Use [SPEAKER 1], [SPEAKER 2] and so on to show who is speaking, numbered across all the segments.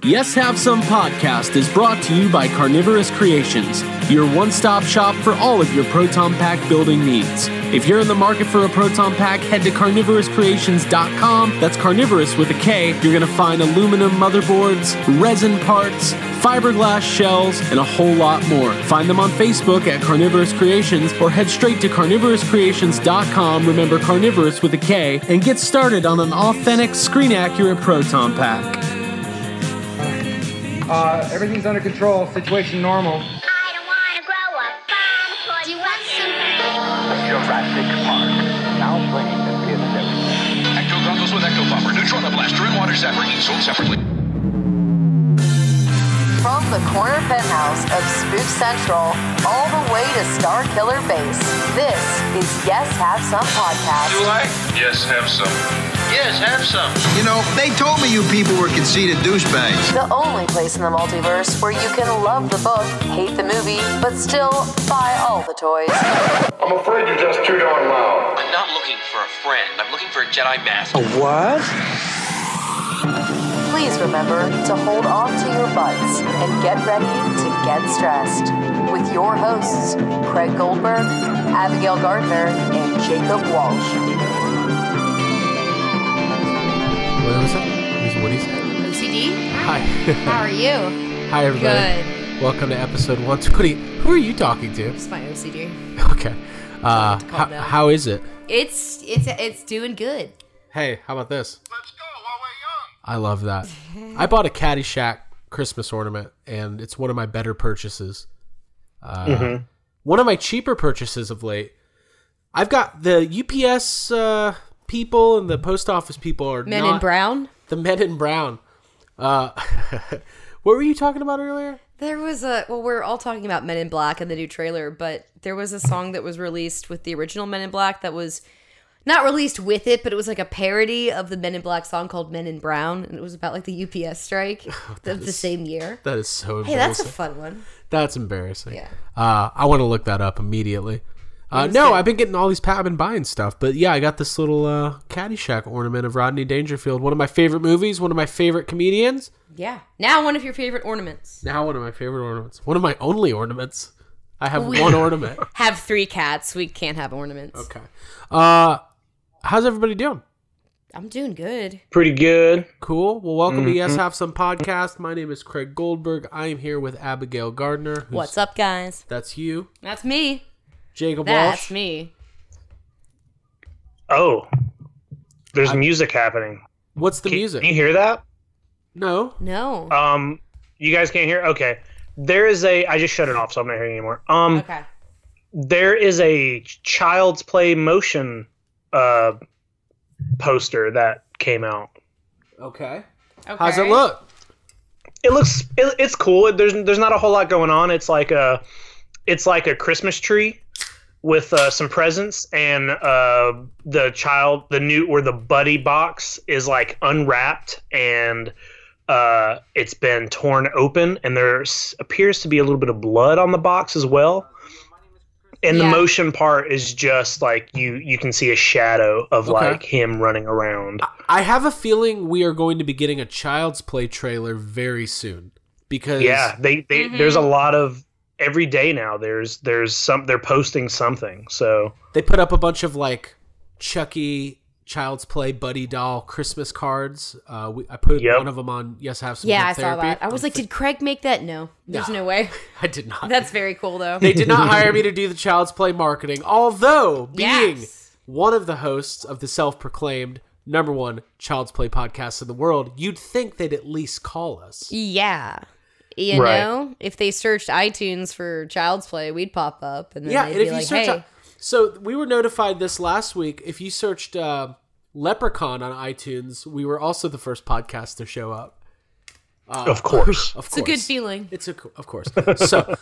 [SPEAKER 1] Yes Have Some podcast is brought to you by Carnivorous Creations, your one-stop shop for all of your Proton Pack building needs. If you're in the market for a Proton Pack, head to carnivorouscreations.com. That's carnivorous with a K. You're going to find aluminum motherboards, resin parts, fiberglass shells, and a whole lot more. Find them on Facebook at Carnivorous Creations or head straight to carnivorouscreations.com, remember carnivorous with a K, and get started on an authentic, screen-accurate Proton Pack.
[SPEAKER 2] Everything's under control. Situation normal.
[SPEAKER 3] I don't want to grow up. Do you want some?
[SPEAKER 4] Jurassic Park. Now playing the PS7.
[SPEAKER 5] Ecto goggles with Ecto Buffer. Neutrona Blaster and Water Zapper. Each sold separately.
[SPEAKER 6] From the corner penthouse of Spook Central all the way to Star Killer Base, this is Yes Have Some podcast.
[SPEAKER 5] Do I? Yes, have some. Yes, have some.
[SPEAKER 7] You know, they told me you people were conceited douchebags.
[SPEAKER 6] The only place in the multiverse where you can love the book, hate the movie, but still buy all the toys.
[SPEAKER 4] I'm afraid you're just too darn loud.
[SPEAKER 8] I'm not looking for a friend. I'm looking for a Jedi Master.
[SPEAKER 7] What?
[SPEAKER 6] Please remember to hold on to your butts and get ready to get stressed. With your hosts, Craig Goldberg, Abigail Gardner, and Jacob Walsh.
[SPEAKER 1] What was that? What he said?
[SPEAKER 9] OCD?
[SPEAKER 1] Hi.
[SPEAKER 9] How are you?
[SPEAKER 1] Hi, everybody.
[SPEAKER 9] Good.
[SPEAKER 1] Welcome to episode 120. Who are you talking to?
[SPEAKER 9] It's my OCD.
[SPEAKER 1] Okay. How is it?
[SPEAKER 9] It's doing good.
[SPEAKER 1] Hey, how about this?
[SPEAKER 5] Let's go while we're young.
[SPEAKER 1] I love that. I bought a Caddyshack Christmas ornament, and it's one of my better purchases. One of my cheaper purchases of late. I've got the UPS people and the post office people are
[SPEAKER 9] Men in brown?
[SPEAKER 1] The men in brown. What were you talking about earlier?
[SPEAKER 9] There was we're all talking about Men in Black and the new trailer, but there was a song that was released with the original Men in Black that was not released with it, but it was like a parody of the Men in Black song called Men in Brown, and it was about like the UPS strike of the same year.
[SPEAKER 1] That is so embarrassing.
[SPEAKER 9] Hey, that's a fun one.
[SPEAKER 1] That's embarrassing.
[SPEAKER 9] Yeah.
[SPEAKER 1] I want to look that up immediately. No,
[SPEAKER 9] good.
[SPEAKER 1] I've been getting all these I've been buying stuff, but yeah, I got this little Caddyshack ornament of Rodney Dangerfield, one of my favorite movies, one of my favorite comedians.
[SPEAKER 9] Yeah. Now one of your favorite ornaments.
[SPEAKER 1] Now one of my favorite ornaments. One of my only ornaments. I have one ornament.
[SPEAKER 9] Have 3 cats. We can't have ornaments.
[SPEAKER 1] Okay. How's everybody doing?
[SPEAKER 9] I'm doing good.
[SPEAKER 10] Pretty good.
[SPEAKER 1] Cool. Well, welcome to Yes Have Some podcast. My name is Craig Goldberg. I am here with Abigail Gardner.
[SPEAKER 9] What's up, guys?
[SPEAKER 1] That's you.
[SPEAKER 9] That's me.
[SPEAKER 1] Jacob
[SPEAKER 9] That's
[SPEAKER 1] Walsh.
[SPEAKER 9] me.
[SPEAKER 10] Oh, there's music happening.
[SPEAKER 1] What's the music?
[SPEAKER 10] Can you hear that?
[SPEAKER 1] No.
[SPEAKER 9] No.
[SPEAKER 10] You guys can't hear? Okay. There is I just shut it off, so I'm not hearing anymore.
[SPEAKER 9] Okay.
[SPEAKER 10] There is a Child's Play motion poster that came out.
[SPEAKER 1] Okay. How's it look?
[SPEAKER 10] It's cool. There's not a whole lot going on. It's like a Christmas tree with some presents, and the buddy box is like unwrapped, and it's been torn open, and there appears to be a little bit of blood on the box as well. And the motion part is just like you can see a shadow of like him running around.
[SPEAKER 1] I have a feeling we are going to be getting a Child's Play trailer very soon, because
[SPEAKER 10] there's a lot of every day now. There's they're posting something. So
[SPEAKER 1] they put up a bunch of like Chucky Child's Play buddy doll Christmas cards. I put one of them on Yes Have Some.
[SPEAKER 9] Yeah, I saw that. I was like, did Craig make that? No, there's no way.
[SPEAKER 1] I did not.
[SPEAKER 9] That's very cool, though.
[SPEAKER 1] They did not hire me to do the Child's Play marketing, although being one of the hosts of the self-proclaimed #1 Child's Play podcast in the world, you'd think they'd at least call us.
[SPEAKER 9] Yeah. You know, if they searched iTunes for Child's Play, we'd pop up. And then they'd be like, hey.
[SPEAKER 1] So we were notified this last week. If you searched Leprechaun on iTunes, we were also the first podcast to show up.
[SPEAKER 10] Of course.
[SPEAKER 9] It's a good feeling.
[SPEAKER 1] Of course. So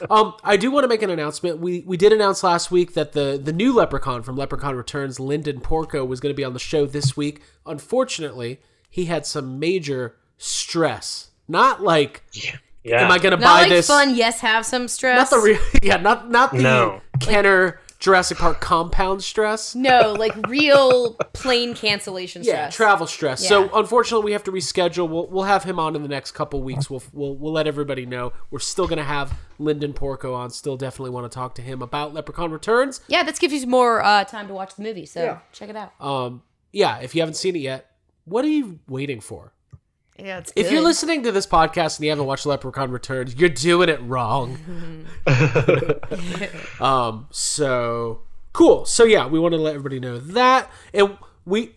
[SPEAKER 1] I do want to make an announcement. We did announce last week that the new Leprechaun from Leprechaun Returns, Lyndon Porco, was going to be on the show this week. Unfortunately, he had some major stress. Not like... Yeah. Am I going to buy
[SPEAKER 9] like
[SPEAKER 1] this?
[SPEAKER 9] Fun, yes, have some stress.
[SPEAKER 1] Not the real, not the Kenner
[SPEAKER 11] Jurassic Park compound stress.
[SPEAKER 9] No, like real plane cancellation stress.
[SPEAKER 11] Yeah, travel stress. Yeah. So unfortunately, we have to reschedule. We'll have him on in the next couple weeks. We'll let everybody know. We're still gonna have Lyndon Porco on. Still definitely want to talk to him about Leprechaun Returns.
[SPEAKER 9] Yeah, this gives you more time to watch the movie. So check it out.
[SPEAKER 11] Yeah, if you haven't seen it yet, what are you waiting for?
[SPEAKER 9] Yeah, it's good.
[SPEAKER 11] If you're listening to this podcast and you haven't watched Leprechaun Returns, you're doing it wrong. So cool. So yeah, we want to let everybody know that. And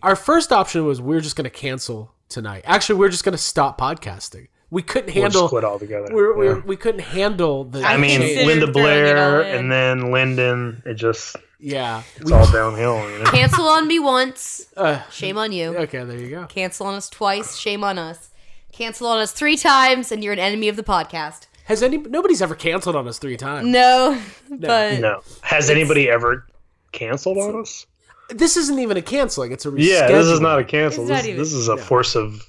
[SPEAKER 11] our first option was we're just going to cancel tonight. Actually, we're just going to stop podcasting. We couldn't handle.
[SPEAKER 10] We'll just quit altogether.
[SPEAKER 11] We couldn't handle the.
[SPEAKER 10] I mean, Linda Blair and then Lyndon. It just.
[SPEAKER 11] Yeah,
[SPEAKER 10] it's all downhill. You know?
[SPEAKER 9] Cancel on me once, shame on you.
[SPEAKER 11] Okay, there you go.
[SPEAKER 9] Cancel on us twice, shame on us. Cancel on us 3 times, and you're an enemy of the podcast.
[SPEAKER 11] Nobody's ever canceled on us 3 times?
[SPEAKER 9] No, but
[SPEAKER 10] no. Has anybody ever canceled on us?
[SPEAKER 11] This isn't even a canceling; it's a reschedule.
[SPEAKER 10] Yeah, this is not a cancel.
[SPEAKER 9] This
[SPEAKER 10] is a force of.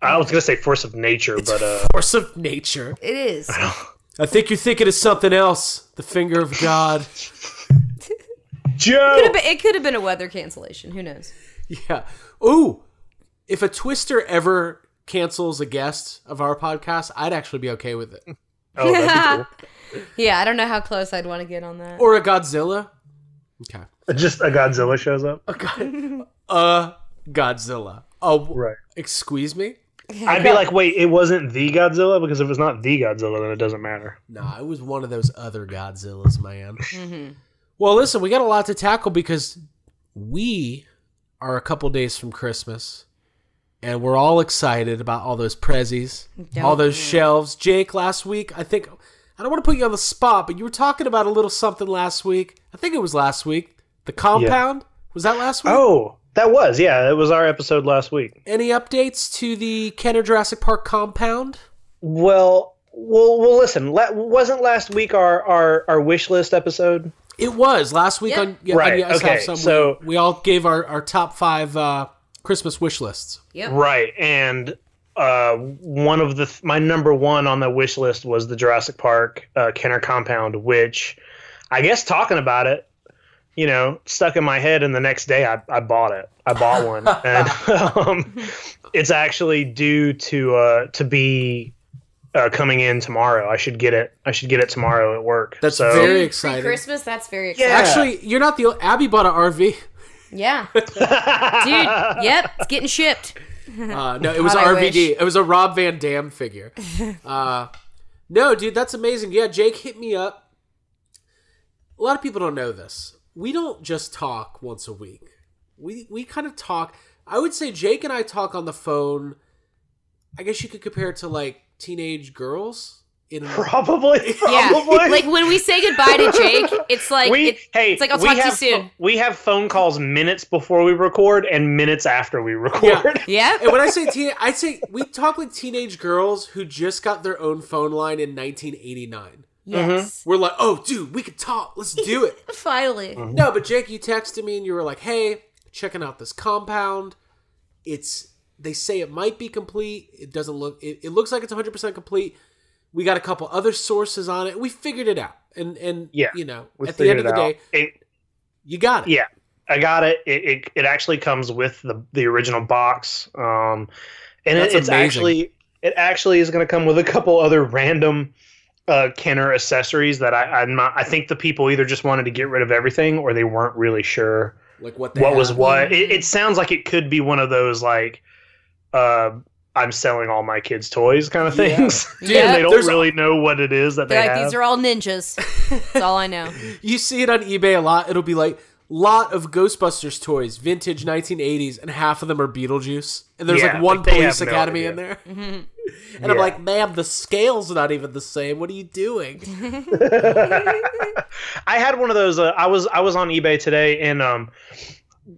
[SPEAKER 10] I was gonna say force of nature, but
[SPEAKER 11] force of nature.
[SPEAKER 9] It is.
[SPEAKER 11] I think you're thinking of something else. The finger of God.
[SPEAKER 10] Joe.
[SPEAKER 9] It could have been a weather cancellation. Who knows?
[SPEAKER 11] Yeah. Ooh, if a Twister ever cancels a guest of our podcast, I'd actually be okay with it.
[SPEAKER 10] Oh, that'd be cool.
[SPEAKER 9] Yeah, I don't know how close I'd want to get on that.
[SPEAKER 11] Or a Godzilla. Okay.
[SPEAKER 10] Just a Godzilla shows up.
[SPEAKER 11] A Godzilla. Oh,
[SPEAKER 10] right.
[SPEAKER 11] Excuse me?
[SPEAKER 10] I'd be like, wait, it wasn't the Godzilla? Because if it's not the Godzilla, then it doesn't matter.
[SPEAKER 11] Nah, it was one of those other Godzillas, man. Mm-hmm. Well, listen, we got a lot to tackle because we are a couple days from Christmas, and we're all excited about all those prezzies, all those shelves. Jake, last week, I don't want to put you on the spot, but you were talking about a little something last week. I think it was last week. The compound? Yeah. Was that last week?
[SPEAKER 10] Oh, that was. Yeah, it was our episode last week.
[SPEAKER 11] Any updates to the Kenner Jurassic Park compound?
[SPEAKER 10] Well, listen. Wasn't last week our wish list episode?
[SPEAKER 11] It was last week on Yes Have Some. So we all gave our top 5 Christmas wish lists.
[SPEAKER 9] Yep.
[SPEAKER 10] Right, and one of my number 1 on the wish list was the Jurassic Park Kenner compound, which I guess talking about it, stuck in my head, and the next day I bought it. I bought one, and it's actually due to be. Coming in tomorrow. I should get it tomorrow at work.
[SPEAKER 11] That's very exciting.
[SPEAKER 9] Christmas, that's very exciting.
[SPEAKER 11] Yeah. Actually, you're not the Abby bought an RV.
[SPEAKER 9] Yeah. Dude, yep, it's getting shipped.
[SPEAKER 11] No, it was RVD. It was a Rob Van Dam figure. No, dude, that's amazing. Yeah, Jake hit me up. A lot of people don't know this. We don't just talk once a week. We kind of talk. I would say Jake and I talk on the phone. I guess you could compare it to like teenage girls.
[SPEAKER 10] Probably.
[SPEAKER 9] Yeah. Like when we say goodbye to Jake, it's like it's like I'll talk to you soon.
[SPEAKER 10] We have phone calls minutes before we record and minutes after we record.
[SPEAKER 9] Yeah.
[SPEAKER 11] And when I say I'd say we talk like teenage girls who just got their own phone line in 1989.
[SPEAKER 9] Yes.
[SPEAKER 11] We're like, oh, dude, we could talk. Let's do it.
[SPEAKER 9] Finally.
[SPEAKER 10] Mm-hmm.
[SPEAKER 11] No, but Jake, you texted me and you were like, hey, checking out this compound. They say it might be complete. It doesn't look. It looks like it's 100% complete. We got a couple other sources on it. We figured it out, and
[SPEAKER 10] yeah,
[SPEAKER 11] at the end of the day, you got it.
[SPEAKER 10] Yeah, I got it. It actually comes with the original box, and it's actually is going to come with a couple other random Kenner accessories that I think the people either just wanted to get rid of everything or they weren't really sure
[SPEAKER 11] like what
[SPEAKER 10] was what. It sounds like it could be one of those like. I'm selling all my kids' toys kind of things. Yeah. And they don't really know what it is that they have.
[SPEAKER 9] These are all ninjas. That's all I know.
[SPEAKER 11] You see it on eBay a lot. It'll be like, lot of Ghostbusters toys, vintage 1980s, and half of them are Beetlejuice. And there's like one Police Academy in there. Mm-hmm. And I'm like, ma'am, the scale's not even the same. What are you doing?
[SPEAKER 10] I had one of those. I was on eBay today, and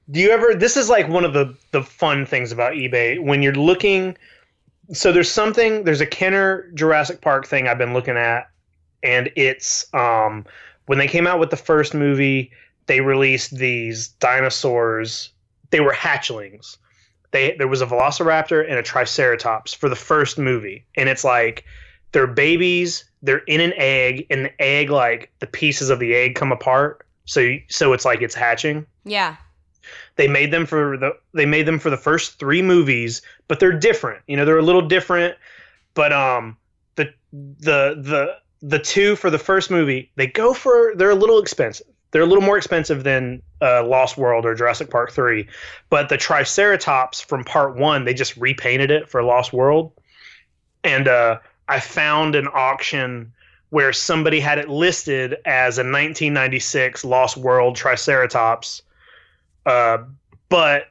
[SPEAKER 10] do you ever? This is like one of the fun things about eBay when you're looking. So there's a Kenner Jurassic Park thing I've been looking at, and it's when they came out with the first movie, they released these dinosaurs. They were hatchlings. There was a Velociraptor and a Triceratops for the first movie, and it's like they're babies. They're in an egg, and the egg, like the pieces of the egg come apart. so it's like it's hatching.
[SPEAKER 9] Yeah.
[SPEAKER 10] They made them for the first 3 movies, but they're different. You know, they're a little different. But the 2 for the first movie, they're a little expensive. They're a little more expensive than Lost World or Jurassic Park 3. But the Triceratops from Part 1, they just repainted it for Lost World. And I found an auction where somebody had it listed as a 1996 Lost World Triceratops. But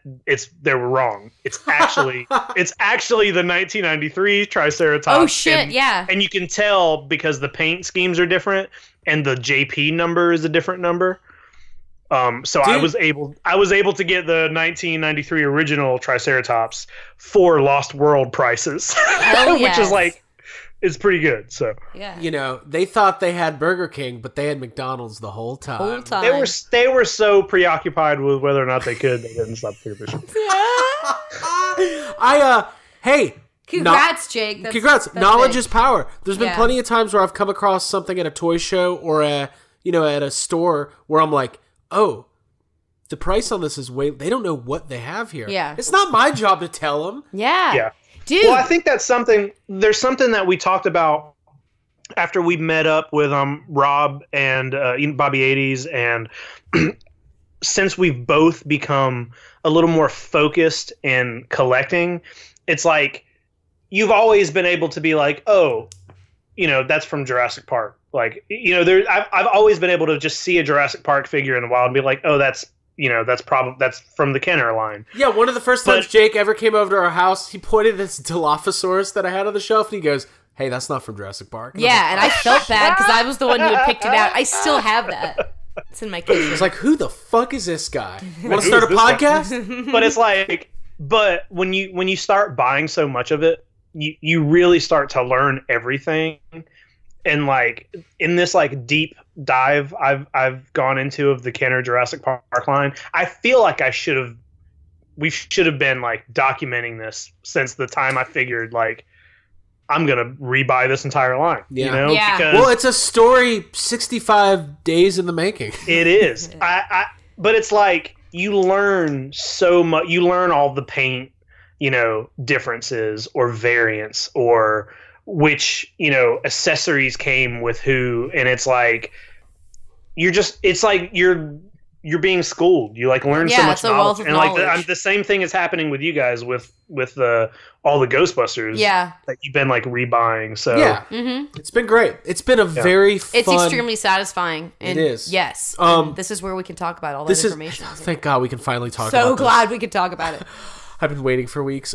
[SPEAKER 10] they were wrong. It's actually the 1993 Triceratops.
[SPEAKER 9] Oh shit, yeah.
[SPEAKER 10] And you can tell because the paint schemes are different and the JP number is a different number. So dude, I was able to get the 1993 original Triceratops for Lost World prices. Which is like, it's pretty good. So
[SPEAKER 9] yeah,
[SPEAKER 11] you know, they thought they had Burger King, but they had McDonald's the whole time.
[SPEAKER 10] They were so preoccupied with whether or not they could, they didn't stop paying attention.
[SPEAKER 11] Hey,
[SPEAKER 9] congrats, Jake.
[SPEAKER 11] Congrats. Knowledge is power. There's been plenty of times where I've come across something at a toy show or at a store where I'm like, oh, the price on this is they don't know what they have here.
[SPEAKER 9] Yeah,
[SPEAKER 11] it's not my job to tell them.
[SPEAKER 10] Yeah.
[SPEAKER 9] Dude.
[SPEAKER 10] Well, I think there's something that we talked about after we met up with Rob and Bobby 80s, and since we've both become a little more focused in collecting, it's like you've always been able to be like, oh, you know, that's from Jurassic Park. Like, you know, I've always been able to just see a Jurassic Park figure in the wild and be like, oh, that's from the Kenner line.
[SPEAKER 11] Yeah, one of the first times Jake ever came over to our house, he pointed at this Dilophosaurus that I had on the shelf, and he goes, hey, that's not from Jurassic Park. And
[SPEAKER 9] I felt bad because I was the one who had picked it out. I still have that. It's in my kitchen.
[SPEAKER 11] It's like, who the fuck is this guy? Want to start a podcast?
[SPEAKER 10] But it's like, when you start buying so much of it, you really start to learn everything. And like in this like deep dive I've gone into of the Kenner Jurassic Park line, I feel like we should have been like documenting this since the time I figured like I'm gonna rebuy this entire line.
[SPEAKER 11] Yeah.
[SPEAKER 10] You know?
[SPEAKER 9] Yeah.
[SPEAKER 10] Because
[SPEAKER 11] it's a story 65 days in the making.
[SPEAKER 10] It is. But it's like you learn so much. You learn all the paint, you know, differences or variants or which, you know, accessories came with who, and it's like it's like you're being schooled. You like learn so much knowledge, and like the same thing is happening with you guys with all the Ghostbusters.
[SPEAKER 9] Yeah,
[SPEAKER 10] that you've been like rebuying. So
[SPEAKER 11] yeah, It's been great. It's been a very fun.
[SPEAKER 9] It's extremely satisfying. And
[SPEAKER 11] it is.
[SPEAKER 9] Yes. This is where we can talk about all that information.
[SPEAKER 11] Thank God we can finally talk. about
[SPEAKER 9] So glad we could talk about it.
[SPEAKER 11] I've been waiting for weeks.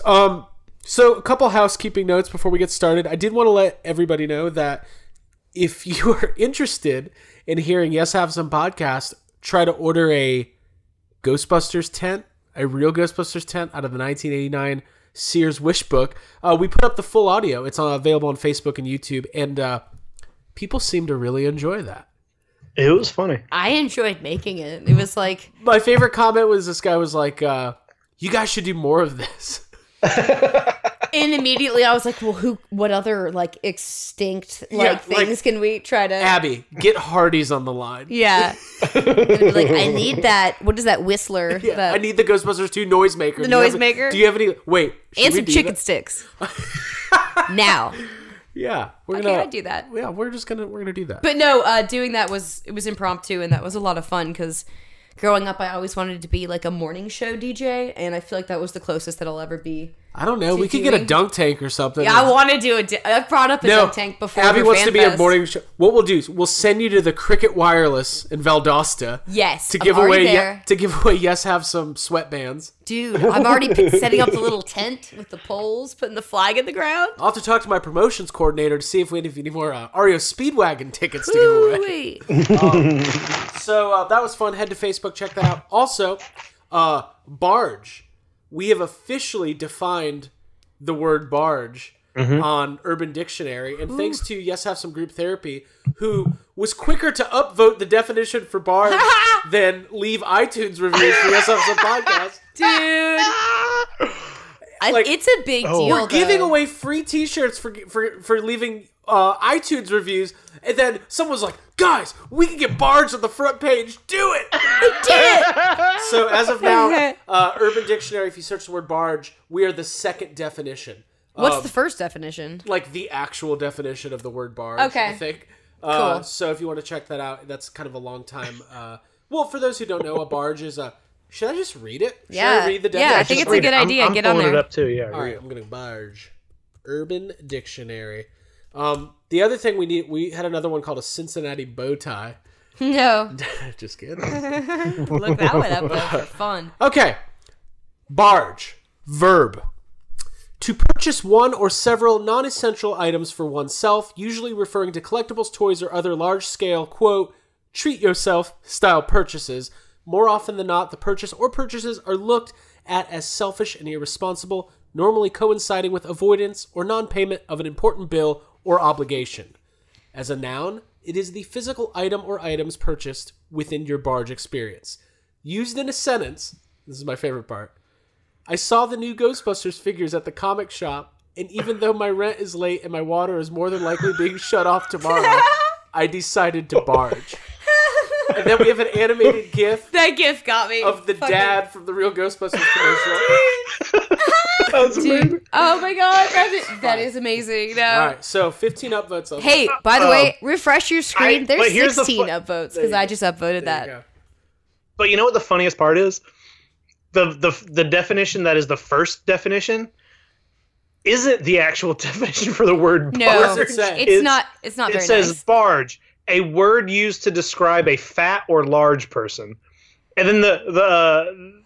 [SPEAKER 11] So a couple housekeeping notes before we get started. I did want to let everybody know that if you are interested in hearing Yes Have Some podcast, try to order a Ghostbusters tent, a real Ghostbusters tent out of the 1989 Sears Wish book. We put up the full audio. It's available on Facebook and YouTube, and people seem to really enjoy that.
[SPEAKER 10] It was funny.
[SPEAKER 9] I enjoyed making it. It was like...
[SPEAKER 11] My favorite comment was this guy was like, you guys should do more of this.
[SPEAKER 9] And immediately I was like, well, what other like extinct things can we try to...
[SPEAKER 11] Abby, get Hardee's on the line.
[SPEAKER 9] Yeah. Like, I need that. What is that Whistler?
[SPEAKER 11] Yeah, I need the Ghostbusters 2 noisemaker.
[SPEAKER 9] The noisemaker?
[SPEAKER 11] Do you have any... Wait.
[SPEAKER 9] And some chicken sticks. Now.
[SPEAKER 11] Yeah.
[SPEAKER 9] I do that.
[SPEAKER 11] Yeah, we're gonna do that.
[SPEAKER 9] But no, doing that was impromptu, and that was a lot of fun because growing up I always wanted to be like a morning show DJ, and I feel like that was the closest that I'll ever be.
[SPEAKER 11] I don't know. We could get a dunk tank or something.
[SPEAKER 9] Yeah, I want to do I've brought up a dunk tank before.
[SPEAKER 11] Abby wants to be a morning show. What we'll do is we'll send you to the Cricket Wireless in Valdosta.
[SPEAKER 9] Yes,
[SPEAKER 11] to give away Yes Have Some sweatbands.
[SPEAKER 9] Dude, I'm already setting up the little tent with the poles, putting the flag in the ground.
[SPEAKER 11] I'll have to talk to my promotions coordinator to see if we have any more REO Speedwagon tickets to give away. So that was fun. Head to Facebook, check that out. Also, barge. We have officially defined the word barge on Urban Dictionary, and thanks to Yes Have Some Group Therapy, who was quicker to upvote the definition for barge than leave iTunes reviews for Yes Have Some podcast.
[SPEAKER 9] Dude. it's a big deal.
[SPEAKER 11] We're giving away free T-shirts for leaving iTunes reviews, and then someone's like, "Guys, we can get Barge on the front page. Do it!"
[SPEAKER 9] We did it.
[SPEAKER 11] So as of now, Urban Dictionary, if you search the word barge, we are the second definition.
[SPEAKER 9] What's the first definition?
[SPEAKER 11] Like the actual definition of the word barge.
[SPEAKER 9] Okay.
[SPEAKER 11] I think.
[SPEAKER 9] Cool.
[SPEAKER 11] So if you want to check that out, that's kind of a long time. Well, for those who don't know, a barge is a. Should I just read it? Should I read the definition?
[SPEAKER 9] Yeah, I think it's a good idea.
[SPEAKER 10] I'm
[SPEAKER 9] Get on
[SPEAKER 10] pulling
[SPEAKER 9] there.
[SPEAKER 10] it up too. Yeah.
[SPEAKER 11] All right, I'm gonna barge. Urban Dictionary. The other thing we had another one called a Cincinnati bow tie.
[SPEAKER 9] No.
[SPEAKER 11] Just kidding.
[SPEAKER 9] Look that one up though for fun.
[SPEAKER 11] Okay. Barge. Verb. To purchase one or several non-essential items for oneself, usually referring to collectibles, toys, or other large-scale, quote, treat yourself style purchases. More often than not, the purchase or purchases are looked at as selfish and irresponsible, normally coinciding with avoidance or non-payment of an important bill or obligation. As a noun, it is the physical item or items purchased within your barge experience. Used in a sentence, this is my favorite part. I saw the new Ghostbusters figures at the comic shop, and even though my rent is late and my water is more than likely being shut off tomorrow, I decided to barge. And then we have an animated GIF.
[SPEAKER 9] That GIF got me.
[SPEAKER 11] Of the dad from the real Ghostbusters commercial.
[SPEAKER 10] That's amazing.
[SPEAKER 9] Oh my god, that is amazing. No.
[SPEAKER 11] All right, so 15 upvotes. On
[SPEAKER 9] Hey, by the way, refresh your screen. There's
[SPEAKER 10] here's
[SPEAKER 9] 16 upvotes because I just upvoted that.
[SPEAKER 10] But you know what the funniest part is? The definition that is the first definition isn't the actual definition for the word
[SPEAKER 9] no,
[SPEAKER 10] barge.
[SPEAKER 9] It's not very nice.
[SPEAKER 10] It says barge, a word used to describe a fat or large person. And then the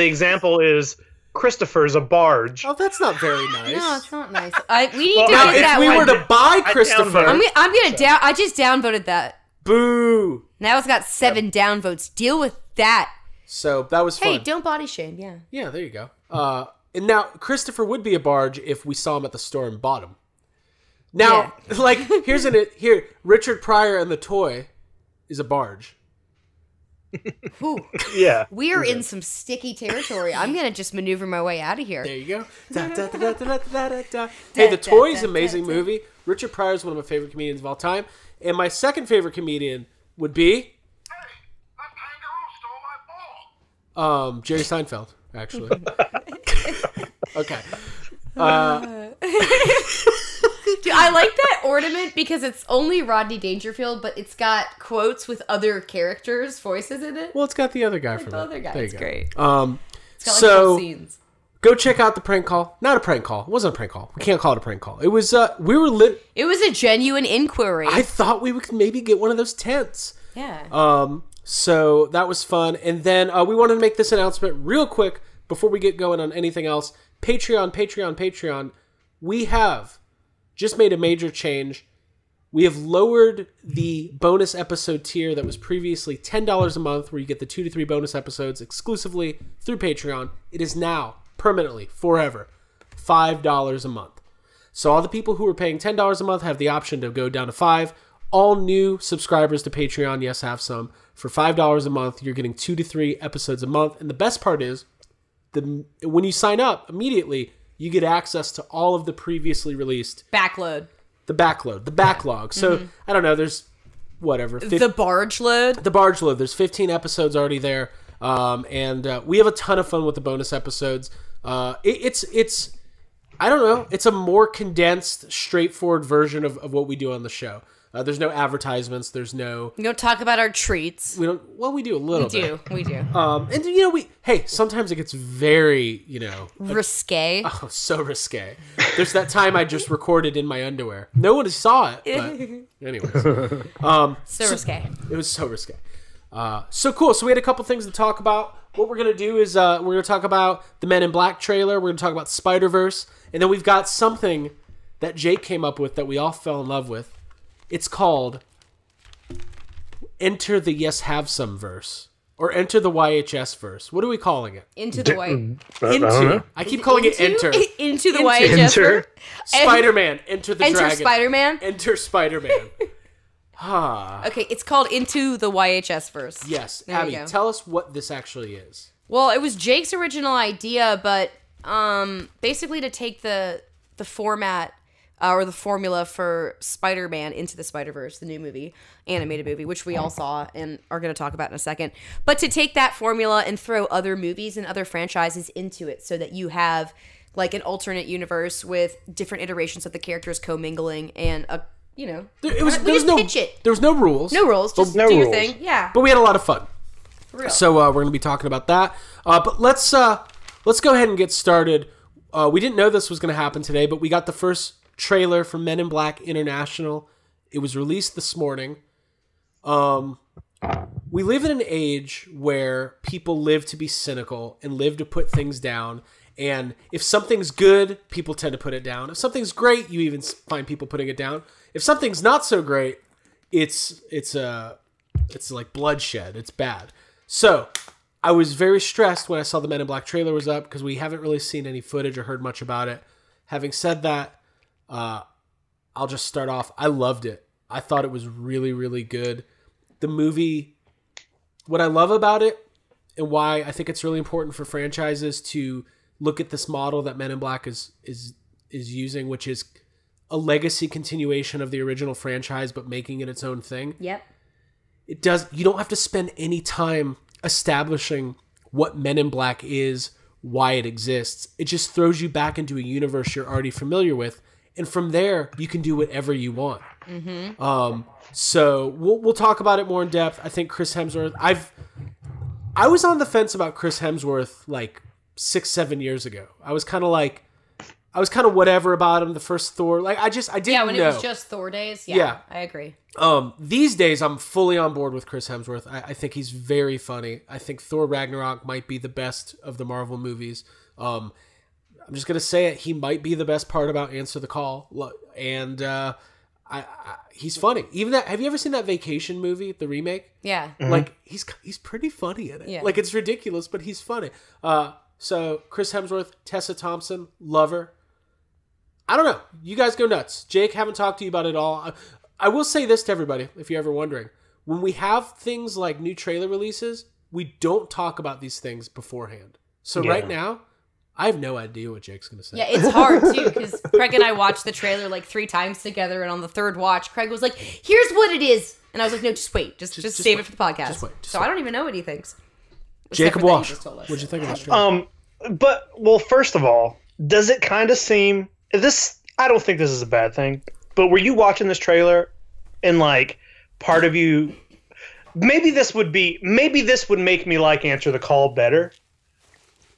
[SPEAKER 10] example is Christopher's a barge.
[SPEAKER 11] Oh, that's not very nice.
[SPEAKER 9] No, it's not nice. We need to get that
[SPEAKER 11] if we
[SPEAKER 9] one.
[SPEAKER 11] were to buy Christopher,
[SPEAKER 9] I just downvoted that.
[SPEAKER 11] Boo.
[SPEAKER 9] Now it's got 7 downvotes. Deal with that.
[SPEAKER 11] So that was fun.
[SPEAKER 9] Hey, don't body shame. Yeah.
[SPEAKER 11] Yeah, there you go. And now Christopher would be a barge if we saw him at the store and bought him. Now, like, here, Richard Pryor and the toy is a barge.
[SPEAKER 9] Whew.
[SPEAKER 10] Yeah.
[SPEAKER 9] We are in some sticky territory. I'm going to just maneuver my way out of here.
[SPEAKER 11] There you go. Hey, the toy is an amazing movie. Richard Pryor is one of my favorite comedians of all time. And my second favorite comedian would be... Jerry Seinfeld, actually. Okay.
[SPEAKER 9] Dude, I like that ornament because it's only Rodney Dangerfield, but it's got quotes with other characters' voices in it.
[SPEAKER 11] Well, it's got the other guy from
[SPEAKER 9] the other guy. It's great.
[SPEAKER 11] It's got
[SPEAKER 9] full scenes.
[SPEAKER 11] Go check out the prank call. Not a prank call. It wasn't a prank call. We can't call it a prank call. It was It
[SPEAKER 9] was a genuine inquiry.
[SPEAKER 11] I thought we would maybe get one of those tents.
[SPEAKER 9] Yeah.
[SPEAKER 11] So that was fun. And then we wanted to make this announcement real quick before we get going on anything else. Patreon. We have just made a major change. We have lowered the bonus episode tier that was previously $10 a month, where you get the 2 to 3 bonus episodes exclusively through Patreon. It is now permanently, forever, $5 a month. So all the people who are paying $10 a month have the option to go down to $5. All new subscribers to Patreon, yes, have some. For $5 a month, you're getting 2 to 3 episodes a month. And the best part is, when you sign up, immediately, you get access to all of the previously released... The backlog. So, I don't know, there's whatever.
[SPEAKER 9] The barge load?
[SPEAKER 11] The barge load. There's 15 episodes already there. And we have a ton of fun with the bonus episodes. It's I don't know, it's a more condensed, straightforward version of what we do on the show. There's no advertisements. There's no...
[SPEAKER 9] We don't talk about our treats.
[SPEAKER 11] We don't... Well, we do a little bit.
[SPEAKER 9] We do.
[SPEAKER 11] And, you know, hey, sometimes it gets very, you know...
[SPEAKER 9] risque.
[SPEAKER 11] Oh, so risque. There's that time I just recorded in my underwear. No one saw it, but... Anyways.
[SPEAKER 9] So risque.
[SPEAKER 11] It was so risque. So cool. So we had a couple things to talk about. What we're going to do is we're going to talk about the Men in Black trailer. We're going to talk about Spider-Verse. And then we've got something that Jake came up with that we all fell in love with. It's called Enter the Yes Have Some verse. Or Enter the YHS verse. What are we calling it?
[SPEAKER 9] Into the Y.
[SPEAKER 11] Into. I keep calling it Enter.
[SPEAKER 9] Into the YHS verse.
[SPEAKER 11] Spider-Man. Enter the Dragon.
[SPEAKER 9] Enter Spider-Man.
[SPEAKER 11] Enter Spider-Man.
[SPEAKER 9] Okay, it's called Into the YHS verse.
[SPEAKER 11] Yes.
[SPEAKER 9] There
[SPEAKER 11] Abby, tell us what this actually is.
[SPEAKER 9] Well, it was Jake's original idea, but basically to take the format or the formula for Spider-Man Into the Spider-Verse, the new movie, animated movie, which we all saw and are going to talk about in a second. But to take that formula and throw other movies and other franchises into it so that you have like an alternate universe with different iterations of the characters commingling and there was
[SPEAKER 11] no rules.
[SPEAKER 9] No rules. Just
[SPEAKER 10] no
[SPEAKER 9] do your
[SPEAKER 10] rules.
[SPEAKER 9] thing. Yeah.
[SPEAKER 11] But we had a lot of fun.
[SPEAKER 9] For real.
[SPEAKER 11] So we're going to be talking about that. But let's go ahead and get started. We didn't know this was going to happen today, but we got the first trailer for Men in Black International. It was released this morning. We live in an age where people live to be cynical and live to put things down. And if something's good, people tend to put it down. If something's great, you even find people putting it down. If something's not so great, it's like bloodshed. It's bad. So I was very stressed when I saw the Men in Black trailer was up because we haven't really seen any footage or heard much about it. Having said that, I'll just start off. I loved it. I thought it was really, really good. The movie, what I love about it and why I think it's really important for franchises to look at this model that Men in Black is using, which is a legacy continuation of the original franchise, but making it its own thing.
[SPEAKER 9] Yep.
[SPEAKER 11] You don't have to spend any time establishing what Men in Black is, why it exists. It just throws you back into a universe you're already familiar with. And from there, you can do whatever you want. Mm-hmm. So we'll talk about it more in depth. I think Chris Hemsworth, I was on the fence about Chris Hemsworth like 6-7 years ago. I was kind of whatever about him. The first Thor, like I didn't know.
[SPEAKER 9] Yeah, when it was just Thor days. Yeah, I agree.
[SPEAKER 11] These days I'm fully on board with Chris Hemsworth. I think he's very funny. I think Thor Ragnarok might be the best of the Marvel movies. I'm just gonna say it. He might be the best part about Answer the Call, and he's funny. Even that. Have you ever seen that Vacation movie, the remake?
[SPEAKER 9] Yeah.
[SPEAKER 11] Mm-hmm. Like he's pretty funny in it. Yeah. Like it's ridiculous, but he's funny. So Chris Hemsworth, Tessa Thompson, love her. I don't know. You guys go nuts. Jake, haven't talked to you about it all. I will say this to everybody, if you're ever wondering. When we have things like new trailer releases, we don't talk about these things beforehand. So right now, I have no idea what Jake's going to say.
[SPEAKER 9] Yeah, it's hard, too, because Craig and I watched the trailer like 3 times together, and on the third watch, Craig was like, here's what it is. And I was like, no, just wait. Just save it for the podcast. Just wait. I don't even know what he thinks.
[SPEAKER 11] Jacob Walsh, what'd you think of this trailer?
[SPEAKER 10] Well, first of all, does it kind of seem... I don't think this is a bad thing, but were you watching this trailer and like part of you... Maybe this would make me like Answer the Call better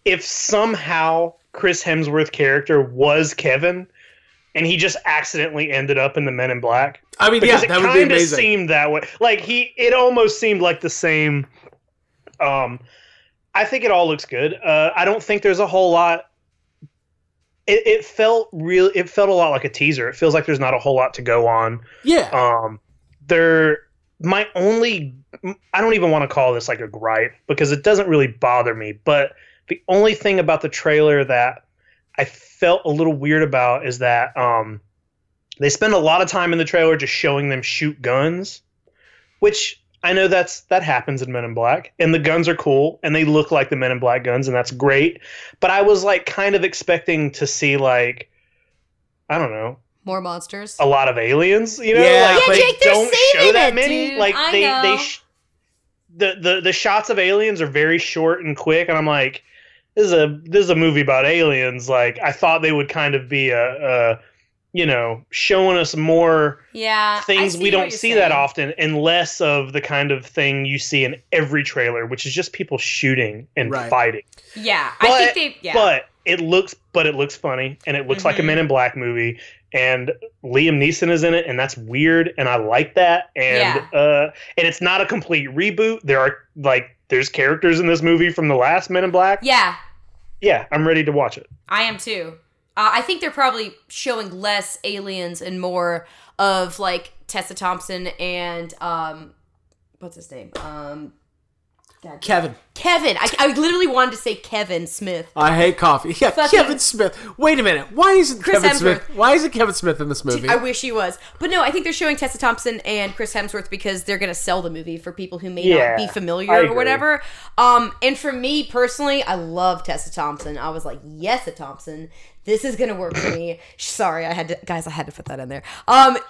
[SPEAKER 10] if somehow Chris Hemsworth character was Kevin and he just accidentally ended up in the Men in Black.
[SPEAKER 11] I mean,
[SPEAKER 10] because
[SPEAKER 11] that would be amazing.
[SPEAKER 10] It kind of seemed that way. Like it almost seemed like the same. I think it all looks good. I don't think there's a whole lot. It felt a lot like a teaser. It feels like there's not a whole lot to go on.
[SPEAKER 11] Yeah.
[SPEAKER 10] I don't even want to call this like a gripe because it doesn't really bother me, but the only thing about the trailer that I felt a little weird about is that they spend a lot of time in the trailer just showing them shoot guns, which I know that happens in Men in Black, and the guns are cool, and they look like the Men in Black guns, and that's great. But I was like kind of expecting to see like, I don't know,
[SPEAKER 9] more monsters,
[SPEAKER 10] a lot of aliens. You know,
[SPEAKER 9] Jake,
[SPEAKER 10] don't show that many.
[SPEAKER 9] Dude.
[SPEAKER 10] Like
[SPEAKER 9] I
[SPEAKER 10] know. The shots of aliens are very short and quick, and I'm like, this is a movie about aliens. Like I thought they would kind of be showing us more things we don't see that often, and less of the kind of thing you see in every trailer, which is just people shooting and fighting.
[SPEAKER 9] Yeah,
[SPEAKER 10] But it looks funny, and it looks like a Men in Black movie, and Liam Neeson is in it, and that's weird, and I like that. And and it's not a complete reboot. There's characters in this movie from the last Men in Black. Yeah, I'm ready to watch it.
[SPEAKER 9] I am too. I think they're probably showing less aliens and more of like Tessa Thompson and what's his name?
[SPEAKER 11] Kevin.
[SPEAKER 9] I literally wanted to say Kevin Smith.
[SPEAKER 11] I hate coffee. Yeah, Kevin Smith. Wait a minute. Why isn't Kevin Smith? Why isn't Kevin Smith in this movie?
[SPEAKER 9] I wish he was. But no, I think they're showing Tessa Thompson and Chris Hemsworth because they're going to sell the movie for people who may not be familiar or whatever. And for me personally, I love Tessa Thompson. I was like, yes, Thompson. This is going to work for me. Sorry, I had to put that in there.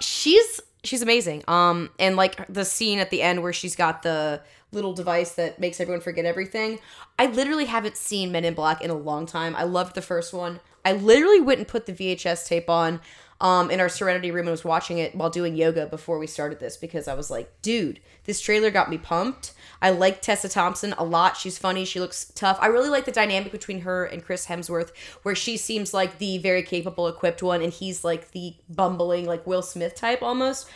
[SPEAKER 9] She's amazing. And like the scene at the end where she's got the little device that makes everyone forget everything. I literally haven't seen Men in Black in a long time. I loved the first one. I literally went and put the VHS tape on in our Serenity room and was watching it while doing yoga before we started this because I was like, dude, this trailer got me pumped. I like Tessa Thompson a lot. She's funny. She looks tough. I really like the dynamic between her and Chris Hemsworth, where she seems like the very capable, equipped one, and he's like the bumbling, like Will Smith type almost.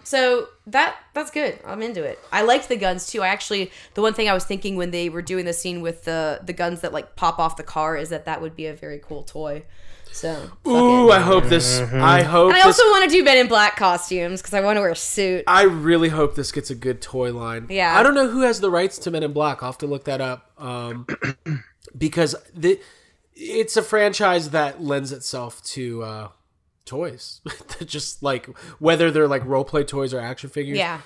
[SPEAKER 9] So that's good. I'm into it. I liked the guns too. The one thing I was thinking when they were doing the scene with the guns that like pop off the car is that would be a very cool toy. So,
[SPEAKER 11] I hope this. I hope.
[SPEAKER 9] And I also want to do Men in Black costumes because I want to wear a suit.
[SPEAKER 11] I really hope this gets a good toy line.
[SPEAKER 9] Yeah.
[SPEAKER 11] I don't know who has the rights to Men in Black. I'll have to look that up. Because it's a franchise that lends itself to toys, just like whether they're like role play toys or action figures.
[SPEAKER 9] Yeah.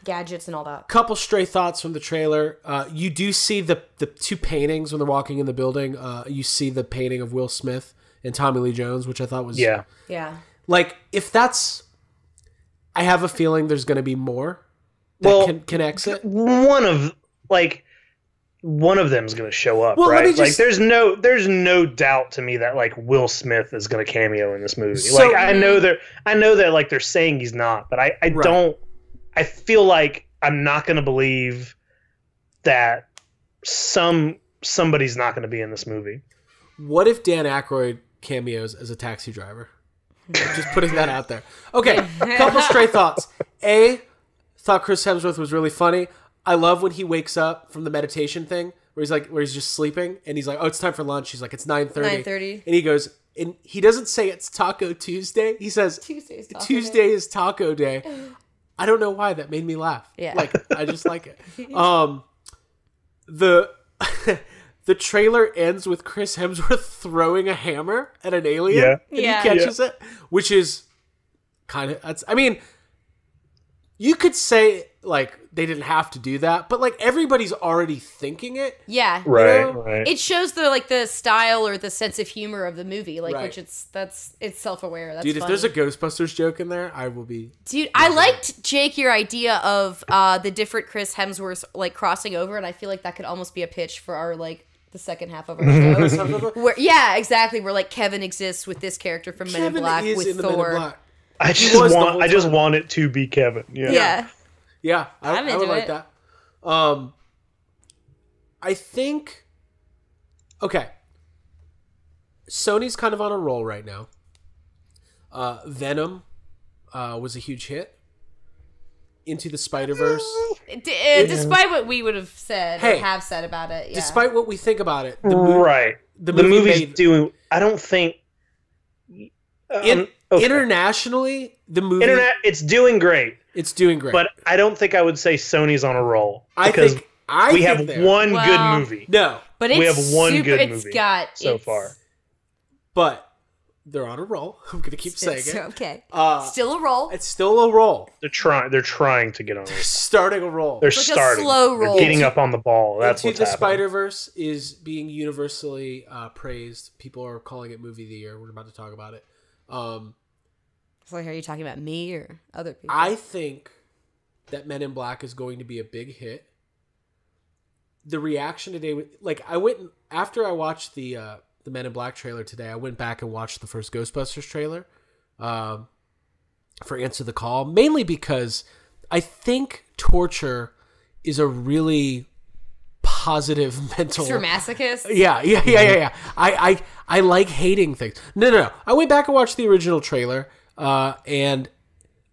[SPEAKER 9] Gadgets and all that.
[SPEAKER 11] Couple stray thoughts from the trailer. You do see the two paintings when they're walking in the building. You see the painting of Will Smith and Tommy Lee Jones, which I thought was...
[SPEAKER 9] Yeah.
[SPEAKER 11] Like, if that's... I have a feeling there's going to be more that connects it.
[SPEAKER 10] One of them is going to show up,
[SPEAKER 11] well,
[SPEAKER 10] right? Like, there's no doubt to me that, like, Will Smith is going to cameo in this movie. So, like, I know that, like, they're saying he's not, but I don't... I feel like I'm not going to believe that somebody's not going to be in this movie.
[SPEAKER 11] What if Dan Aykroyd cameos as a taxi driver? Just putting that out there. Okay, couple stray thoughts. Thought Chris Hemsworth was really funny. I love when he wakes up from the meditation thing where he's just sleeping and he's like, "Oh, it's time for lunch." He's like, "It's 9:30." And he goes, and he doesn't say it's Taco Tuesday. He says Tuesday is Taco Day. I don't know why that made me laugh.
[SPEAKER 9] Yeah,
[SPEAKER 11] like I just like it. The trailer ends with Chris Hemsworth throwing a hammer at an alien, and he catches it, which is kind of... I mean, you could say, like, they didn't have to do that, but, like, everybody's already thinking it.
[SPEAKER 9] Yeah.
[SPEAKER 10] Right.
[SPEAKER 9] It shows the style or the sense of humor of the movie, like, which it's self-aware. That's
[SPEAKER 11] Dude,
[SPEAKER 9] funny.
[SPEAKER 11] if there's a Ghostbusters joke in there, I will be...
[SPEAKER 9] Dude, I liked, Jake, your idea of the different Chris Hemsworths, like, crossing over, and I feel like that could almost be a pitch for our, like, the second half of our show. Yeah, exactly. Where like Kevin exists with this character from Men in Black with Thor.
[SPEAKER 10] I just want it to be Kevin.
[SPEAKER 11] Yeah. I would like that. I think. Okay. Sony's kind of on a roll right now. Venom was a huge hit. Into the Spider-Verse.
[SPEAKER 9] Despite what we would have said or have said about it. Yeah.
[SPEAKER 11] Despite what we think about it.
[SPEAKER 10] The movie's doing... I don't think...
[SPEAKER 11] Internationally, the movie...
[SPEAKER 10] it's doing great.
[SPEAKER 11] It's doing great.
[SPEAKER 10] But I don't think I would say Sony's on a roll.
[SPEAKER 11] Because
[SPEAKER 10] we have one good movie.
[SPEAKER 11] No.
[SPEAKER 9] But we have one good movie
[SPEAKER 10] so far.
[SPEAKER 11] But... they're on a roll. I'm going to keep saying it.
[SPEAKER 9] Okay. Still a roll.
[SPEAKER 11] It's still a roll.
[SPEAKER 10] They're trying to get on a roll.
[SPEAKER 11] They're starting a roll.
[SPEAKER 10] They're starting.
[SPEAKER 9] A slow roll.
[SPEAKER 10] They're getting up on the ball. That's what's happening.
[SPEAKER 11] Into the Spider-Verse is being universally praised. People are calling it movie of the year. We're about to talk about it.
[SPEAKER 9] So are you talking about me or other people?
[SPEAKER 11] I think that Men in Black is going to be a big hit. The reaction today, like after I watched the Men in Black trailer today, I went back and watched the first Ghostbusters trailer for Answer the Call, mainly because I think torture is a really positive mental...
[SPEAKER 9] For masochists?
[SPEAKER 11] Yeah. I like hating things. No. I went back and watched the original trailer, and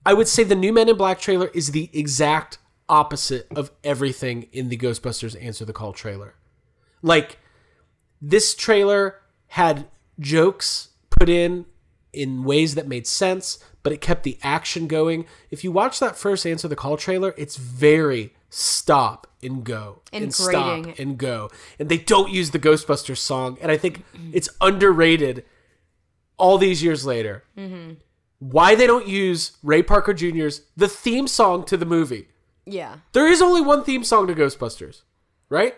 [SPEAKER 11] I would say the new Men in Black trailer is the exact opposite of everything in the Ghostbusters Answer the Call trailer. Like, this trailer had jokes put in ways that made sense, but it kept the action going. If you watch that first Answer the Call trailer, it's very stop and go and
[SPEAKER 9] grating.
[SPEAKER 11] stop and go. And they don't use the Ghostbusters song. And I think it's underrated all these years later. Mm-hmm. Why they don't use Ray Parker Jr.'s the theme song to the movie.
[SPEAKER 9] Yeah.
[SPEAKER 11] There is only one theme song to Ghostbusters, right?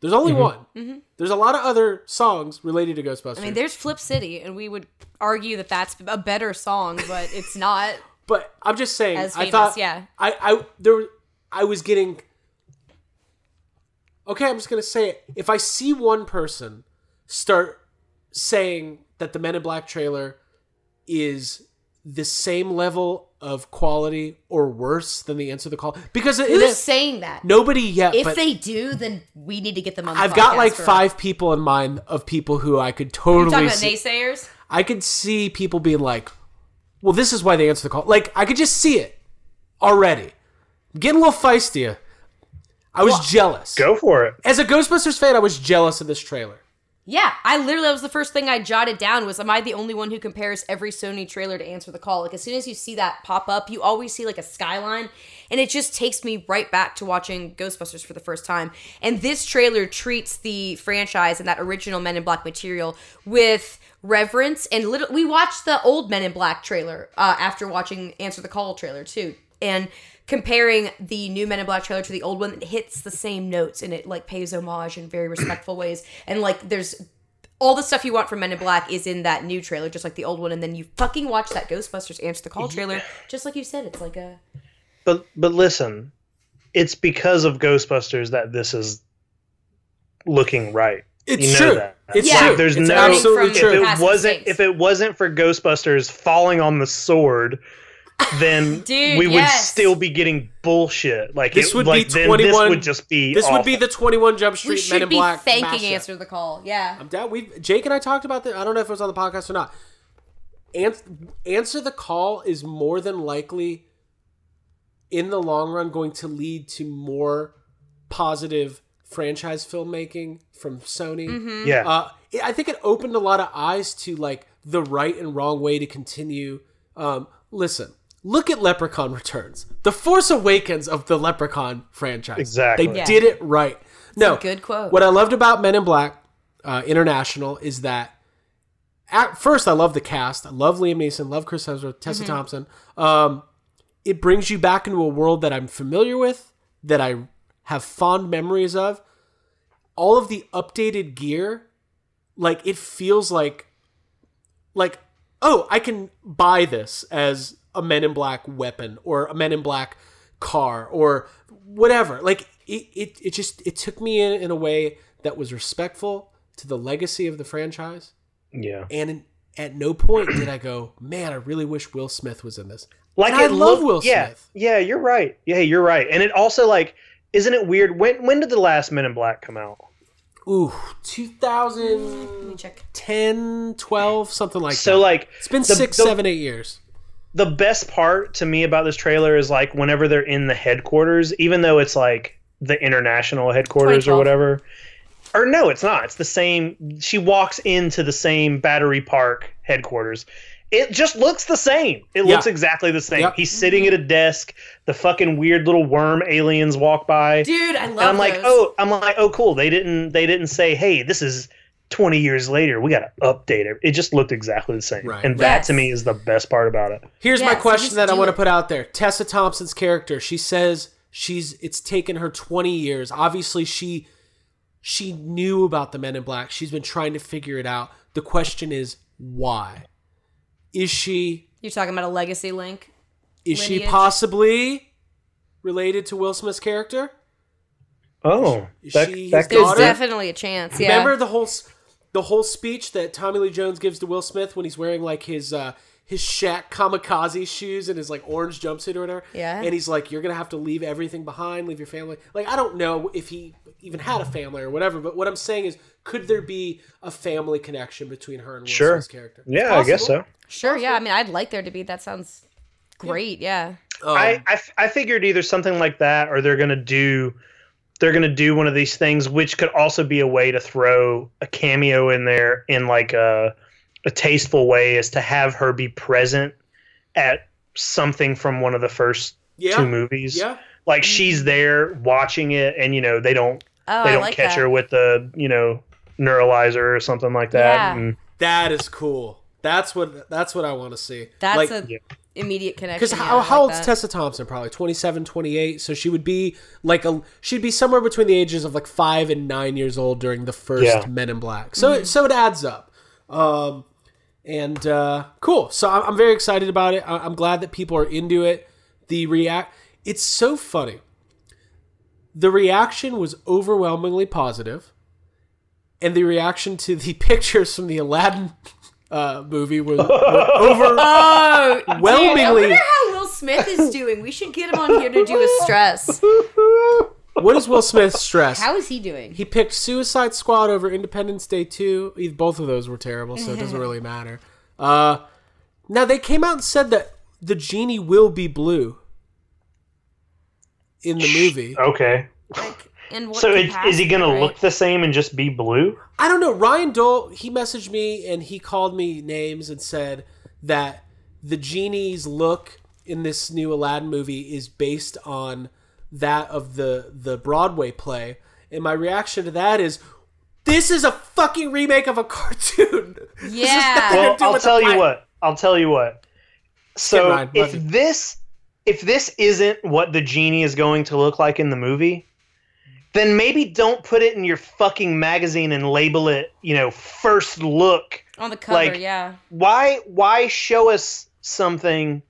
[SPEAKER 11] There's only one. Mm-hmm. There's a lot of other songs related to Ghostbusters.
[SPEAKER 9] I mean, there's Flip City, and we would argue that that's a better song, but it's not.
[SPEAKER 11] But I'm just saying,
[SPEAKER 9] as famous,
[SPEAKER 11] I thought,
[SPEAKER 9] yeah.
[SPEAKER 11] I was getting. Okay, I'm just gonna say it. If I see one person start saying that the Men in Black trailer is the same level of quality or worse than the Answer the Call, because
[SPEAKER 9] who's saying that?
[SPEAKER 11] Nobody yet.
[SPEAKER 9] If they do, then we need to get them on the
[SPEAKER 11] I've
[SPEAKER 9] podcast
[SPEAKER 11] got like 5 people in mind of people who I could totally.
[SPEAKER 9] You're talking about naysayers?
[SPEAKER 11] I could see people being like, well, this is why they answer the call. Like, I could just see it already. I'm getting a little feisty. I was jealous.
[SPEAKER 10] Go for it.
[SPEAKER 11] As a Ghostbusters fan, I was jealous of this trailer.
[SPEAKER 9] Yeah, that was the first thing I jotted down was, am I the only one who compares every Sony trailer to Answer the Call? Like, as soon as you see that pop up, you always see, like, a skyline, and it just takes me right back to watching Ghostbusters for the first time. And this trailer treats the franchise and that original Men in Black material with reverence, and we watched the old Men in Black trailer after watching Answer the Call trailer, too. And comparing the new Men in Black trailer to the old one, it hits the same notes and it like pays homage in very respectful ways. And like there's all the stuff you want from Men in Black is in that new trailer, just like the old one. And then you fucking watch that Ghostbusters Answer the Call trailer, just like you said. It's like a.
[SPEAKER 10] But listen, it's because of Ghostbusters that this is looking right.
[SPEAKER 11] It's true.
[SPEAKER 10] That.
[SPEAKER 11] It's
[SPEAKER 10] like,
[SPEAKER 11] true.
[SPEAKER 10] There's
[SPEAKER 11] it's
[SPEAKER 10] no.
[SPEAKER 11] Absolutely true.
[SPEAKER 10] If it wasn't for Ghostbusters falling on the sword, then we would still be getting bullshit. Like
[SPEAKER 11] this would
[SPEAKER 10] be
[SPEAKER 11] 21.
[SPEAKER 10] This would just be.
[SPEAKER 11] This
[SPEAKER 10] awful.
[SPEAKER 11] would be the 21 Jump Street Men in Black.
[SPEAKER 9] We should be thanking Answer the Call. Yeah,
[SPEAKER 11] I'm down. Jake and I talked about this. I don't know if it was on the podcast or not. Answer the Call is more than likely, in the long run, going to lead to more positive franchise filmmaking from Sony.
[SPEAKER 9] Mm-hmm.
[SPEAKER 10] Yeah,
[SPEAKER 11] I think it opened a lot of eyes to like the right and wrong way to continue. Listen. Look at Leprechaun Returns. The Force Awakens of the Leprechaun franchise.
[SPEAKER 10] Exactly.
[SPEAKER 11] They did it right.
[SPEAKER 9] That's a good quote.
[SPEAKER 11] What I loved about Men in Black International is that at first I love the cast. I love Liam Neeson, love Chris Hemsworth, Tessa Thompson. It brings you back into a world that I'm familiar with, that I have fond memories of. All of the updated gear, like it feels like, oh, I can buy this as a Men in Black weapon or a Men in Black car or whatever. Like it took me in a way that was respectful to the legacy of the franchise.
[SPEAKER 10] Yeah.
[SPEAKER 11] And at no point did I go, man, I really wish Will Smith was in this.
[SPEAKER 10] Like
[SPEAKER 11] and I love Will Smith.
[SPEAKER 10] Yeah, you're right. Yeah, you're right. And it also like, isn't it weird? When did the last Men in Black come out?
[SPEAKER 11] Ooh, 2010, 12, something like that.
[SPEAKER 10] So like,
[SPEAKER 11] it's been 6, 7, 8 years.
[SPEAKER 10] The best part to me about this trailer is like whenever they're in the headquarters, even though it's like the international headquarters or whatever. Or no, it's not. It's the same. She walks into the same Battery Park headquarters. It just looks the same. It looks exactly the same. He's sitting at a desk. The fucking weird little worm aliens walk by.
[SPEAKER 9] Dude, I love
[SPEAKER 10] and
[SPEAKER 9] those.
[SPEAKER 10] I'm like, oh, cool. They didn't say, hey, this is 20 years later, we got to update it. It just looked exactly the same.
[SPEAKER 11] Right.
[SPEAKER 10] And that to me is the best part about it.
[SPEAKER 11] Here's my question that I want to put out there. Tessa Thompson's character, she says it's taken her 20 years. Obviously, she knew about the Men in Black. She's been trying to figure it out. The question is, why? Is she...
[SPEAKER 9] You're talking about a legacy link?
[SPEAKER 11] Is she possibly related to Will Smith's character?
[SPEAKER 10] Oh.
[SPEAKER 11] There's
[SPEAKER 9] definitely a chance, yeah.
[SPEAKER 11] Remember the whole speech that Tommy Lee Jones gives to Will Smith when he's wearing like his Shaq kamikaze shoes and his like orange jumpsuit or whatever?
[SPEAKER 9] Yeah.
[SPEAKER 11] And he's like, you're going to have to leave everything behind, leave your family. Like, I don't know if he even had a family or whatever, but what I'm saying is, could there be a family connection between her and Will Smith's character?
[SPEAKER 10] Yeah, I guess so.
[SPEAKER 9] Sure, yeah. I mean, I'd like there to be. That sounds great, yeah.
[SPEAKER 10] I figured either something like that or they're going to do one of these things, which could also be a way to throw a cameo in there in like a tasteful way, is to have her be present at something from one of the first two movies.
[SPEAKER 11] Yeah.
[SPEAKER 10] Like she's there watching it, and they don't catch her with the neuralizer or something like that.
[SPEAKER 9] Yeah.
[SPEAKER 10] And
[SPEAKER 11] that is cool. That's what I want to see.
[SPEAKER 9] That's immediate connection.
[SPEAKER 11] Because how old's Tessa Thompson? Probably 27, 28. So she would be she'd be somewhere between the ages of 5 and 9 years old during the first Men in Black. So it adds up. Cool. So I'm very excited about it. I'm glad that people are into it. It's so funny. The reaction was overwhelmingly positive, and the reaction to the pictures from the Aladdin movie was overwhelmingly.
[SPEAKER 9] I wonder how Will Smith is doing. We should get him on here to do a stress.
[SPEAKER 11] What is Will Smith's stress?
[SPEAKER 9] How is he doing?
[SPEAKER 11] He picked Suicide Squad over Independence Day 2. Both of those were terrible, so it doesn't really matter. Now, they came out and said that the genie will be blue in the movie.
[SPEAKER 10] Okay. So is he going to look the same and just be blue?
[SPEAKER 11] I don't know. Ryan Dole, he messaged me and he called me names and said that the genie's look in this new Aladdin movie is based on that of the Broadway play. And my reaction to that is, this is a fucking remake of a cartoon.
[SPEAKER 9] Yeah.
[SPEAKER 10] Well, I'll tell you what. So Ryan, if this isn't what the genie is going to look like in the movie, then maybe don't put it in your fucking magazine and label it, first look.
[SPEAKER 9] On the cover, yeah.
[SPEAKER 10] Why show us something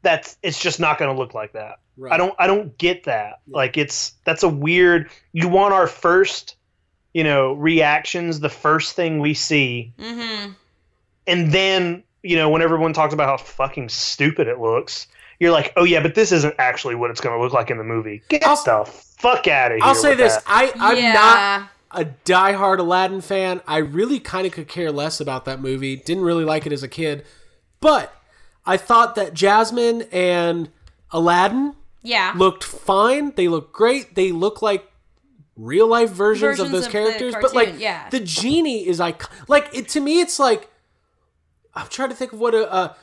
[SPEAKER 10] it's just not going to look like that? Right. I don't get that. Yeah. That's a weird. You want our first, reactions, the first thing we see, and then when everyone talks about how fucking stupid it looks, you're like, oh yeah, but this isn't actually what it's going to look like in the movie. Get the fuck out of here.
[SPEAKER 11] I'll say this:
[SPEAKER 10] that.
[SPEAKER 11] I'm not a diehard Aladdin fan. I really kind of could care less about that movie. Didn't really like it as a kid, but I thought that Jasmine and Aladdin looked fine. They look great. They look like real life versions of those characters. But the genie is to me, it's like, I'm trying to think of what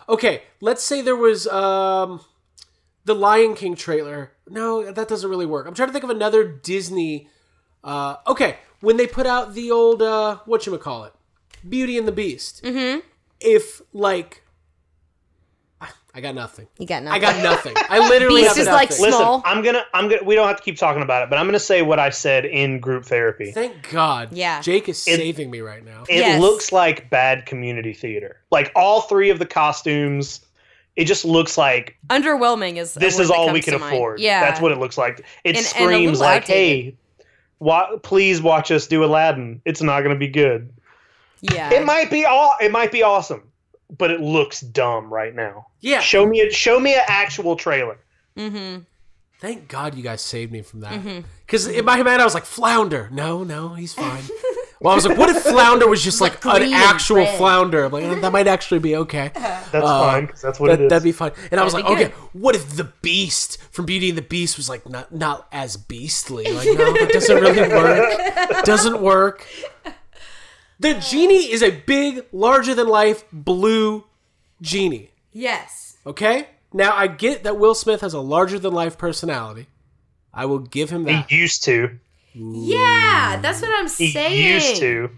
[SPEAKER 11] okay, let's say there was the Lion King trailer. No, that doesn't really work. I'm trying to think of another Disney. Okay, when they put out the old whatchamacallit, Beauty and the Beast. Mm-hmm. If I got nothing.
[SPEAKER 9] You got nothing.
[SPEAKER 11] I got nothing. I literally
[SPEAKER 9] Beast
[SPEAKER 11] have
[SPEAKER 9] is
[SPEAKER 11] nothing.
[SPEAKER 9] small.
[SPEAKER 10] Listen, I'm gonna. We don't have to keep talking about it, but I'm gonna say what I said in group therapy.
[SPEAKER 11] Thank God.
[SPEAKER 9] Yeah.
[SPEAKER 11] Jake is saving me right now.
[SPEAKER 10] It looks like bad community theater. Like all three of the costumes, it just looks like
[SPEAKER 9] underwhelming.
[SPEAKER 10] This is all we can afford. Yeah, that's what it looks like. It screams like, "Hey, please watch us do Aladdin. It's not gonna be good."
[SPEAKER 9] Yeah,
[SPEAKER 10] it might be awesome. But it looks dumb right now.
[SPEAKER 11] Yeah.
[SPEAKER 10] Show me an actual trailer.
[SPEAKER 9] Mm-hmm.
[SPEAKER 11] Thank God you guys saved me from that. Because in my mind I was like, Flounder. No, he's fine. Well, I was like, what if Flounder was just like an actual flounder? I'm like, that might actually be okay.
[SPEAKER 10] That's fine, because that's what it is.
[SPEAKER 11] That'd be fine. And I was like, okay, what if the Beast from Beauty and the Beast was like not as beastly? Like, no, that doesn't really work. Doesn't work. The genie is a big, larger-than-life blue genie.
[SPEAKER 9] Yes.
[SPEAKER 11] Okay? Now, I get that Will Smith has a larger-than-life personality. I will give him that.
[SPEAKER 10] He used to.
[SPEAKER 9] Yeah, that's what I'm saying.
[SPEAKER 10] He used to.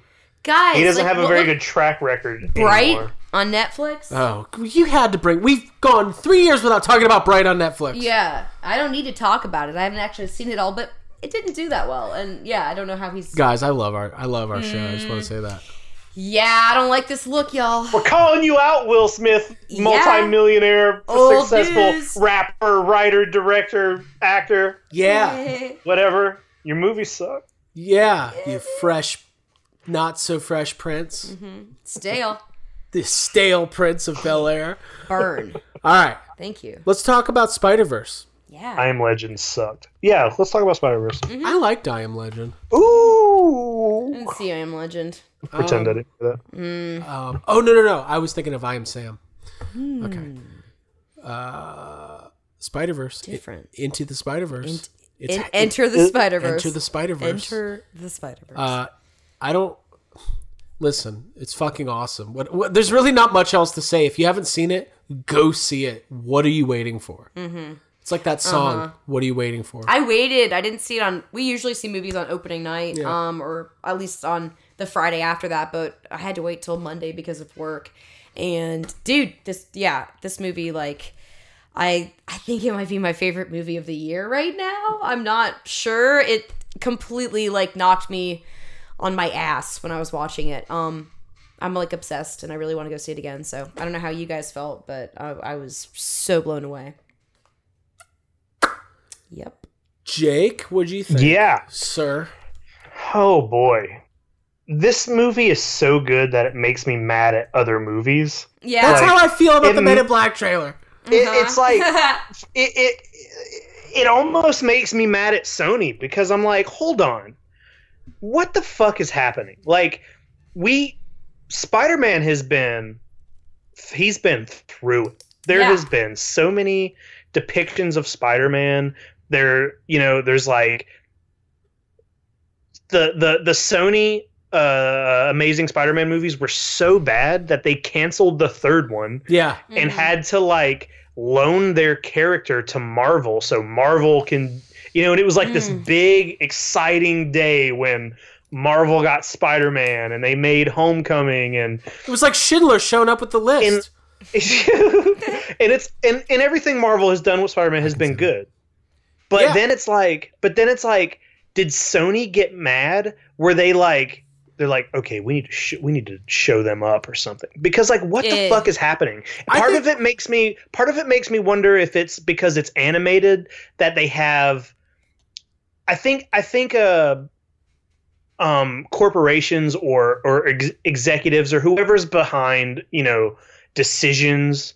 [SPEAKER 9] Guys,
[SPEAKER 10] he doesn't have a very good track record
[SPEAKER 9] Bright
[SPEAKER 10] anymore.
[SPEAKER 9] On Netflix?
[SPEAKER 11] Oh, you had to bring... We've gone 3 years without talking about Bright on Netflix.
[SPEAKER 9] Yeah, I don't need to talk about it. I haven't actually seen it all, but... It didn't do that well, and yeah, I don't know how he's...
[SPEAKER 11] Guys, I love our show. I just want to say that.
[SPEAKER 9] Yeah, I don't like this look, y'all.
[SPEAKER 10] We're calling you out, Will Smith, multi-millionaire, successful rapper, writer, director, actor.
[SPEAKER 11] Yeah.
[SPEAKER 10] Whatever. Your movies suck.
[SPEAKER 11] Yeah, you fresh, not so fresh prince.
[SPEAKER 9] Mm-hmm. Stale.
[SPEAKER 11] The stale Prince of Bel-Air.
[SPEAKER 9] Burn.
[SPEAKER 11] All right.
[SPEAKER 9] Thank you.
[SPEAKER 11] Let's talk about Spider-Verse.
[SPEAKER 9] Yeah.
[SPEAKER 10] I Am Legend sucked. Yeah, let's talk about Spider-Verse.
[SPEAKER 9] Mm-hmm.
[SPEAKER 11] I liked I Am Legend.
[SPEAKER 10] Ooh.
[SPEAKER 9] I didn't see I Am Legend.
[SPEAKER 10] Pretend I didn't do that.
[SPEAKER 11] Oh, no. I was thinking of I Am Sam. Okay. Spider-Verse.
[SPEAKER 9] Different.
[SPEAKER 11] Into the Spider-Verse.
[SPEAKER 9] Enter the Spider-Verse.
[SPEAKER 11] Enter the Spider-Verse.
[SPEAKER 9] Enter the Spider-Verse.
[SPEAKER 11] I don't... Listen, it's fucking awesome. There's really not much else to say. If you haven't seen it, go see it. What are you waiting for?
[SPEAKER 9] Mm-hmm.
[SPEAKER 11] It's like that song, What Are You Waiting For?
[SPEAKER 9] I waited. I didn't see it on... We usually see movies on opening night, or at least on the Friday after that, but I had to wait till Monday because of work. And, dude, this movie, like... I think it might be my favorite movie of the year right now. I'm not sure. It completely, like, knocked me on my ass when I was watching it. I'm, like, obsessed, and I really want to go see it again. So I don't know how you guys felt, but I was so blown away. Yep.
[SPEAKER 11] Jake, what'd you think?
[SPEAKER 10] Yeah.
[SPEAKER 11] Sir.
[SPEAKER 10] Oh, boy. This movie is so good that it makes me mad at other movies.
[SPEAKER 9] Yeah.
[SPEAKER 11] That's how I feel about the Men in Black trailer.
[SPEAKER 10] It's like it almost makes me mad at Sony because I'm like, hold on, what the fuck is happening? Like, Spider-Man he's been through it. There has been so many depictions of Spider-Man. There's like the Sony Amazing Spider-Man movies were so bad that they canceled the third one.
[SPEAKER 11] Yeah.
[SPEAKER 10] And had to like loan their character to Marvel so Marvel can, and it was like this big exciting day when Marvel got Spider-Man and they made Homecoming, and
[SPEAKER 11] it was like Schindler showing up with the list.
[SPEAKER 10] And everything Marvel has done with Spider-Man has been good. But then it's like did Sony get mad? Were they like, they're like, okay, we need to show them up or something, because like, what the fuck is happening? Part of it makes me wonder if it's because it's animated that they have. I think corporations or executives or whoever's behind decisions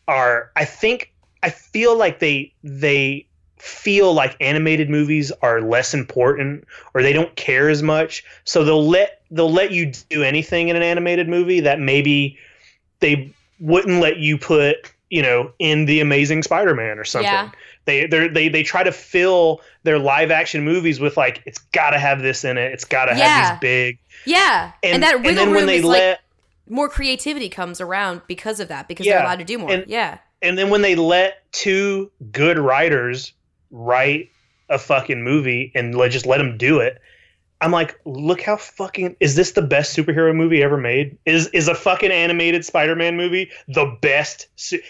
[SPEAKER 10] are. I feel like they feel like animated movies are less important, or they don't care as much, so they'll let you do anything in an animated movie that maybe they wouldn't let you put in the Amazing Spider-Man or something. They try to fill their live action movies with like, it's got to have this in it, it's got to have these big
[SPEAKER 9] and that wiggle room is like more creativity comes around because of that, because they're allowed to do more.
[SPEAKER 10] And then when they let two good writers write a fucking movie and just let them do it, I'm like, look how fucking, is this the best superhero movie ever made? Is a fucking animated Spider-Man movie the best?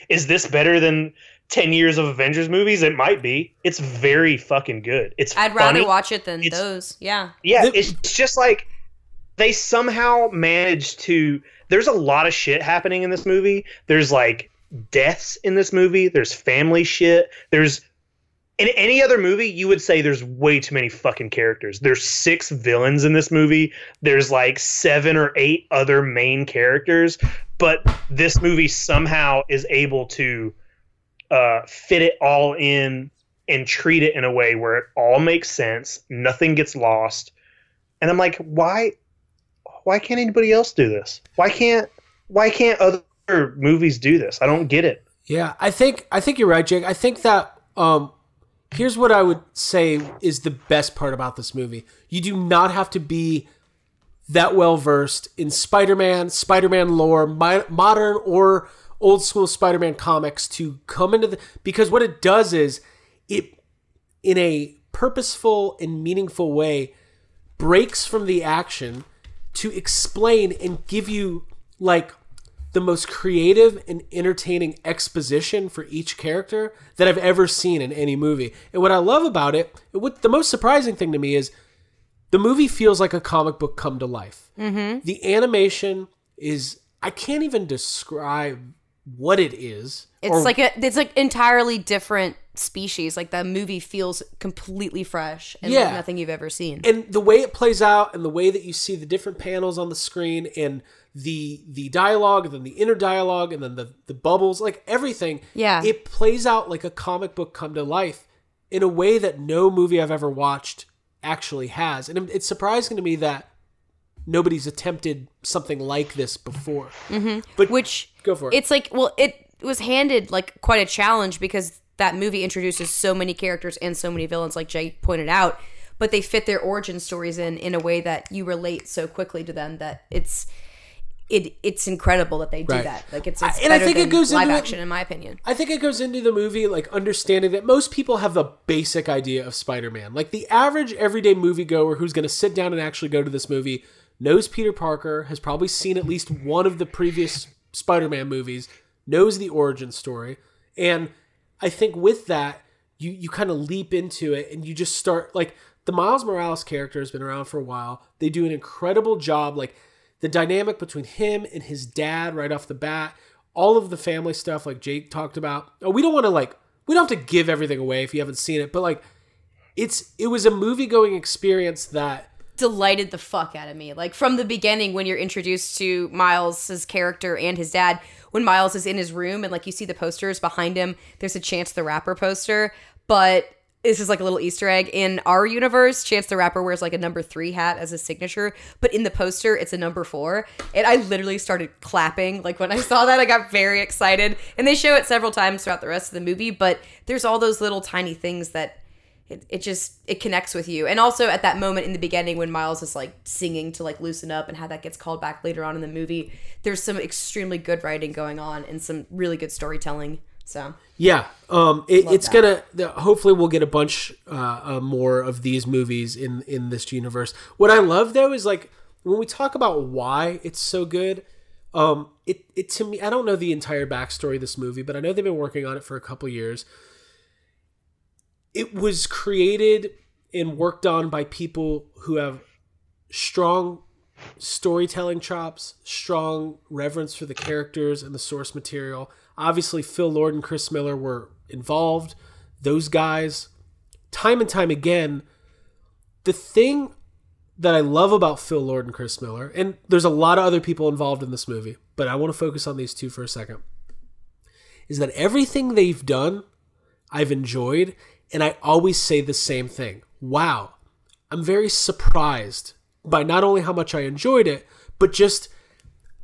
[SPEAKER 10] Is this better than 10 years of Avengers movies? It might be. It's very fucking good. I'd
[SPEAKER 9] rather watch it than those. Yeah,
[SPEAKER 10] it's just like they somehow managed to, there's a lot of shit happening in this movie. There's like deaths in this movie. There's family shit. In any other movie, you would say there's way too many fucking characters. There's 6 villains in this movie. There's like 7 or 8 other main characters. But this movie somehow is able to fit it all in and treat it in a way where it all makes sense. Nothing gets lost. And I'm like, why can't anybody else do this? Why can't other movies do this? I don't get it.
[SPEAKER 11] Yeah, I think you're right, Jake. I think that here's what I would say is the best part about this movie. You do not have to be that well versed in Spider-Man lore, modern or old school Spider-Man comics to come into because what it does is it, in a purposeful and meaningful way, breaks from the action to explain and give you like the most creative and entertaining exposition for each character that I've ever seen in any movie. And what I love about it, the most surprising thing to me is the movie feels like a comic book come to life. Mm-hmm. The animation is, I can't even describe what it is.
[SPEAKER 9] It's like entirely different species. Like the movie feels completely fresh and like nothing you've ever seen.
[SPEAKER 11] And the way it plays out and the way that you see the different panels on the screen and the dialogue and then the inner dialogue and then the bubbles, like everything, it plays out like a comic book come to life in a way that no movie I've ever watched actually has. And it's surprising to me that nobody's attempted something like this before. Mm-hmm. But go for it.
[SPEAKER 9] It's like, well, it was handed like quite a challenge because that movie introduces so many characters and so many villains, like Jake pointed out, but they fit their origin stories in a way that you relate so quickly to them that it's incredible that they do
[SPEAKER 11] Right.
[SPEAKER 9] that. Like it's
[SPEAKER 11] and
[SPEAKER 9] better
[SPEAKER 11] I think
[SPEAKER 9] than
[SPEAKER 11] it goes
[SPEAKER 9] live
[SPEAKER 11] into
[SPEAKER 9] action, in my opinion.
[SPEAKER 11] I think it goes into the movie like understanding that most people have the basic idea of Spider-Man. Like the average everyday moviegoer who's going to sit down and actually go to this movie knows Peter Parker, has probably seen at least one of the previous Spider-Man movies, knows the origin story, and I think with that you kind of leap into it and you just start like the Miles Morales character has been around for a while. They do an incredible job, like the dynamic between him and his dad right off the bat, all of the family stuff like Jake talked about. Oh, we don't have to give everything away if you haven't seen it, but like it was a movie-going experience that
[SPEAKER 9] delighted the fuck out of me. Like from the beginning when you're introduced to Miles' character and his dad, when Miles is in his room and like you see the posters behind him, there's a Chance the Rapper poster, but this is like a little Easter egg. In our universe, Chance the Rapper wears like a number 3 hat as a signature, but in the poster, it's a number 4. And I literally started clapping. Like when I saw that, I got very excited. And they show it several times throughout the rest of the movie, but there's all those little tiny things that it connects with you. And also at that moment in the beginning when Miles is like singing to like loosen up and how that gets called back later on in the movie, there's some extremely good writing going on and some really good storytelling. So
[SPEAKER 11] yeah, it's gonna. Hopefully, we'll get a bunch more of these movies in this universe. What I love though is like when we talk about why it's so good. It to me, I don't know the entire backstory of this movie, but I know they've been working on it for a couple years. It was created and worked on by people who have strong storytelling chops, strong reverence for the characters and the source material. Obviously, Phil Lord and Chris Miller were involved. Those guys, time and time again, the thing that I love about Phil Lord and Chris Miller, and there's a lot of other people involved in this movie, but I want to focus on these two for a second, is that everything they've done, I've enjoyed, and I always say the same thing. Wow, I'm very surprised by not only how much I enjoyed it, but just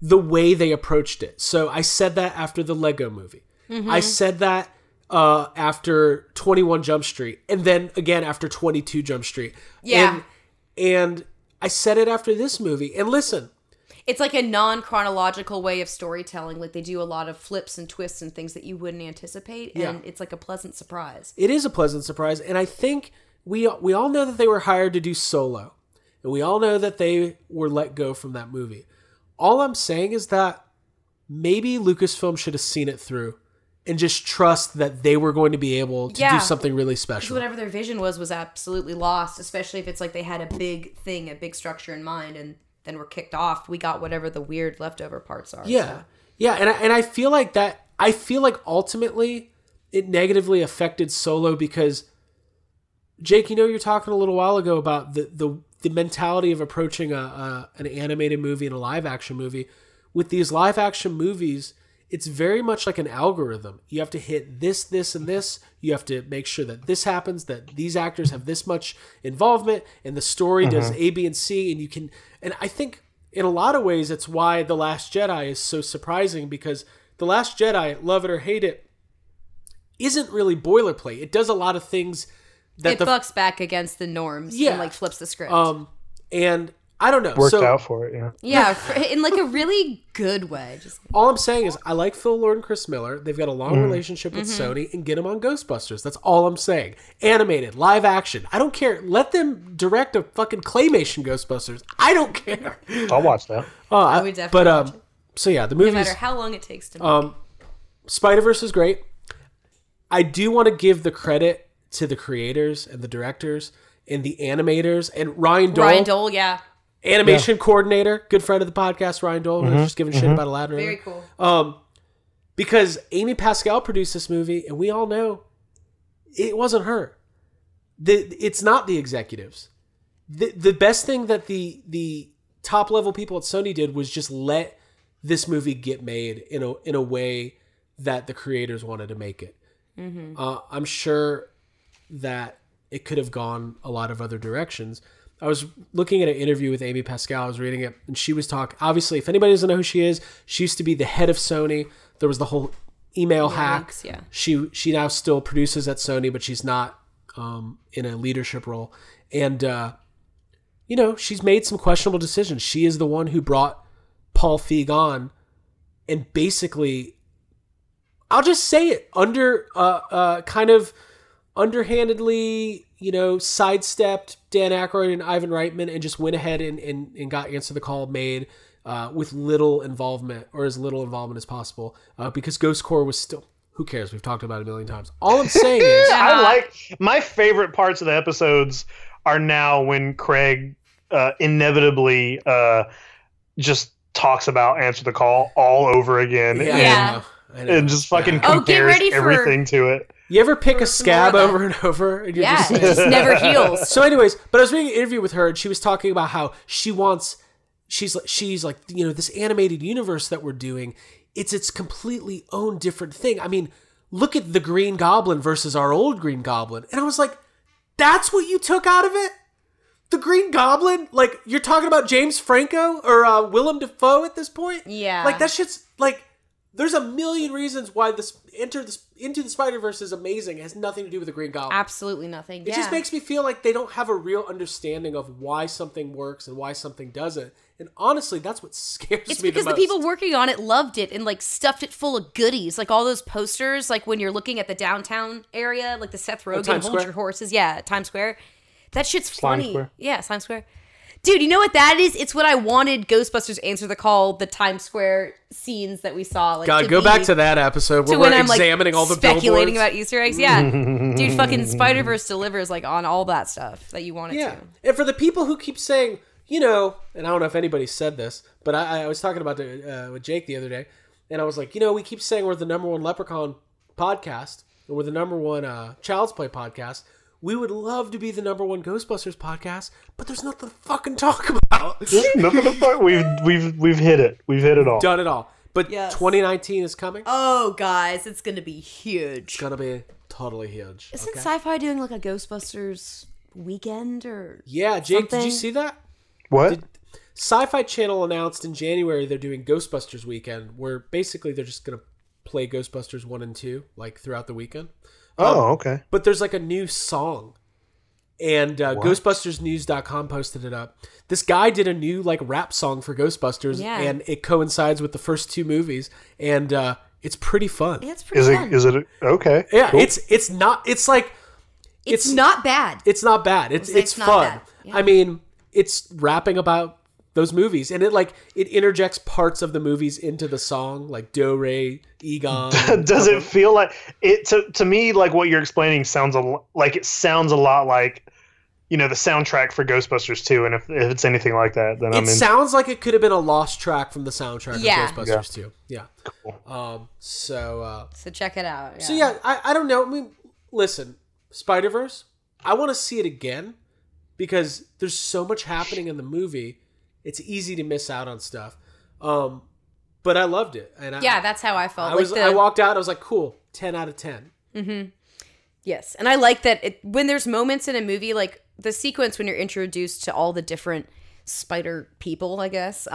[SPEAKER 11] the way they approached it. So I said that after the Lego movie. Mm-hmm. I said that after 21 Jump Street. And then again after 22 Jump Street.
[SPEAKER 9] Yeah.
[SPEAKER 11] And I said it after this movie. And listen.
[SPEAKER 9] It's like a non-chronological way of storytelling. Like they do a lot of flips and twists and things that you wouldn't anticipate. And it's like a pleasant surprise.
[SPEAKER 11] It is a pleasant surprise. And I think we all know that they were hired to do Solo. And we all know that they were let go from that movie. All I'm saying is that maybe Lucasfilm should have seen it through and just trust that they were going to be able to do something really special.
[SPEAKER 9] Whatever their vision was absolutely lost, especially if it's like they had a big thing, a big structure in mind, and then we're kicked off. We got whatever the weird leftover parts are.
[SPEAKER 11] Yeah. So. Yeah, and I feel like that. I feel like ultimately it negatively affected Solo because, Jake, you know, you're talking a little while ago about the mentality of approaching an animated movie and a live action movie. With these live action movies, it's very much like an algorithm. You have to hit this, this, and this. You have to make sure that this happens, that these actors have this much involvement, and the story does A, B, and C. And I think in a lot of ways, it's why The Last Jedi is so surprising, because The Last Jedi, love it or hate it, isn't really boilerplate. It does a lot of things that
[SPEAKER 9] bucks back against the norms and like flips the script.
[SPEAKER 11] And I don't know.
[SPEAKER 10] Worked out for it, yeah.
[SPEAKER 9] Yeah, in like a really good way.
[SPEAKER 11] All I'm saying is I like Phil Lord and Chris Miller. They've got a long relationship with Sony, and get them on Ghostbusters. That's all I'm saying. Animated, live action. I don't care. Let them direct a fucking claymation Ghostbusters. I don't care.
[SPEAKER 10] I'll watch that.
[SPEAKER 9] I would definitely watch it.
[SPEAKER 11] So yeah, the movie.
[SPEAKER 9] No matter how long it takes to make.
[SPEAKER 11] Spider-Verse is great. I do want to give the credit to the creators and the directors and the animators and Ryan Dole.
[SPEAKER 9] Ryan Dole, yeah.
[SPEAKER 11] Animation coordinator, good friend of the podcast, Ryan Dole, who's just giving shit about Aladdin.
[SPEAKER 9] Very cool.
[SPEAKER 11] Because Amy Pascal produced this movie, and we all know it wasn't her. It's not the executives. The best thing that the top level people at Sony did was just let this movie get made in a way that the creators wanted to make it. I'm sure that it could have gone a lot of other directions. I was looking at an interview with Amy Pascal. I was reading it, and she was talking. Obviously, if anybody doesn't know who she is, she used to be the head of Sony. There was the whole email hack.
[SPEAKER 9] Links, yeah.
[SPEAKER 11] She now still produces at Sony, but she's not in a leadership role. And she's made some questionable decisions. She is the one who brought Paul Feig on and basically, I'll just say it, kind of underhandedly, sidestepped Dan Aykroyd and Ivan Reitman and just went ahead and got Answer the Call made with little involvement, or as little involvement as possible, because Ghost Corps was still... Who cares? We've talked about it a million times. All I'm saying is...
[SPEAKER 10] I like... My favorite parts of the episodes are now when Craig inevitably just talks about Answer the Call all over again.
[SPEAKER 9] Yeah.
[SPEAKER 10] I know. And just fucking compares everything to it.
[SPEAKER 11] You ever pick a scab over and over? And
[SPEAKER 9] it just never heals.
[SPEAKER 11] So anyways, but I was reading an interview with her, and she was talking about how she's like, this animated universe that we're doing, it's its completely own different thing. I mean, look at the Green Goblin versus our old Green Goblin. And I was like, that's what you took out of it? The Green Goblin? Like, you're talking about James Franco or Willem Dafoe at this point?
[SPEAKER 9] Yeah.
[SPEAKER 11] Like, that shit's, like, there's a million reasons why Into the Spider-Verse is amazing. It has nothing to do with the Green Goblin.
[SPEAKER 9] Absolutely nothing.
[SPEAKER 11] It just makes me feel like they don't have a real understanding of why something works and why something doesn't. And honestly, that's what scares me the most.
[SPEAKER 9] It's because the people working on it loved it and like stuffed it full of goodies. Like all those posters, like when you're looking at the downtown area, like the Seth Rogen Hold Your Horses. Yeah, Times Square. That shit's funny. Square. Yeah, Times Square. Dude, you know what that is? It's what I wanted Ghostbusters Answer the Call, the Times Square scenes that we saw. Like,
[SPEAKER 11] God, go back to that episode where we're examining all the
[SPEAKER 9] speculating about Easter eggs. Yeah. Dude, fucking Spider-Verse delivers like on all that stuff that you wanted to.
[SPEAKER 11] And for the people who keep saying, and I don't know if anybody said this, but I was talking about it with Jake the other day, and I was like, we keep saying we're the #1 Leprechaun podcast, and we're the #1 Child's Play podcast. We would love to be the #1 Ghostbusters podcast, but there's nothing to fucking talk about.
[SPEAKER 10] Nothing to fuck. We've hit it. We've hit it all.
[SPEAKER 11] Done it all. But 2019 is coming.
[SPEAKER 9] Oh, guys, it's gonna be huge.
[SPEAKER 11] It's gonna be totally huge.
[SPEAKER 9] Isn't Sci-Fi doing like a Ghostbusters weekend or?
[SPEAKER 11] Yeah, Jake, did you see that?
[SPEAKER 10] What?
[SPEAKER 11] Sci-Fi Channel announced in January they're doing Ghostbusters weekend, where basically they're just gonna play Ghostbusters 1 and 2 like throughout the weekend.
[SPEAKER 10] Okay.
[SPEAKER 11] But there's like a new song, and GhostbustersNews.com posted it up. This guy did a new like rap song for Ghostbusters, and it coincides with the first 2 movies, and it's pretty fun.
[SPEAKER 9] Yeah, it's pretty fun.
[SPEAKER 10] Is it okay?
[SPEAKER 11] Yeah,
[SPEAKER 10] cool.
[SPEAKER 11] It's not bad. It's not bad. It's fun. Bad. Yeah. I mean, it's rapping about those movies, and it interjects parts of the movies into the song, like Do Re Egon.
[SPEAKER 10] Does it feel like it to me? Like what you're explaining sounds a lot like the soundtrack for Ghostbusters 2, and if it's anything like that, then
[SPEAKER 11] it sounds like it could have been a lost track from the soundtrack of Ghostbusters 2. Yeah,
[SPEAKER 10] cool.
[SPEAKER 9] So check it out. Yeah.
[SPEAKER 11] So I don't know. I mean, listen, Spider-Verse. I want to see it again because there's so much happening in the movie. It's easy to miss out on stuff. But I loved it. And
[SPEAKER 9] that's how I felt.
[SPEAKER 11] I walked out, I was like, cool, 10 out of 10.
[SPEAKER 9] Mm-hmm. Yes. And I like that when there's moments in a movie, like the sequence when you're introduced to all the different spider people, I guess,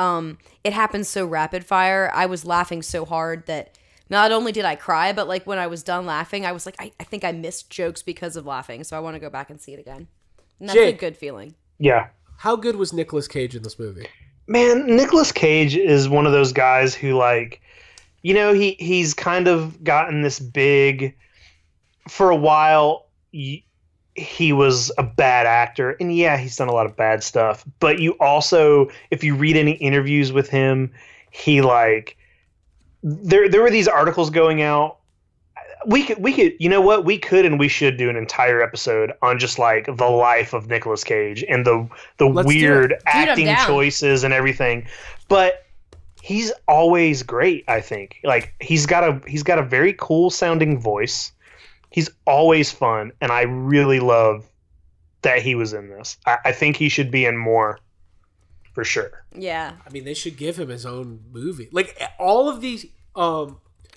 [SPEAKER 9] it happens so rapid fire. I was laughing so hard that not only did I cry, but like when I was done laughing, I was like, I think I missed jokes because of laughing. So I want to go back and see it again. And that's a good feeling.
[SPEAKER 10] Yeah.
[SPEAKER 11] How good was Nicolas Cage in this movie?
[SPEAKER 10] Man, Nicolas Cage is one of those guys who, like, he's kind of gotten this big. For a while, he was a bad actor, and he's done a lot of bad stuff. But you also, if you read any interviews with him, he there were these articles going out. We could, we could and we should do an entire episode on just like the life of Nicolas Cage and the weird acting choices and everything. But he's always great, I think. Like he's got a very cool sounding voice. He's always fun, and I really love that he was in this. I think he should be in more, for sure.
[SPEAKER 9] Yeah.
[SPEAKER 11] I mean, they should give him his own movie. Like all of these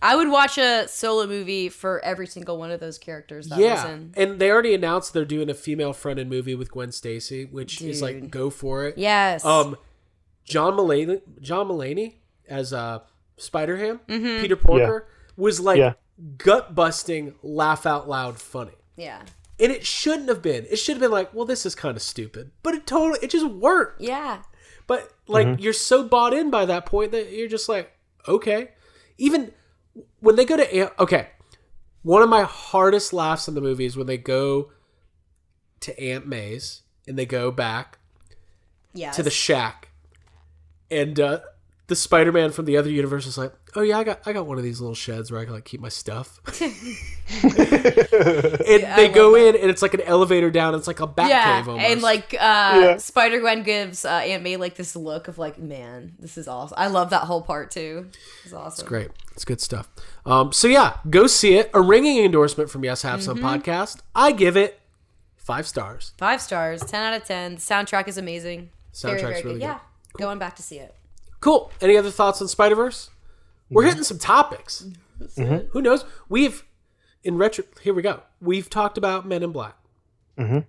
[SPEAKER 9] I would watch a solo movie for every single one of those characters that was in.
[SPEAKER 11] And they already announced they're doing a female-fronted movie with Gwen Stacy, which is like, go for it.
[SPEAKER 9] Yes.
[SPEAKER 11] John Mulaney as Spider-Ham, Peter Porker, was like gut-busting, laugh-out-loud funny.
[SPEAKER 9] Yeah.
[SPEAKER 11] And it shouldn't have been. It should have been like, well, this is kind of stupid. But it just worked.
[SPEAKER 9] Yeah.
[SPEAKER 11] But like you're so bought in by that point that you're just like, okay. Even when they go to one of my hardest laughs in the movie is when they go to Aunt May's and they go back to the shack, and the Spider-Man from the other universe is like, oh yeah, I got one of these little sheds where I can like keep my stuff. And they go in and it's like an elevator down. And it's like a bat cave almost.
[SPEAKER 9] And like Spider-Gwen gives Aunt May like this look of like, man, this is awesome. I love that whole part too. It's awesome.
[SPEAKER 11] It's great. It's good stuff. So yeah, go see it. A ringing endorsement from Yes Have Some Podcast. I give it 5 stars.
[SPEAKER 9] 5 stars. 10 out of 10. The soundtrack is amazing.
[SPEAKER 11] Soundtrack's
[SPEAKER 9] very, very
[SPEAKER 11] really
[SPEAKER 9] good.
[SPEAKER 11] good.
[SPEAKER 9] Yeah. Cool. Going back to see it.
[SPEAKER 11] Cool. Any other thoughts on Spider-Verse? We're hitting some topics. Who knows? Here we go. We've talked about Men in Black.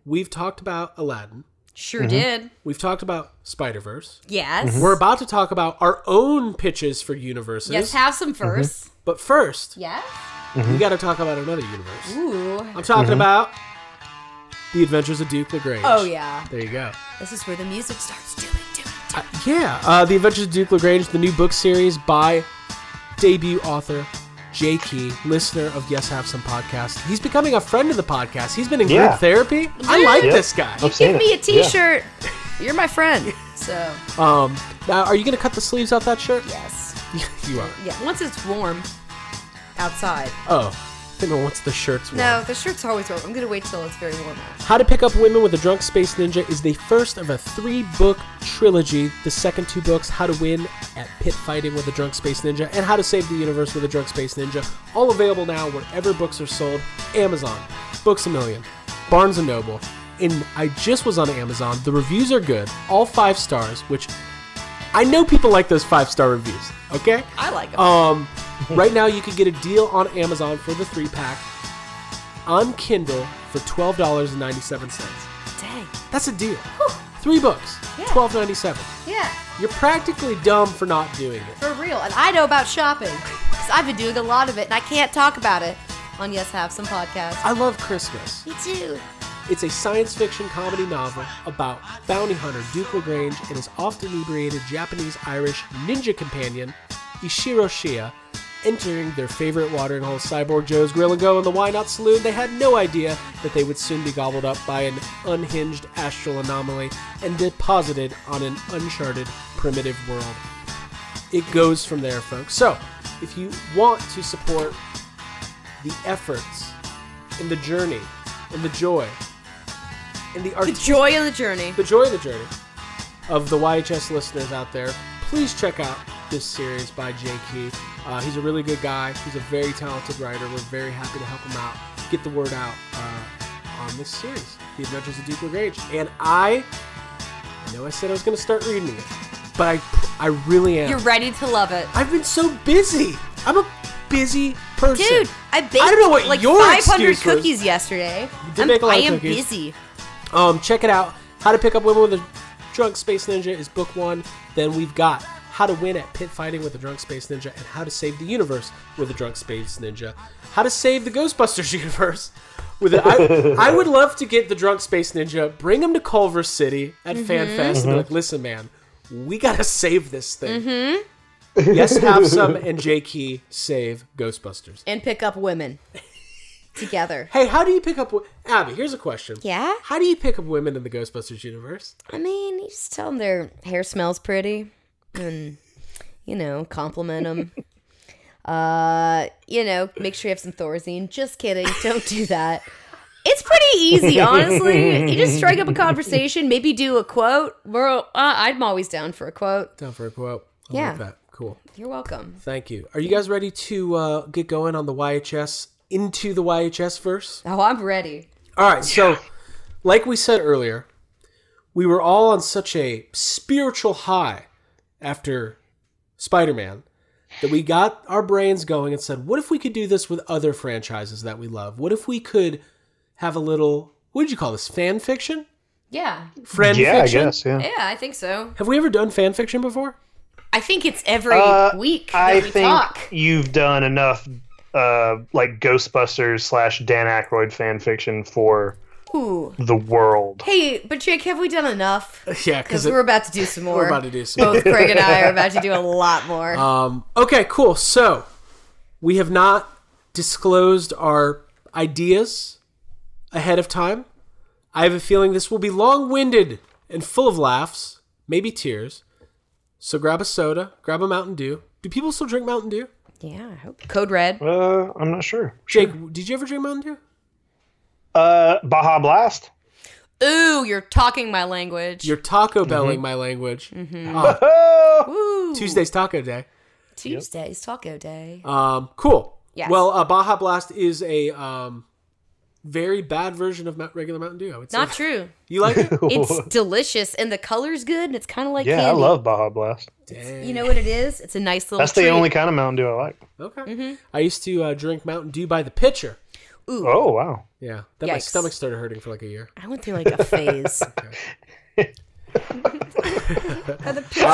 [SPEAKER 11] We've talked about Aladdin.
[SPEAKER 9] Sure did.
[SPEAKER 11] We've talked about Spider-Verse.
[SPEAKER 9] Yes.
[SPEAKER 11] We're about to talk about our own pitches for universes.
[SPEAKER 9] Yes, have some first.
[SPEAKER 11] But first,
[SPEAKER 9] Yeah.
[SPEAKER 11] we got to talk about another universe.
[SPEAKER 9] Ooh.
[SPEAKER 11] I'm talking about The Adventures of Duke LaGrange.
[SPEAKER 9] Oh, yeah.
[SPEAKER 11] There you go.
[SPEAKER 9] This is where the music starts doing.
[SPEAKER 11] The Adventures of Duke LaGrange, the new book series by debut author Jay Key, listener of Yes Have Some Podcast. He's becoming a friend of the podcast. He's been in group therapy. Dude, I like this guy.
[SPEAKER 9] You give me a t-shirt. You're my friend. So.
[SPEAKER 11] Now, are you going to cut the sleeves off that shirt?
[SPEAKER 9] Yes.
[SPEAKER 11] You are.
[SPEAKER 9] Yeah, once it's warm outside.
[SPEAKER 11] Oh. I think once the shirt's warm.
[SPEAKER 9] No, the shirt's always warm. I'm going to wait till it's very warm out.
[SPEAKER 11] How to Pick Up Women with a Drunk Space Ninja is the first of a 3-book trilogy. The second 2 books, How to Win at Pit Fighting with a Drunk Space Ninja and How to Save the Universe with a Drunk Space Ninja, all available now wherever books are sold. Amazon, Books A Million, Barnes & Noble. And I just was on Amazon. The reviews are good. All 5 stars, which I know people like those 5-star reviews, okay?
[SPEAKER 9] I like them.
[SPEAKER 11] Right now, you can get a deal on Amazon for the 3-pack on Kindle for $12.97.
[SPEAKER 9] Dang.
[SPEAKER 11] That's a deal. 3 books, $12.97.
[SPEAKER 9] Yeah.
[SPEAKER 11] You're practically dumb for not doing it.
[SPEAKER 9] For real. And I know about shopping because I've been doing a lot of it and I can't talk about it on Yes Have Some Podcast.
[SPEAKER 11] I love Christmas.
[SPEAKER 9] Me too.
[SPEAKER 11] It's a science fiction comedy novel about bounty hunter Duke LaGrange and his oft-inebriated Japanese-Irish ninja companion, Ishiro Shia, entering their favorite watering hole, Cyborg Joe's Grill and Go in the Why Not Saloon. They had no idea that they would soon be gobbled up by an unhinged astral anomaly and deposited on an uncharted primitive world. It goes from there, folks. So, if you want to support the efforts and the journey and the joy and the
[SPEAKER 9] joy of the journey.
[SPEAKER 11] The joy of the journey of the YHS listeners out there, please check out this series by Jay Key. He's a really good guy. He's a very talented writer. We're very happy to help him out. Get the word out on this series, The Adventures of Duke LaGrange. And I know I said I was going to start reading it, but I really am.
[SPEAKER 9] You're ready to love it.
[SPEAKER 11] I've been so busy. I'm a busy person.
[SPEAKER 9] Dude, I baked
[SPEAKER 11] I don't know what
[SPEAKER 9] like
[SPEAKER 11] your
[SPEAKER 9] 500
[SPEAKER 11] excuse was.
[SPEAKER 9] cookies yesterday.
[SPEAKER 11] You did make a lot of cookies.
[SPEAKER 9] I am busy.
[SPEAKER 11] Check it out. How to Pick Up Women with a Drunk Space Ninja is book 1. Then we've got How to Win at Pit Fighting with a Drunk Space Ninja and How to Save the Universe with a Drunk Space Ninja. How to Save the Ghostbusters universe with it. I would love to get the Drunk Space Ninja, bring him to Culver City at FanFest and be like, listen, man, we gotta save this thing. Yes, Have Some and Jay Key save Ghostbusters.
[SPEAKER 9] And pick up women. Together.
[SPEAKER 11] Hey, how do you pick up... Abby, here's a question.
[SPEAKER 9] Yeah?
[SPEAKER 11] How do you pick up women in the Ghostbusters universe?
[SPEAKER 9] I mean, you just tell them their hair smells pretty. And, compliment them. Make sure you have some Thorazine. Just kidding. Don't do that. It's pretty easy, honestly. You just strike up a conversation. Maybe do a quote. I'm always down for a quote.
[SPEAKER 11] Down for a quote. I
[SPEAKER 9] Yeah.
[SPEAKER 11] like that. Cool.
[SPEAKER 9] You're welcome.
[SPEAKER 11] Thank you. Are you guys ready to get going on the YHS... into the YHS verse?
[SPEAKER 9] Oh, I'm ready.
[SPEAKER 11] All right, so like we said earlier, we were all on such a spiritual high after Spider-Man that we got our brains going and said, what if we could do this with other franchises that we love? What if we could have a little, what did you call this, fan fiction?
[SPEAKER 9] Yeah.
[SPEAKER 11] Friend fiction?
[SPEAKER 10] I guess, yeah.
[SPEAKER 9] Yeah, I think so.
[SPEAKER 11] Have we ever done fan fiction before?
[SPEAKER 9] I think it's every week that we talk.
[SPEAKER 10] I think you've done enough like Ghostbusters / Dan Aykroyd fan fiction for
[SPEAKER 9] Ooh.
[SPEAKER 10] The world.
[SPEAKER 9] Hey, but Jake, have we done enough?
[SPEAKER 11] Yeah,
[SPEAKER 9] because we're about to do some more.
[SPEAKER 11] We're about to do some more.
[SPEAKER 9] Both Craig and I are about to do a lot more.
[SPEAKER 11] Okay, cool. So, we have not disclosed our ideas ahead of time. I have a feeling this will be long-winded and full of laughs, maybe tears. So grab a soda, grab a Mountain Dew. Do people still drink Mountain Dew?
[SPEAKER 9] Yeah, I hope. Code Red.
[SPEAKER 10] I'm not sure.
[SPEAKER 11] Jake, did you ever drink Mountain Dew?
[SPEAKER 10] Baja Blast.
[SPEAKER 9] Ooh, you're talking my language.
[SPEAKER 11] You're Taco Belling my language. Tuesday's Taco Day.
[SPEAKER 9] Tuesday's Taco Day.
[SPEAKER 11] Cool.
[SPEAKER 9] Yes.
[SPEAKER 11] Well, Baja Blast is a very bad version of regular Mountain Dew, I would say.
[SPEAKER 9] Not true.
[SPEAKER 11] You like it?
[SPEAKER 9] It's delicious, and the color's good, and it's kind of like
[SPEAKER 10] candy.
[SPEAKER 9] candy.
[SPEAKER 10] I love Baja Blast.
[SPEAKER 9] You know what it is? It's a nice little
[SPEAKER 10] That's
[SPEAKER 9] treat.
[SPEAKER 10] the only kind of Mountain Dew I like.
[SPEAKER 11] Okay. I used to drink Mountain Dew by the pitcher.
[SPEAKER 9] Ooh.
[SPEAKER 10] Oh, wow.
[SPEAKER 11] Yeah. Then my stomach started hurting for like a year.
[SPEAKER 9] I went through like a phase.
[SPEAKER 10] I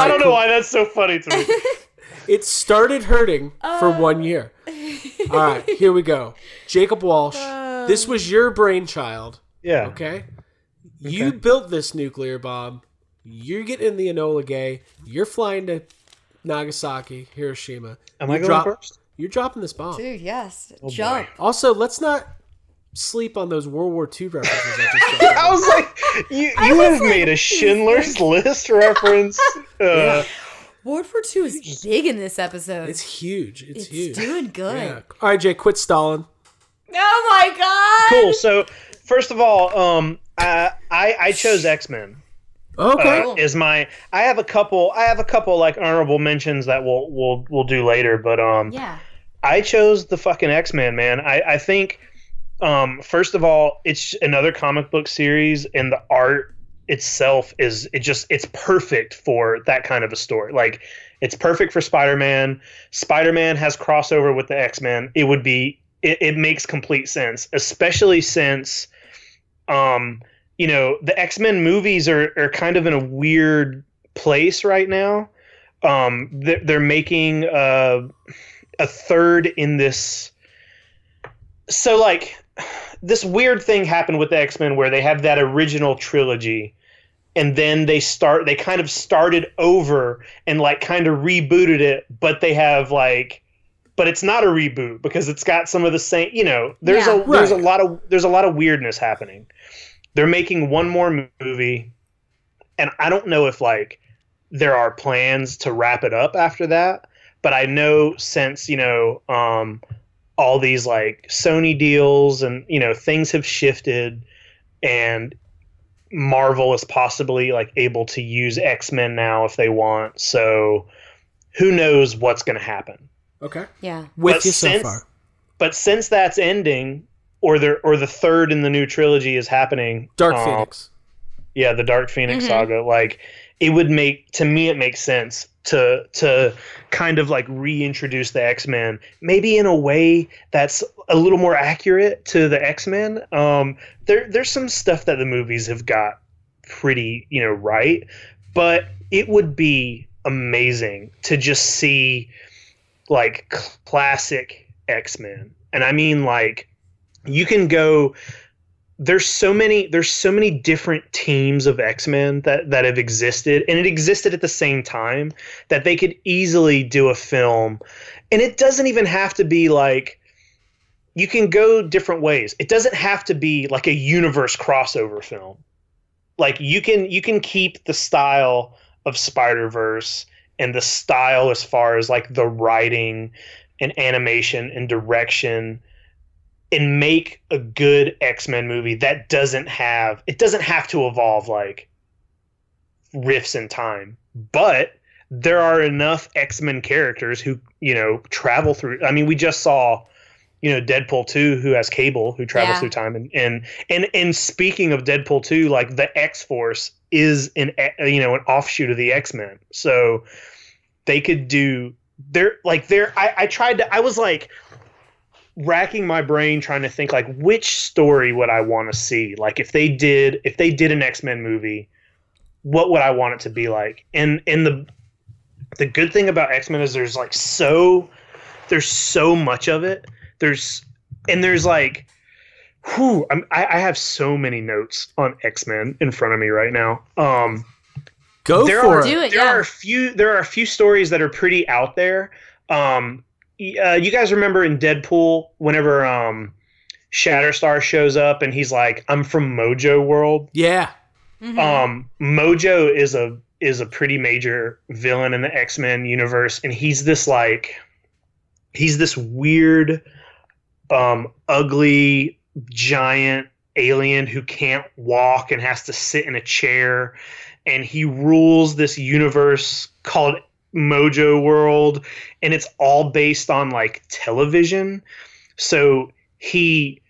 [SPEAKER 10] don't know why that's so funny to me.
[SPEAKER 11] It started hurting for 1 year. All right, here we go. Jacob Walsh, this was your brainchild.
[SPEAKER 10] Yeah.
[SPEAKER 11] Okay? You built this nuclear bomb. You're getting in the Enola Gay. You're flying to Nagasaki, Hiroshima.
[SPEAKER 10] Am I going first?
[SPEAKER 11] You're dropping this bomb.
[SPEAKER 9] Dude, yes. Jump.
[SPEAKER 11] Also, let's not sleep on those World War II references. I
[SPEAKER 10] was like, you would have made a Schindler's List reference.
[SPEAKER 9] World War II is big in this episode.
[SPEAKER 11] It's huge. It's huge.
[SPEAKER 9] It's doing good.
[SPEAKER 11] Yeah. All right, Jay, quit stalling.
[SPEAKER 9] Oh my god!
[SPEAKER 10] Cool. So, first of all, I chose X-Men.
[SPEAKER 11] Okay.
[SPEAKER 10] I have a couple like honorable mentions that we'll do later, but
[SPEAKER 9] yeah.
[SPEAKER 10] I chose the fucking X-Men, man. I think first of all, it's another comic book series, and the art itself it's perfect for that kind of a story. Like, it's perfect for Spider-Man. Spider-Man has crossover with the X-Men. It makes complete sense, especially since the X-Men movies are kind of in a weird place right now. They're making a third in this. So, like, this weird thing happened with the X-Men where they have that original trilogy, and then they kind of started over and like kind of rebooted it, but they have but it's not a reboot because it's got some of the same. There's a lot of weirdness happening. They're making one more movie, and I don't know if there are plans to wrap it up after that. But I know since all these Sony deals and things have shifted, and Marvel is possibly able to use X-Men now if they want. So who knows what's going to happen?
[SPEAKER 11] Okay.
[SPEAKER 9] Yeah.
[SPEAKER 11] With you so far.
[SPEAKER 10] But since that's ending, or the third in the new trilogy is happening,
[SPEAKER 11] Dark Phoenix.
[SPEAKER 10] Yeah, the Dark Phoenix saga. It would it makes sense to kind of reintroduce the X-Men, maybe in a way that's a little more accurate to the X-Men. There's some stuff that the movies have got pretty, right, but it would be amazing to just see classic X-Men. And I mean, you can go. There's so many different teams of X-Men that have existed, and it existed at the same time, that they could easily do a film. And it doesn't even have to be you can go different ways. It doesn't have to be a universe crossover film. You can keep the style of Spider-Verse and the style as far as the writing and animation and direction, and make a good X-Men movie that doesn't have to evolve riffs in time. But there are enough X-Men characters who, travel through. I mean, we just saw, Deadpool 2, who has Cable, who travels through time. And speaking of Deadpool 2, the X-Force is an offshoot of the X-Men. So they could do I was racking my brain trying to think which story would I want to see? If they did an X-Men movie, what would I want it to be like? And the good thing about X-Men is there's so much of it. There's I have so many notes on X-Men in front of me right now.
[SPEAKER 11] Go for it.
[SPEAKER 10] There are a few stories that are pretty out there. You guys remember in Deadpool whenever Shatterstar shows up and he's like, "I'm from Mojo World."
[SPEAKER 11] Yeah.
[SPEAKER 10] Mojo is a pretty major villain in the X-Men universe, and he's this weird, ugly giant alien who can't walk and has to sit in a chair, and he rules this universe called Mojo World, and it's all based on like television. So he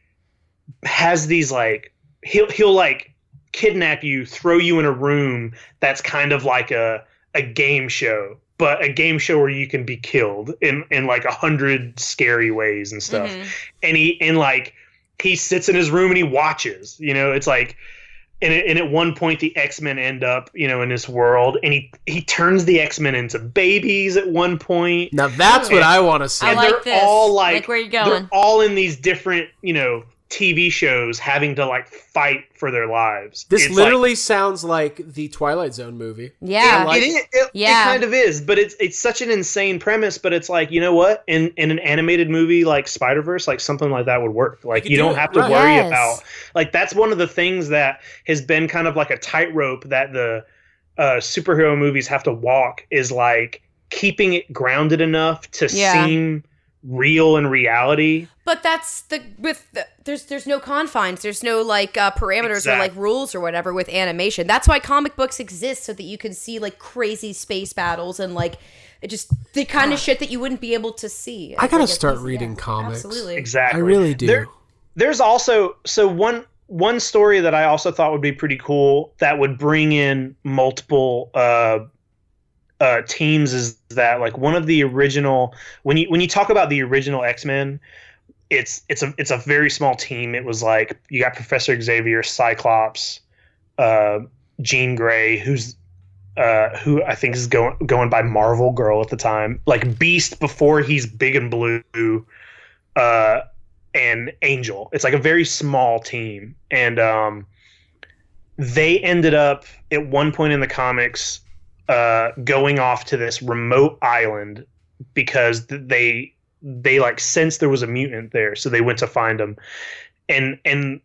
[SPEAKER 10] has these like he'll like kidnap you, throw you in a room that's kind of like a game show, but a game show where you can be killed in like 100 scary ways and stuff. And he sits in his room and he watches, it's like, and at one point the X-Men end up, in this world, and he turns the X-Men into babies at one point.
[SPEAKER 11] Now that's what I want to see.
[SPEAKER 9] I like this.
[SPEAKER 10] All
[SPEAKER 9] like where you going?
[SPEAKER 10] They're all in these different, TV shows having to like fight for their lives.
[SPEAKER 11] This literally sounds like the Twilight Zone movie.
[SPEAKER 9] Yeah,
[SPEAKER 10] it kind of is, but it's such an insane premise. But it's like, you know what? In an animated movie like Spider-Verse, like something like that would work. Like you don't have to worry about like that's one of the things that has been kind of like a tightrope that the superhero movies have to walk is like keeping it grounded enough to seem real in reality.
[SPEAKER 9] But that's there's no confines, there's no like parameters or like rules or whatever with animation. That's why comic books exist, so that you can see like crazy space battles and like it just the kind of shit that you wouldn't be able to see.
[SPEAKER 11] I gotta start reading comics.
[SPEAKER 9] Absolutely,
[SPEAKER 10] exactly.
[SPEAKER 11] I really do.
[SPEAKER 10] There's also one story that I also thought would be pretty cool that would bring in multiple teams is that like one of the original when you talk about the original X-Men, it's a very small team. It was like you got Professor Xavier, Cyclops, Jean Grey, who I think is going by Marvel Girl at the time, like Beast before he's big and blue, and Angel. It's like a very small team, and they ended up at one point in the comics going off to this remote island because they like sensed there was a mutant there, so they went to find him, and in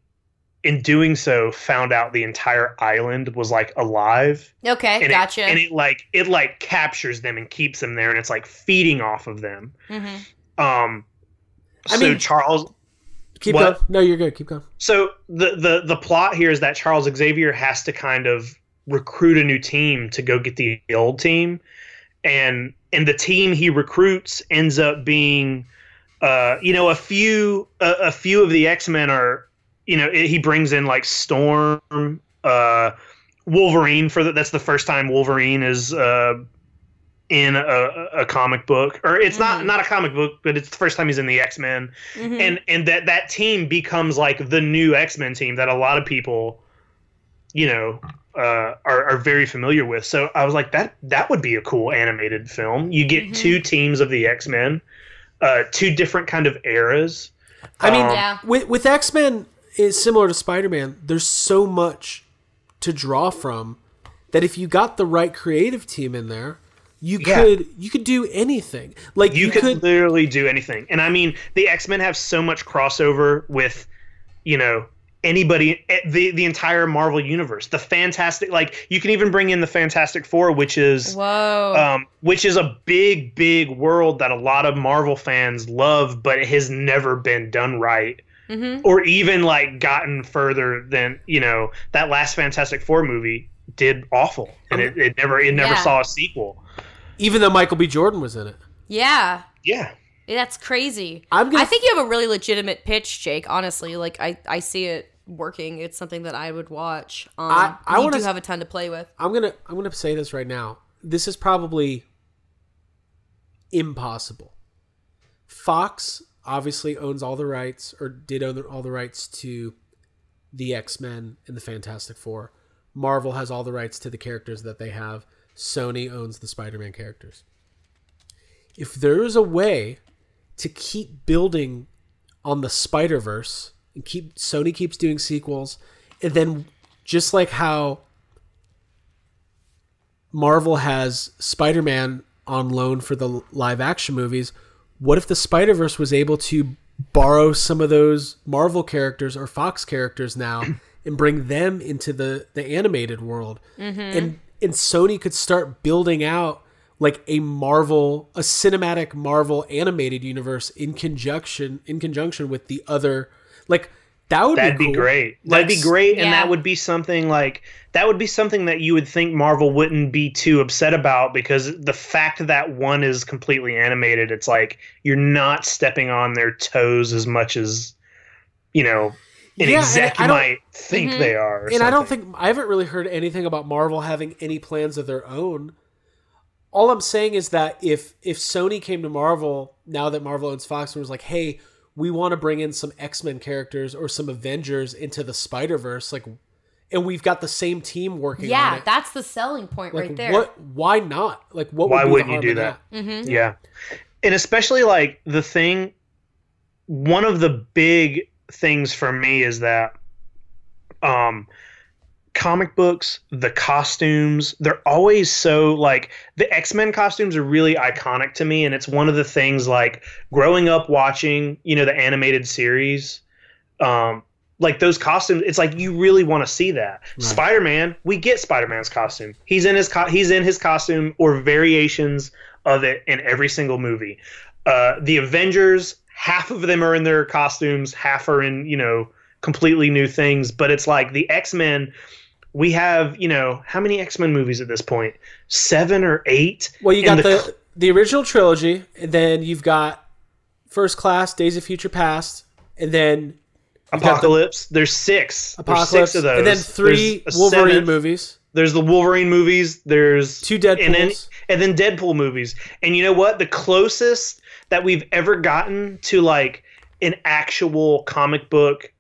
[SPEAKER 10] doing so found out the entire island was like alive.
[SPEAKER 9] Okay,
[SPEAKER 10] and
[SPEAKER 9] gotcha.
[SPEAKER 10] It like captures them and keeps them there, and it's like feeding off of them. Charles,
[SPEAKER 11] keep going. No, you're good. Keep going.
[SPEAKER 10] So the plot here is that Charles Xavier has to kind of recruit a new team to go get the old team, and the team he recruits ends up being a few of the X-Men are, he brings in like Storm, Wolverine that's the first time Wolverine is in a comic book, or it's not a comic book, but it's the first time he's in the X-Men, and that team becomes like the new X-Men team that a lot of people are very familiar with. So I was like, that would be a cool animated film. You get two teams of the X-Men, two different kind of eras.
[SPEAKER 11] I mean, with X-Men is similar to Spider-Man. There's so much to draw from that if you got the right creative team in there, you could do anything. Like
[SPEAKER 10] you could literally do anything. And I mean, the X-Men have so much crossover with, anybody, the entire Marvel universe. The Fantastic, like you can even bring in the Fantastic Four, which is a big world that a lot of Marvel fans love, but it has never been done right, or even like gotten further than that last Fantastic Four movie did awful, and it never saw a sequel, even
[SPEAKER 11] though Michael B. Jordan was in it.
[SPEAKER 9] Yeah. That's crazy. I think you have a really legitimate pitch, Jake. Honestly, like I see it working. It's something that I would watch. I do have a ton to play with.
[SPEAKER 11] I'm gonna say this right now. This is probably impossible. Fox obviously owns all the rights, or did own all the rights to the X-Men and the Fantastic Four. Marvel has all the rights to the characters that they have. Sony owns the Spider-Man characters. If there is a way to keep building on the Spider-Verse and Sony keeps doing sequels, and then just like how Marvel has Spider-Man on loan for the live action movies, what if the Spider-Verse was able to borrow some of those Marvel characters or Fox characters now and bring them into the animated world? And Sony could start building out like a cinematic Marvel animated universe in conjunction with the other, like that'd be
[SPEAKER 10] cool. Great.
[SPEAKER 11] Like,
[SPEAKER 10] that'd be great, and that would be something that you would think Marvel wouldn't be too upset about, because the fact that one is completely animated, it's like you're not stepping on their toes as much as an exec might think they are.
[SPEAKER 11] And I haven't really heard anything about Marvel having any plans of their own. All I'm saying is that if Sony came to Marvel, now that Marvel owns Fox, and was like, hey, we want to bring in some X-Men characters or some Avengers into the Spider-Verse, like, and we've got the same team working on it.
[SPEAKER 9] Yeah, that's the selling point right there.
[SPEAKER 11] Why not? Like,
[SPEAKER 10] why wouldn't you do that? Yeah. And especially like one of the big things for me is that comic books, the costumes, they're always so like, the X-Men costumes are really iconic to me, and it's one of the things like growing up watching the animated series, like those costumes, it's like you really want to see that. Right. Spider-Man, we get Spider-Man's costume. He's in his costume or variations of it in every single movie. The Avengers, half of them are in their costumes, half are in completely new things. But it's like the X-Men. We have, how many X-Men movies at this point? 7 or 8?
[SPEAKER 11] Well, you got the original trilogy, and then you've got First Class, Days of Future Past, and then
[SPEAKER 10] Apocalypse. There's 6.
[SPEAKER 11] Apocalypse.
[SPEAKER 10] There's 6 of those.
[SPEAKER 11] And then 3 Wolverine movies.
[SPEAKER 10] There's the Wolverine movies. There's
[SPEAKER 11] 2 Deadpools.
[SPEAKER 10] And then Deadpool movies. And you know what? The closest that we've ever gotten to like an actual comic book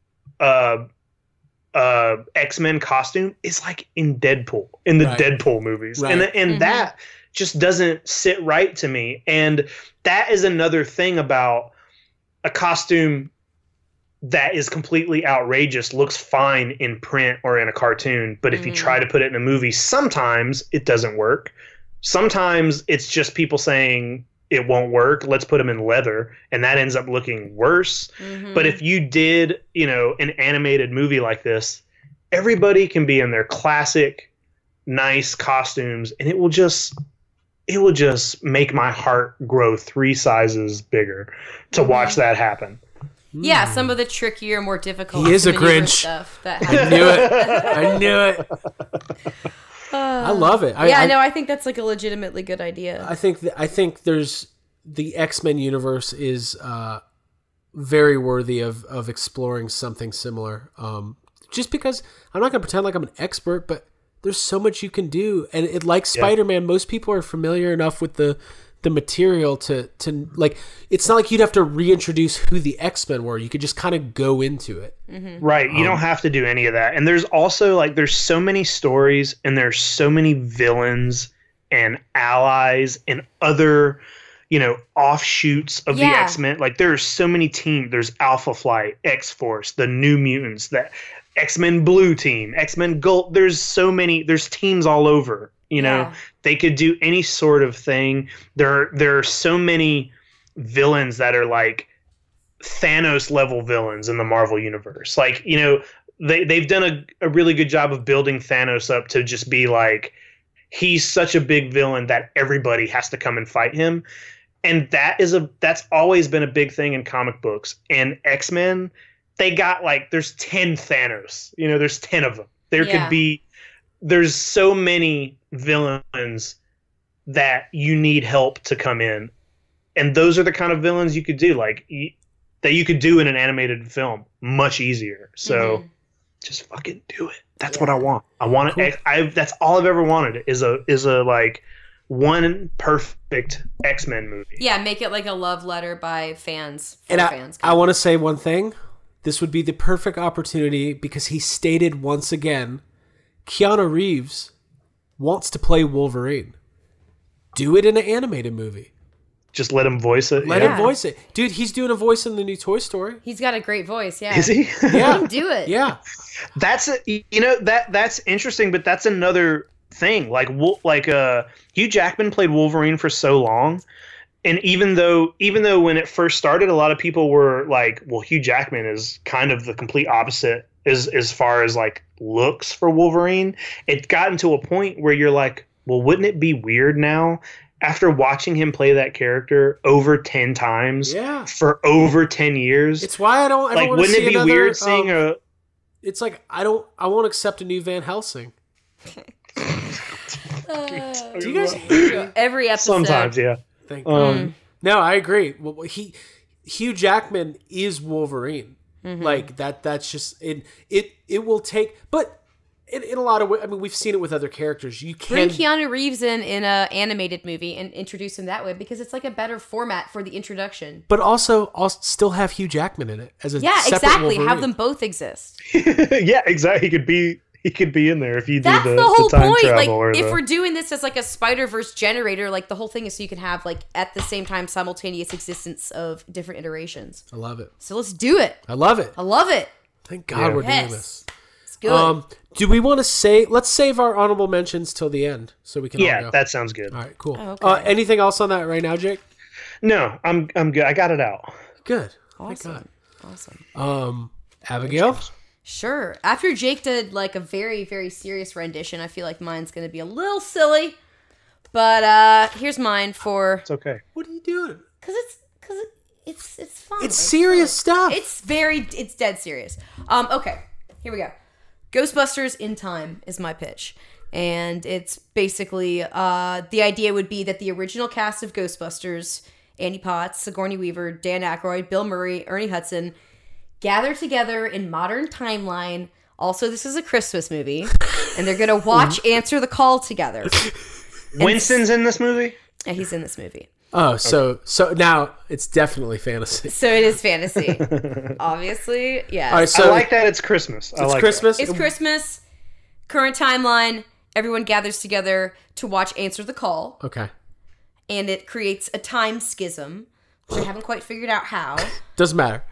[SPEAKER 10] X-Men costume is like in Deadpool, in the Deadpool movies. Right. And that just doesn't sit right to me. And that is another thing about a costume that is completely outrageous, looks fine in print or in a cartoon, but if you try to put it in a movie, sometimes it doesn't work. Sometimes it's just people saying it won't work, let's put them in leather, and that ends up looking worse. But if you did, an animated movie like this, everybody can be in their classic, nice costumes, and it will just make my heart grow 3 sizes bigger to watch that happen.
[SPEAKER 9] Yeah, some of the trickier, more difficult.
[SPEAKER 11] He is a Grinch.
[SPEAKER 9] Stuff that
[SPEAKER 11] I knew it. I love it.
[SPEAKER 9] I think that's like a legitimately good idea.
[SPEAKER 11] I think there's the X-Men universe is very worthy of exploring something similar. Just because I'm not going to pretend like I'm an expert, but there's so much you can do, and like Spider-Man, most people are familiar enough with the material to like, it's not like you'd have to reintroduce who the X-Men were. You could just kind of go into it.
[SPEAKER 10] Right. You don't have to do any of that. And there's also like, there's so many stories, and there's so many villains and allies and other, offshoots of the X-Men. Like there are so many teams. There's Alpha Flight, X-Force, the New Mutants, that X-Men Blue Team, X-Men Gold. There's so many, there's teams all over. They could do any sort of thing. There are so many villains that are like Thanos level villains in the Marvel universe. Like, they've done a really good job of building Thanos up to just be like, he's such a big villain that everybody has to come and fight him. And that's always been a big thing in comic books. And X-Men, they got like, there's 10 Thanos, there's 10 of them. There's so many villains that you need help to come in. And those are the kind of villains you could do, like that you could do in an animated film much easier. So just fucking do it. That's what I want. I want it. Cool. That's all I've ever wanted is a like one perfect X-Men movie.
[SPEAKER 9] Yeah. Make it like a love letter by fans.
[SPEAKER 11] I want to say one thing. This would be the perfect opportunity because he stated once again, Keanu Reeves wants to play Wolverine. Do it in an animated movie.
[SPEAKER 10] Just let him voice it.
[SPEAKER 11] Let him voice it. Dude, he's doing a voice in the new Toy Story.
[SPEAKER 9] He's got a great voice, yeah.
[SPEAKER 10] Is he?
[SPEAKER 11] Yeah.
[SPEAKER 9] Let him do it.
[SPEAKER 11] Yeah.
[SPEAKER 10] That's that's interesting, but that's another thing. Like Hugh Jackman played Wolverine for so long, and even though when it first started, a lot of people were like, well, Hugh Jackman is kind of the complete opposite as far as like looks for Wolverine. It gotten to a point where you're like, well, wouldn't it be weird now after watching him play that character over 10 times for over 10 years?
[SPEAKER 11] It's why I don't
[SPEAKER 10] like, wouldn't it be weird seeing a...
[SPEAKER 11] It's like, I won't accept a new Van Helsing.
[SPEAKER 9] Do you guys every episode?
[SPEAKER 10] Sometimes, yeah.
[SPEAKER 11] No, I agree. Well, Hugh Jackman is Wolverine. Like that's just it will take, but in a lot of ways, I mean, we've seen it with other characters. You can
[SPEAKER 9] bring Keanu Reeves in an animated movie and introduce him that way because it's like a better format for the introduction.
[SPEAKER 11] But also, I'll still have Hugh Jackman in it as a separate
[SPEAKER 9] exactly.
[SPEAKER 11] Wolverine.
[SPEAKER 9] Have them both exist.
[SPEAKER 10] Yeah, exactly. He could be in there if you do
[SPEAKER 9] That's the whole
[SPEAKER 10] time
[SPEAKER 9] point. Like,
[SPEAKER 10] travel
[SPEAKER 9] if we're doing this as like a Spider-Verse generator, like the whole thing is so you can have like at the same time simultaneous existence of different iterations.
[SPEAKER 11] I love it.
[SPEAKER 9] So let's do it.
[SPEAKER 11] I love it.
[SPEAKER 9] I love it.
[SPEAKER 11] Thank God we're doing this.
[SPEAKER 9] It's good.
[SPEAKER 11] Do we want to let's save our honorable mentions till the end so we can all go.
[SPEAKER 10] That sounds good.
[SPEAKER 11] All right, cool.
[SPEAKER 9] Oh, okay.
[SPEAKER 11] Anything else on that right now, Jake?
[SPEAKER 10] No, I'm good. I got it out.
[SPEAKER 11] Good.
[SPEAKER 9] Awesome.
[SPEAKER 11] Awesome. Abigail?
[SPEAKER 9] Sure. After Jake did like a very, very serious rendition, I feel like mine's going to be a little silly. But here's mine for...
[SPEAKER 10] It's okay.
[SPEAKER 11] What are you doing?
[SPEAKER 9] Because it's fun.
[SPEAKER 11] It's serious stuff.
[SPEAKER 9] It's dead serious. Okay, here we go. Ghostbusters in Time is my pitch. And it's basically, the idea would be that the original cast of Ghostbusters, Annie Potts, Sigourney Weaver, Dan Aykroyd, Bill Murray, Ernie Hudson, gather together in modern timeline. Also, this is a Christmas movie. And they're going to watch Answer the Call together.
[SPEAKER 10] Winston's in this movie?
[SPEAKER 9] Yeah, he's in this movie.
[SPEAKER 11] Oh, so now it's definitely fantasy.
[SPEAKER 9] So it is fantasy. Obviously, yeah.
[SPEAKER 11] All right, so
[SPEAKER 10] I like that it's Christmas.
[SPEAKER 11] It's Christmas?
[SPEAKER 9] It's Christmas. Current timeline. Everyone gathers together to watch Answer the Call.
[SPEAKER 11] Okay.
[SPEAKER 9] And it creates a time schism, which I haven't quite figured out how.
[SPEAKER 11] Doesn't matter.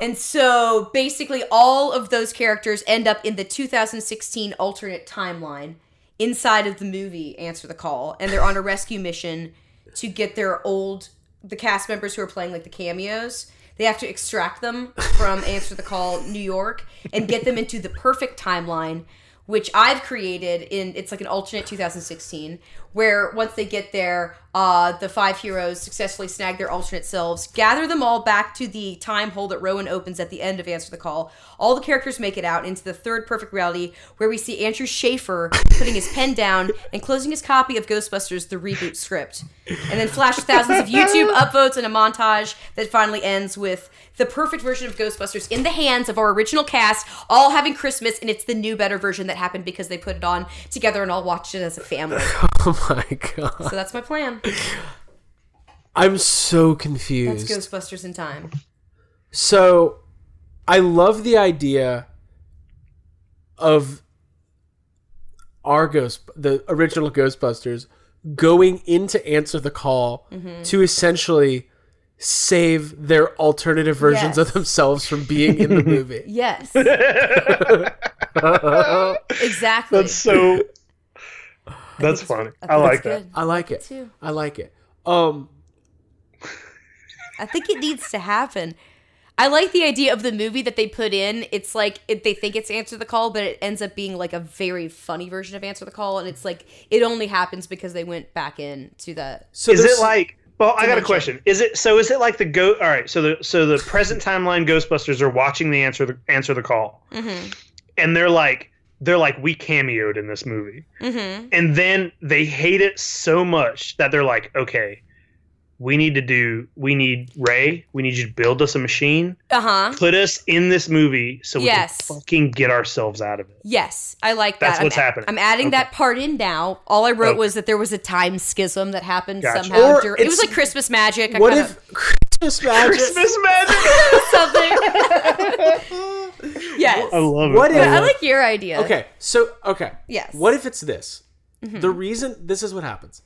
[SPEAKER 9] And so basically all of those characters end up in the 2016 alternate timeline inside of the movie Answer the Call. And they're on a rescue mission to get the cast members who are playing like the cameos. They have to extract them from Answer the Call New York and get them into the perfect timeline, which I've created it's like an alternate 2016, where once they get there, the 5 heroes successfully snag their alternate selves, gather them all back to the time hole that Rowan opens at the end of Answer the Call. All the characters make it out into the third perfect reality, where we see Andrew Schaefer putting his pen down and closing his copy of Ghostbusters, the reboot script. And then flash thousands of YouTube upvotes and a montage that finally ends with the perfect version of Ghostbusters in the hands of our original cast, all having Christmas, and it's the new, better version that happened because they put it on together and all watched it as a family.
[SPEAKER 11] Oh my God.
[SPEAKER 9] So that's my plan.
[SPEAKER 11] I'm so confused.
[SPEAKER 9] That's Ghostbusters in Time.
[SPEAKER 11] So, I love the idea of the original Ghostbusters going into Answer the Call to essentially save their alternative versions of themselves from being in the movie.
[SPEAKER 9] Yes. Exactly.
[SPEAKER 10] That's funny. I like that.
[SPEAKER 11] I like it.
[SPEAKER 9] Too.
[SPEAKER 11] I like it.
[SPEAKER 9] I think it needs to happen. I like the idea of the movie that they put in. It's like they think it's Answer the Call, but it ends up being like a very funny version of Answer the Call, and it's like it only happens because they went back into that.
[SPEAKER 10] So is it like? Well, I got a question. Is it like the All right. So the present timeline Ghostbusters are watching the Answer the Call, and they're like we cameoed in this movie, and then they hate it so much that they're like, okay, we need Ray. We need you to build us a machine. Put us in this movie so we can fucking get ourselves out of it.
[SPEAKER 9] Yes, I like that.
[SPEAKER 10] That's what's happening.
[SPEAKER 9] I'm adding that part in now. All I wrote was that there was a time schism that happened somehow. It was like Christmas magic.
[SPEAKER 11] Christmas magic?
[SPEAKER 10] Christmas magic?
[SPEAKER 9] Something. Yes.
[SPEAKER 10] I love it.
[SPEAKER 9] I like your idea.
[SPEAKER 11] Okay.
[SPEAKER 9] Yes.
[SPEAKER 11] What if it's this? The reason, this is what happens.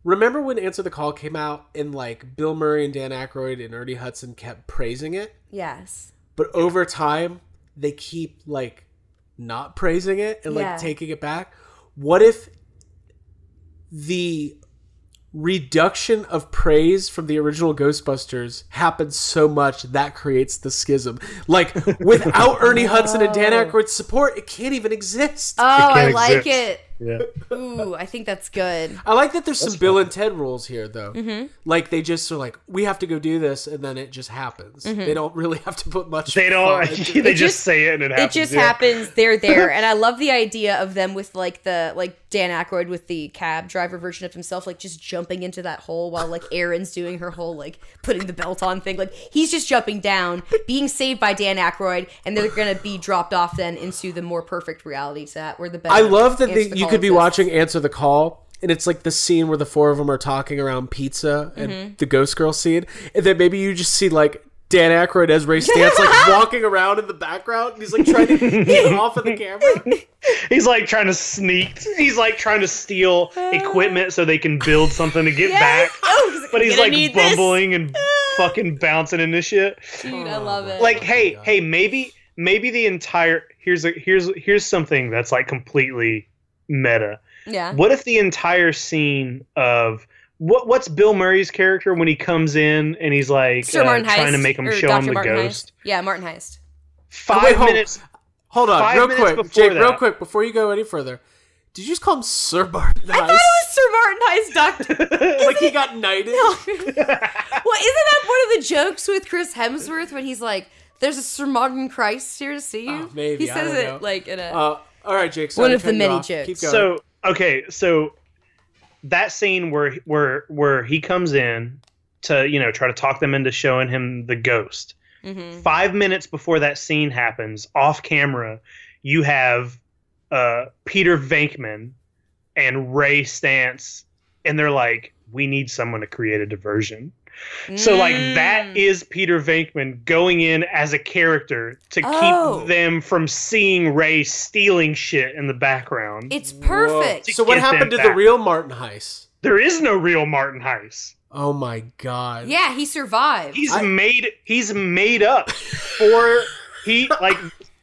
[SPEAKER 11] remember when Answer the Call came out and like Bill Murray and Dan Aykroyd and Ernie Hudson kept praising it?
[SPEAKER 9] Yes.
[SPEAKER 11] But over time, they keep like not praising it and like taking it back. What if the reduction of praise from the original Ghostbusters happens so much that creates the schism? Like, without Ernie Hudson and Dan Aykroyd's support, it can't even exist.
[SPEAKER 9] Oh, I like it.
[SPEAKER 10] Yeah.
[SPEAKER 9] Ooh, I think that's good.
[SPEAKER 11] I like that there's some Bill and Ted rules here, though. Mm-hmm. Like, they just are like, we have to go do this, and then it just happens. Mm-hmm. They don't really have to put much.
[SPEAKER 10] They don't. They just say it, and it happens.
[SPEAKER 9] It just happens. They're there, and I love the idea of them with like Dan Aykroyd with the cab driver version of himself, like just jumping into that hole while like Erin's doing her whole like putting the belt on thing. Like he's just jumping down, being saved by Dan Aykroyd, and they're gonna be dropped off then into the more perfect reality set where the better.
[SPEAKER 11] I love that you could be watching Answer the Call, and it's like the scene where the four of them are talking around pizza and the Ghost Girl scene, and then maybe you just see like Dan Aykroyd as Ray Stantz like walking around in the background, and he's like trying to get off of the camera.
[SPEAKER 10] He's like trying to sneak. He's like trying to steal equipment so they can build something to get back. Oh, but he's like bumbling and fucking bouncing into shit.
[SPEAKER 9] Dude, I love it.
[SPEAKER 10] Like, hey, maybe the entire here's something that's like completely meta.
[SPEAKER 9] Yeah.
[SPEAKER 10] What if the entire scene of what's Bill Murray's character when he comes in and he's like trying to make him show him the ghost?
[SPEAKER 9] Heist. Yeah, Martin Heist.
[SPEAKER 10] 5 minutes.
[SPEAKER 11] Hold on, real quick, Jake. Real quick, before you go any further, did you just call him Sir Martin Heist?
[SPEAKER 9] I thought it was Sir Martin Heist, Doctor.
[SPEAKER 11] Like he got knighted.
[SPEAKER 9] No. Well, isn't that one of the jokes with Chris Hemsworth when he's like, "There's a Sir Martin Christ here to see you"?
[SPEAKER 11] Maybe
[SPEAKER 9] he says it
[SPEAKER 11] know.
[SPEAKER 9] Like in a.
[SPEAKER 11] All right, Jake.
[SPEAKER 9] One of the many jokes.
[SPEAKER 11] Keep going.
[SPEAKER 10] So that scene where he comes in to try to talk them into showing him the ghost. Mm-hmm. 5 minutes before that scene happens, off camera, you have Peter Venkman and Ray Stantz, and they're like, "We need someone to create a diversion." So like that is Peter Venkman going in as a character to keep them from seeing Ray stealing shit in the background.
[SPEAKER 9] It's perfect.
[SPEAKER 11] So what happened to the real Martin Heist?
[SPEAKER 10] There is no real Martin Heist.
[SPEAKER 11] Oh my god.
[SPEAKER 9] Yeah, he survived.
[SPEAKER 10] He's made up for like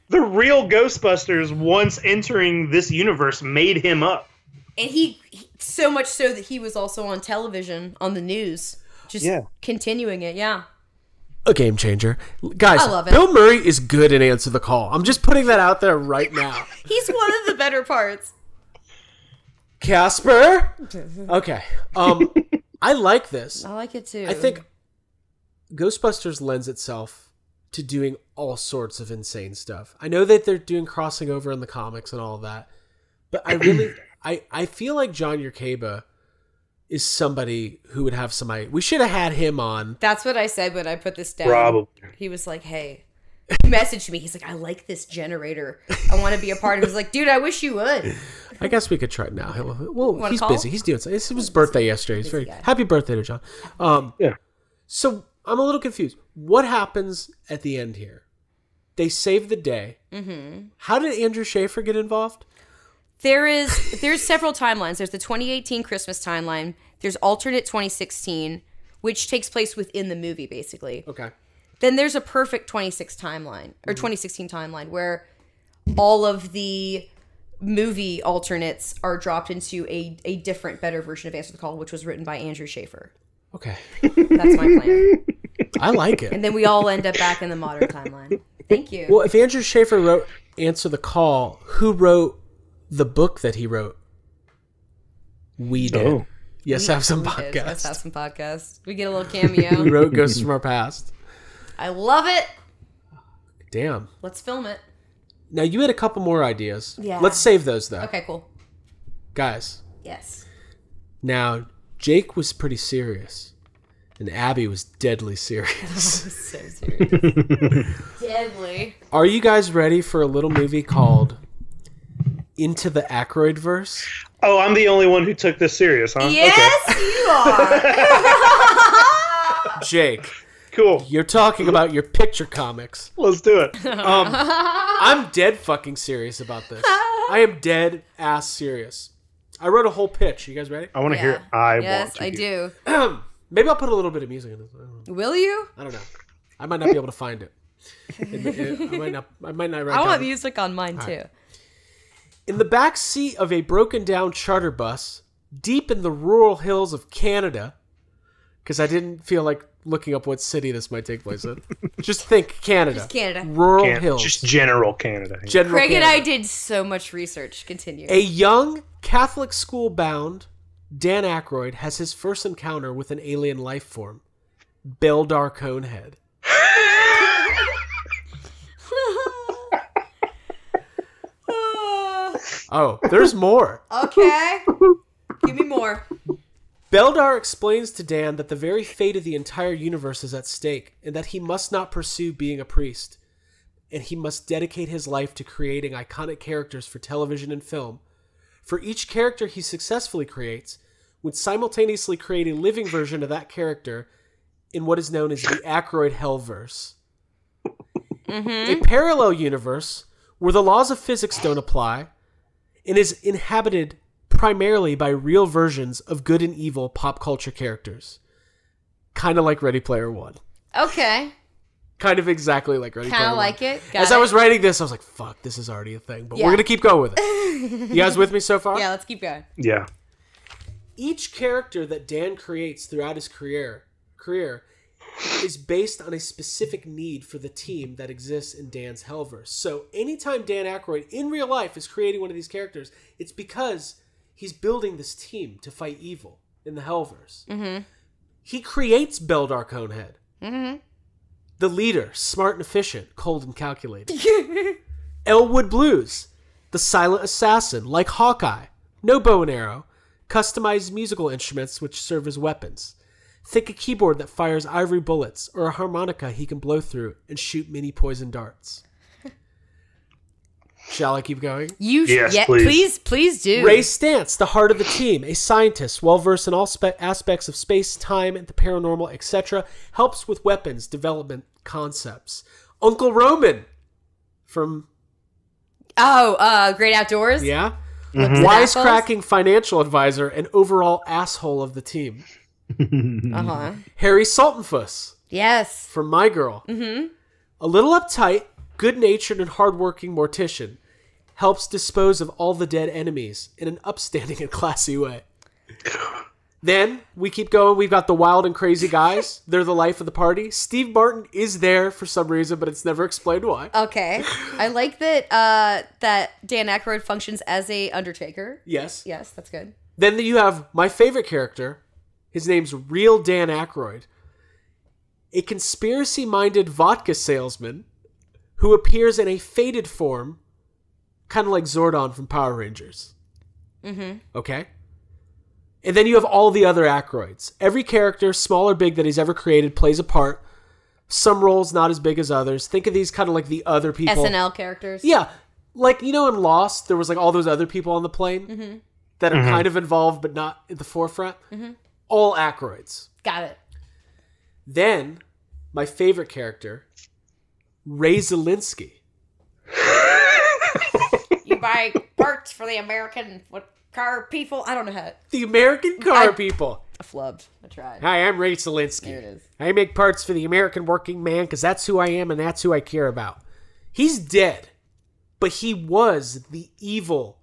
[SPEAKER 10] the real Ghostbusters once entering this universe made him up.
[SPEAKER 9] And he so much so that he was also on television on the news. Just continuing it, yeah.
[SPEAKER 11] A game changer. Guys,
[SPEAKER 9] I love it.
[SPEAKER 11] Bill Murray is good in Answer the Call. I'm just putting that out there right now.
[SPEAKER 9] He's one of the better parts.
[SPEAKER 11] Casper? Okay. I like this.
[SPEAKER 9] I like it too.
[SPEAKER 11] I think Ghostbusters lends itself to doing all sorts of insane stuff. I know that they're doing crossing over in the comics and all of that, but I really, I feel like John Yerkeba is somebody who would have somebody. We should have had him on.
[SPEAKER 9] That's what I said when I put this down.
[SPEAKER 10] Probably.
[SPEAKER 9] He was like, "Hey," he messaged me. He's like, "I like this generator. I want to be a part of it." I was like, "Dude, I wish you would."
[SPEAKER 11] I guess we could try it now. Well, he's busy. He's doing something. It was his birthday yesterday. He's very happy birthday to John.
[SPEAKER 10] Yeah.
[SPEAKER 11] So I'm a little confused. What happens at the end here? They save the day. Mm-hmm. How did Andrew Schaefer get involved?
[SPEAKER 9] There's several timelines. There's the 2018 Christmas timeline. There's alternate 2016, which takes place within the movie, basically.
[SPEAKER 11] Okay.
[SPEAKER 9] Then there's a perfect 2016 timeline where all of the movie alternates are dropped into a different, better version of Answer the Call, which was written by Andrew Schaefer.
[SPEAKER 11] Okay.
[SPEAKER 9] That's my plan.
[SPEAKER 11] I like it.
[SPEAKER 9] And then we all end up back in the modern timeline. Thank you.
[SPEAKER 11] Well, if Andrew Schaefer wrote Answer the Call, who wrote the book that he wrote? We did. Oh. Yes, have some podcasts.
[SPEAKER 9] Let's have some podcasts. We get a little cameo.
[SPEAKER 11] We wrote Ghosts from Our Past.
[SPEAKER 9] I love it.
[SPEAKER 11] Damn.
[SPEAKER 9] Let's film it.
[SPEAKER 11] Now, you had a couple more ideas.
[SPEAKER 9] Yeah.
[SPEAKER 11] Let's save those, though.
[SPEAKER 9] Okay, cool.
[SPEAKER 11] Guys.
[SPEAKER 9] Yes.
[SPEAKER 11] Now, Jake was pretty serious, and Abby was deadly serious.
[SPEAKER 9] So serious. Deadly.
[SPEAKER 11] Are you guys ready for a little movie called Into the Aykroydverse?
[SPEAKER 10] Oh, I'm the only one who took this serious, huh?
[SPEAKER 9] Yes,
[SPEAKER 10] okay.
[SPEAKER 9] You are.
[SPEAKER 11] Jake.
[SPEAKER 10] Cool.
[SPEAKER 11] You're talking about your picture comics.
[SPEAKER 10] Let's do it.
[SPEAKER 11] I'm dead fucking serious about this. I am dead ass serious. I wrote a whole pitch. You guys ready?
[SPEAKER 10] I want to hear it.
[SPEAKER 9] Yes, I do.
[SPEAKER 11] Maybe I'll put a little bit of music in it.
[SPEAKER 9] Will you?
[SPEAKER 11] I don't know. I might not be able to find it. I might not write
[SPEAKER 9] I want
[SPEAKER 11] down-
[SPEAKER 9] music on mine too.
[SPEAKER 11] In the back seat of a broken down charter bus, deep in the rural hills of Canada, because I didn't feel like looking up what city this might take place in. Just think Canada.
[SPEAKER 9] Just Canada.
[SPEAKER 11] Rural hills.
[SPEAKER 10] Just general Canada.
[SPEAKER 9] Craig and I did so much research. Continue.
[SPEAKER 11] A young Catholic school-bound Dan Aykroyd has his first encounter with an alien life form, Beldar Conehead. Oh, there's more.
[SPEAKER 9] Okay. Give me more.
[SPEAKER 11] Beldar explains to Dan that the very fate of the entire universe is at stake, and that he must not pursue being a priest, and he must dedicate his life to creating iconic characters for television and film. For each character he successfully creates, would simultaneously create a living version of that character in what is known as the Aykroyd Hellverse. A parallel universe where the laws of physics don't apply and is inhabited primarily by real versions of good and evil pop culture characters. Kind of like Ready Player One.
[SPEAKER 9] Okay.
[SPEAKER 11] Kind of exactly like Ready Player One.
[SPEAKER 9] Kind of like it.
[SPEAKER 11] As I was writing this, I was like, fuck, this is already a thing. But we're going to keep going with it. You guys with me so far?
[SPEAKER 9] Yeah, let's keep going.
[SPEAKER 10] Yeah.
[SPEAKER 11] Each character that Dan creates throughout his career is based on a specific need for the team that exists in Dan's Hellverse. So anytime Dan Aykroyd in real life is creating one of these characters, it's because he's building this team to fight evil in the Hellverse. Mm-hmm. He creates Beldar Conehead. Mm-hmm. The leader, smart and efficient, cold and calculated. Elwood Blues, the silent assassin, like Hawkeye. No bow and arrow. Customized musical instruments which serve as weapons. Think a keyboard that fires ivory bullets, or a harmonica he can blow through and shoot mini poison darts. Shall I keep going?
[SPEAKER 10] Yes,
[SPEAKER 9] please do.
[SPEAKER 11] Ray Stantz, the heart of the team, a scientist well-versed in all aspects of space, time, and the paranormal, etc., helps with weapons development concepts. Uncle Roman from...
[SPEAKER 9] Great Outdoors?
[SPEAKER 11] Yeah. Wisecracking financial advisor and overall asshole of the team.
[SPEAKER 9] Uh-huh.
[SPEAKER 11] Harry Saltonfuss.
[SPEAKER 9] Yes.
[SPEAKER 11] From My Girl. Mm-hmm. A little uptight, good-natured, and hardworking mortician. Helps dispose of all the dead enemies in an upstanding and classy way. Then, we keep going. We've got the wild and crazy guys. They're the life of the party. Steve Martin is there for some reason, but it's never explained why.
[SPEAKER 9] Okay. I like that that Dan Aykroyd functions as a Undertaker.
[SPEAKER 11] Yes.
[SPEAKER 9] Yes, that's good.
[SPEAKER 11] Then you have my favorite character. His name's Real Dan Aykroyd. A conspiracy-minded vodka salesman who appears in a faded form, kind of like Zordon from Power Rangers. Mm-hmm. Okay? And then you have all the other Aykroyds. Every character, small or big, that he's ever created plays a part. Some roles not as big as others. Think of these kind of like the other people.
[SPEAKER 9] SNL characters.
[SPEAKER 11] Yeah. Like, in Lost, there was like all those other people on the plane that are kind of involved but not at the forefront. Mm-hmm. All Aykroyds.
[SPEAKER 9] Got it.
[SPEAKER 11] Then, my favorite character, Ray Zelinsky.
[SPEAKER 9] You buy parts for the American car people? I don't know how.
[SPEAKER 11] The American car people.
[SPEAKER 9] I flubbed. I tried.
[SPEAKER 11] Hi, I'm Ray Zelinsky.
[SPEAKER 9] There it is.
[SPEAKER 11] I make parts for the American working man because that's who I am and that's who I care about. He's dead, but he was the evil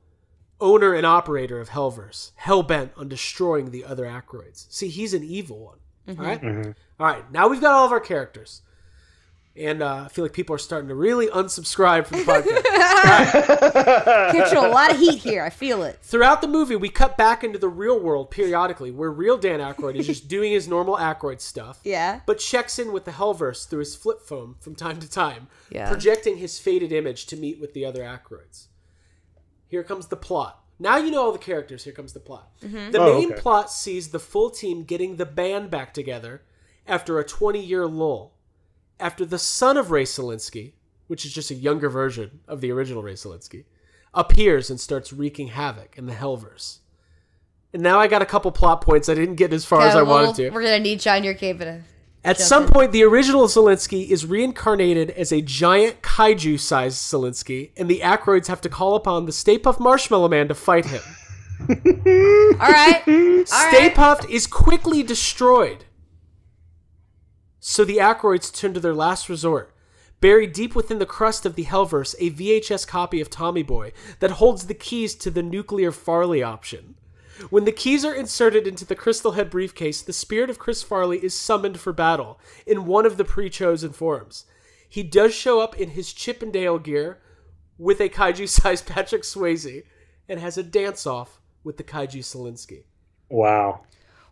[SPEAKER 11] owner and operator of Hellverse, hell-bent on destroying the other Aykroyds. See, he's an evil one. Mm-hmm. All right? Mm-hmm. All right, now we've got all of our characters. And I feel like people are starting to really unsubscribe from the podcast. Right.
[SPEAKER 9] Catching a lot of heat here. I feel it.
[SPEAKER 11] Throughout the movie, we cut back into the real world periodically, where real Dan Aykroyd is just doing his normal Aykroyd stuff.
[SPEAKER 9] Yeah.
[SPEAKER 11] But checks in with the Hellverse through his flip phone from time to time,
[SPEAKER 9] yeah,
[SPEAKER 11] projecting his faded image to meet with the other Aykroyds. Here comes the plot. Now you know all the characters. Here comes the plot. Mm-hmm. The main plot sees the full team getting the band back together after a 20-year lull. After the son of Ray Zelinsky, which is just a younger version of the original Ray Zelinsky, appears and starts wreaking havoc in the Hellverse. And now I got a couple plot points I didn't get as far as I wanted to.
[SPEAKER 9] We're going to need John your cave
[SPEAKER 11] At some point, the original Zelinsky is reincarnated as a giant kaiju-sized Zelinsky, and the Aykroyds have to call upon the Stay Puft Marshmallow Man to fight him.
[SPEAKER 9] All right.
[SPEAKER 11] Stay Puft is quickly destroyed. So the Aykroyds turn to their last resort. Buried deep within the crust of the Hellverse, a VHS copy of Tommy Boy that holds the keys to the nuclear Farley option. When the keys are inserted into the Crystal Head briefcase, the spirit of Chris Farley is summoned for battle in one of the pre-chosen forms. He does show up in his Chip and Dale gear with a kaiju-sized Patrick Swayze and has a dance-off with the kaiju Selinsky.
[SPEAKER 10] Wow.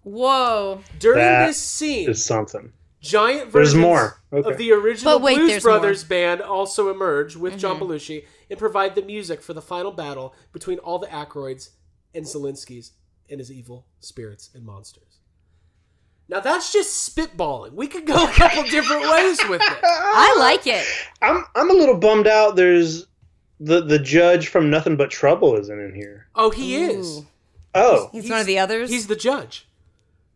[SPEAKER 9] Whoa.
[SPEAKER 11] During this scene,
[SPEAKER 10] is something.
[SPEAKER 11] Giant
[SPEAKER 10] There's
[SPEAKER 11] versions
[SPEAKER 10] more. Okay.
[SPEAKER 11] of the original
[SPEAKER 9] But wait,
[SPEAKER 11] Blues
[SPEAKER 9] there's
[SPEAKER 11] Brothers
[SPEAKER 9] more.
[SPEAKER 11] band also emerge with John Belushi and provide the music for the final battle between all the Aykroyds and Zelinskys and his evil spirits and monsters. Now that's just spitballing. We could go a couple different ways with it.
[SPEAKER 9] I like it.
[SPEAKER 10] I'm a little bummed out. There's the judge from Nothing But Trouble isn't in here.
[SPEAKER 11] Oh, he is.
[SPEAKER 10] Oh,
[SPEAKER 9] He's one of the others.
[SPEAKER 11] He's the judge.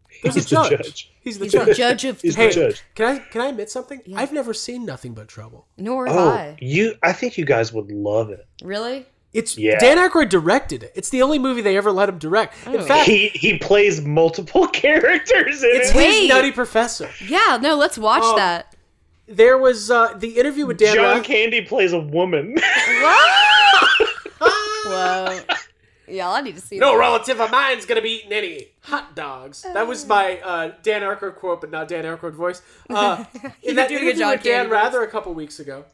[SPEAKER 10] he's the judge.
[SPEAKER 11] He's the
[SPEAKER 9] He's
[SPEAKER 11] judge.
[SPEAKER 9] the judge of
[SPEAKER 10] He's
[SPEAKER 11] Hey,
[SPEAKER 10] the judge.
[SPEAKER 11] can I admit something? I've never seen Nothing But Trouble.
[SPEAKER 9] Nor have
[SPEAKER 10] Oh,
[SPEAKER 9] I.
[SPEAKER 10] I think you guys would love it.
[SPEAKER 9] Really?
[SPEAKER 11] It's
[SPEAKER 10] Yeah.
[SPEAKER 11] Dan Aykroyd directed it. It's the only movie they ever let him direct. In fact,
[SPEAKER 10] He plays multiple characters in
[SPEAKER 11] it's
[SPEAKER 10] it.
[SPEAKER 11] his
[SPEAKER 9] Wait.
[SPEAKER 11] Nutty Professor.
[SPEAKER 9] Yeah, no, let's watch that.
[SPEAKER 11] There was the interview with Dan
[SPEAKER 10] John
[SPEAKER 11] Rath-
[SPEAKER 10] Candy plays a woman.
[SPEAKER 9] Whoa. Yeah, I need to see
[SPEAKER 11] No
[SPEAKER 9] that.
[SPEAKER 11] relative of mine's gonna be eating any hot dogs. That was my Dan Aykroyd quote, but not Dan Aykroyd voice. In that
[SPEAKER 9] doing a
[SPEAKER 11] interview
[SPEAKER 9] John
[SPEAKER 11] with Dan
[SPEAKER 9] Candy voice.
[SPEAKER 11] Rather a couple weeks ago,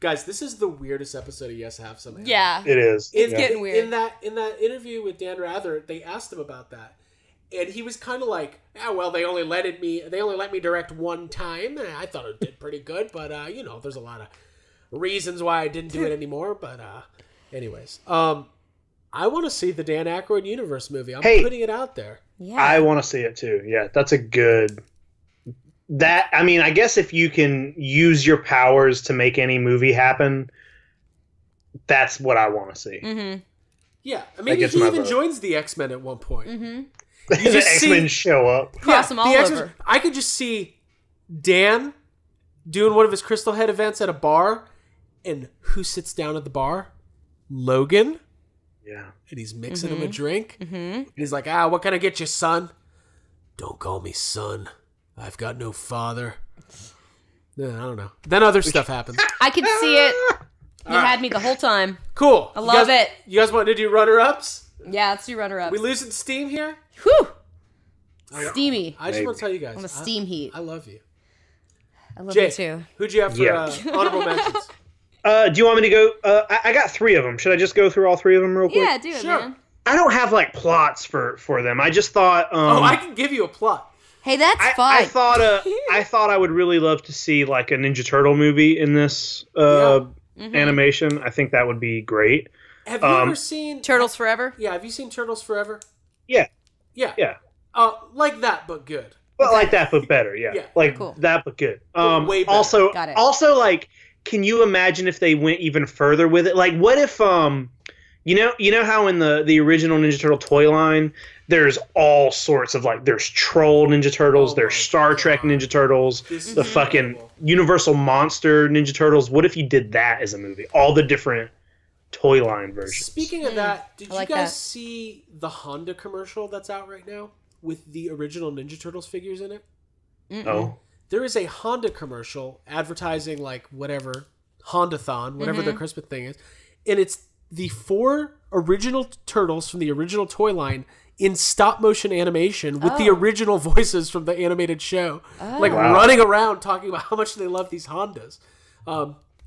[SPEAKER 11] guys, this is the weirdest episode of Yes Have Some.
[SPEAKER 9] Yeah.
[SPEAKER 10] It is.
[SPEAKER 9] It's getting weird.
[SPEAKER 11] In that interview with Dan Rather, they asked him about that, and he was kind of like, "Yeah, well, they only let me direct one time. I thought it did pretty good, but there's a lot of reasons why I didn't do it anymore." But anyways, I want to see the Dan Aykroyd universe movie. I'm putting it out there.
[SPEAKER 9] Yeah.
[SPEAKER 10] I want to see it too. Yeah, that's a good. I guess if you can use your powers to make any movie happen, that's what I want to see.
[SPEAKER 9] Mm-hmm.
[SPEAKER 11] Yeah, I mean, he
[SPEAKER 10] gets my
[SPEAKER 11] even
[SPEAKER 10] vote.
[SPEAKER 11] joins the X-Men at one point.
[SPEAKER 9] Mm-hmm.
[SPEAKER 10] The X-Men show up.
[SPEAKER 9] Cross them all
[SPEAKER 11] the X-Men-
[SPEAKER 9] over.
[SPEAKER 11] I could just see Dan doing one of his Crystal Head events at a bar, and who sits down at the bar? Logan.
[SPEAKER 10] Yeah.
[SPEAKER 11] And he's mixing him a drink. Mm-hmm. And he's like, what can I get you, son? Don't call me son. I've got no father. I don't know. Then other stuff happens.
[SPEAKER 9] I could see it. You had me the whole time.
[SPEAKER 11] Cool.
[SPEAKER 9] I love it.
[SPEAKER 11] You guys want to do runner-ups?
[SPEAKER 9] Yeah, let's do runner-ups.
[SPEAKER 11] We losing steam here?
[SPEAKER 9] Whew. Steamy.
[SPEAKER 11] I just want to tell you guys.
[SPEAKER 9] I'm a steam heat.
[SPEAKER 11] I love you.
[SPEAKER 9] I love
[SPEAKER 11] Jay,
[SPEAKER 9] you too.
[SPEAKER 11] Who'd you have for honorable mentions?
[SPEAKER 10] Do you want me to go? I got 3 of them. Should I just go through all 3 of them real quick?
[SPEAKER 9] Yeah, do it, man.
[SPEAKER 10] I don't have plots for them. I just thought.
[SPEAKER 11] I can give you a plot.
[SPEAKER 9] Hey, that's fun.
[SPEAKER 10] I thought I would really love to see a Ninja Turtle movie in this animation. I think that would be great.
[SPEAKER 11] Have you ever seen
[SPEAKER 9] Turtles Forever?
[SPEAKER 11] Yeah, have you seen Turtles Forever?
[SPEAKER 10] Yeah.
[SPEAKER 11] Yeah.
[SPEAKER 10] Yeah.
[SPEAKER 11] Like that, but good.
[SPEAKER 10] Well, like that, but better. Yeah.
[SPEAKER 11] Cool.
[SPEAKER 10] That, but good.
[SPEAKER 11] Way better.
[SPEAKER 10] Also,
[SPEAKER 9] Got it.
[SPEAKER 10] Can you imagine if they went even further with it? What if you know how in the original Ninja Turtle toy line, there's all sorts of there's Troll Ninja Turtles, there's Star Trek Ninja Turtles, the fucking Universal Monster Ninja Turtles. What if you did that as a movie? All the different toy line versions.
[SPEAKER 11] Speaking of that, did you guys
[SPEAKER 9] that.
[SPEAKER 11] see the Honda commercial that's out right now with the original Ninja Turtles figures in it?
[SPEAKER 10] No.
[SPEAKER 11] There is a Honda commercial advertising whatever Honda-thon, whatever the Christmas thing is, and it's the 4 original turtles from the original toy line in stop motion animation with the original voices from the animated show, running around talking about how much they love these Hondas.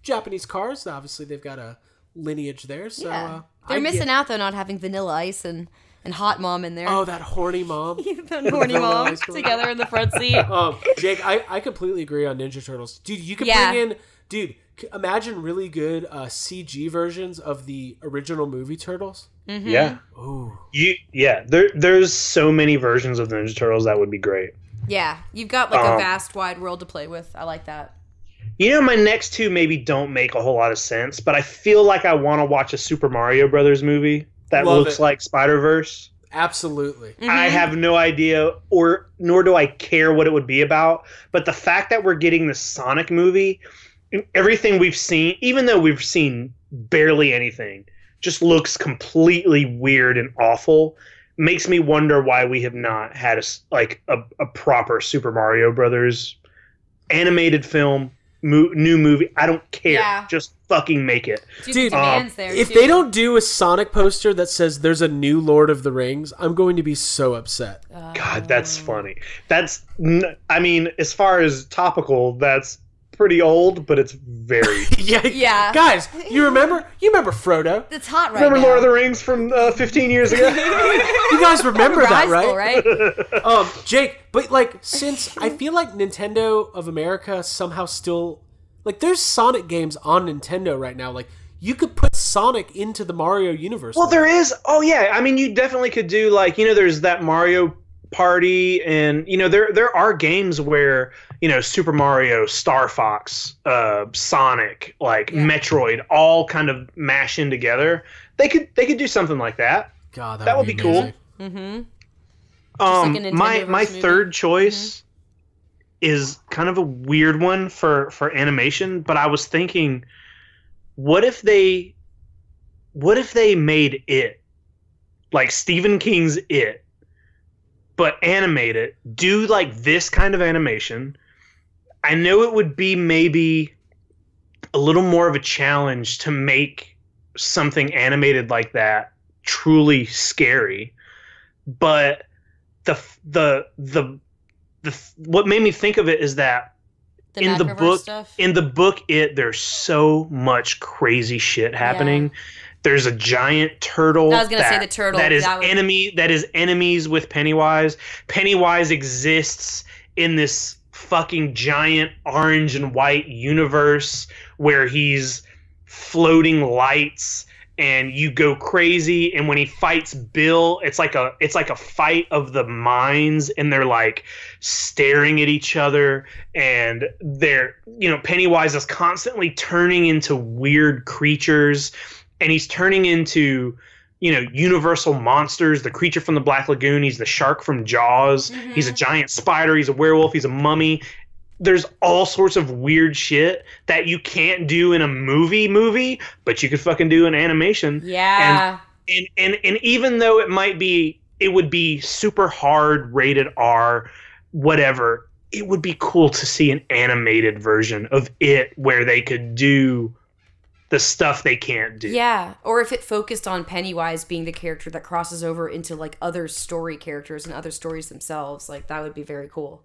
[SPEAKER 11] Japanese cars, obviously they've got a lineage there, so
[SPEAKER 9] they're missing out though, not having Vanilla Ice and Hot Mom in there.
[SPEAKER 11] Oh, that horny mom.
[SPEAKER 9] That horny mom together in the front seat.
[SPEAKER 11] Jake, I completely agree on Ninja Turtles. Dude, you could bring in... imagine really good CG versions of the original movie Turtles.
[SPEAKER 9] Mm-hmm.
[SPEAKER 10] Yeah.
[SPEAKER 11] Ooh.
[SPEAKER 10] There's so many versions of the Ninja Turtles that would be great.
[SPEAKER 9] Yeah, you've got a vast, wide world to play with. I like that.
[SPEAKER 10] My next 2 maybe don't make a whole lot of sense, but I feel like I want to watch a Super Mario Brothers movie that looks like Spider-Verse.
[SPEAKER 11] Absolutely.
[SPEAKER 9] Mm-hmm.
[SPEAKER 10] I have no idea, nor do I care what it would be about, but the fact that we're getting the Sonic movie, everything we've seen, even though we've seen barely anything, just looks completely weird and awful. Makes me wonder why we have not had a proper Super Mario Brothers animated film, new movie. I don't care.
[SPEAKER 9] Yeah.
[SPEAKER 10] Just fucking make it.
[SPEAKER 11] Dude, if they don't do a Sonic poster that says there's a new Lord of the Rings, I'm going to be so upset.
[SPEAKER 10] God, that's funny. I mean, as far as topical, that's pretty old, but it's very
[SPEAKER 9] yeah.
[SPEAKER 11] Guys, you remember Frodo?
[SPEAKER 9] It's hot right
[SPEAKER 10] remember
[SPEAKER 9] now.
[SPEAKER 10] Lord of the Rings from 15 years ago?
[SPEAKER 11] You guys remember that,
[SPEAKER 9] right?
[SPEAKER 11] Jake, but like, since I feel like Nintendo of America somehow still, like, there's Sonic games on Nintendo right now. Like, you could put Sonic into the Mario universe.
[SPEAKER 10] Well, there is. Oh yeah, I mean, you definitely could do, like, there's that Mario Party, and there are games where Super Mario, Star Fox, Sonic, like Metroid, all kind of mash in together. They could do something like that.
[SPEAKER 11] God,
[SPEAKER 10] that would be cool.
[SPEAKER 9] Mm-hmm.
[SPEAKER 10] My third choice is kind of a weird one for animation, but I was thinking, what if they made it like Stephen King's It, but animate it, do like this kind of animation. I know it would be maybe a little more of a challenge to make something animated like that truly scary, but the what made me think of it is that in the book, there's so much crazy shit happening. Yeah. There's a giant turtle.
[SPEAKER 9] I was gonna say the turtle
[SPEAKER 10] that is enemies with Pennywise. Pennywise exists in this fucking giant orange and white universe where he's floating lights and you go crazy. And when he fights Bill, it's like a fight of the minds, and they're like staring at each other, and they're Pennywise is constantly turning into weird creatures. And he's turning into, universal monsters. The creature from the Black Lagoon. He's the shark from Jaws. Mm-hmm. He's a giant spider. He's a werewolf. He's a mummy. There's all sorts of weird shit that you can't do in a movie, but you could fucking do in animation.
[SPEAKER 9] Yeah.
[SPEAKER 10] And even though it would be super hard, rated R, whatever, it would be cool to see an animated version of it where they could do the stuff they can't do.
[SPEAKER 9] Yeah, or if it focused on Pennywise being the character that crosses over into like other story characters and other stories themselves, like that would be very cool.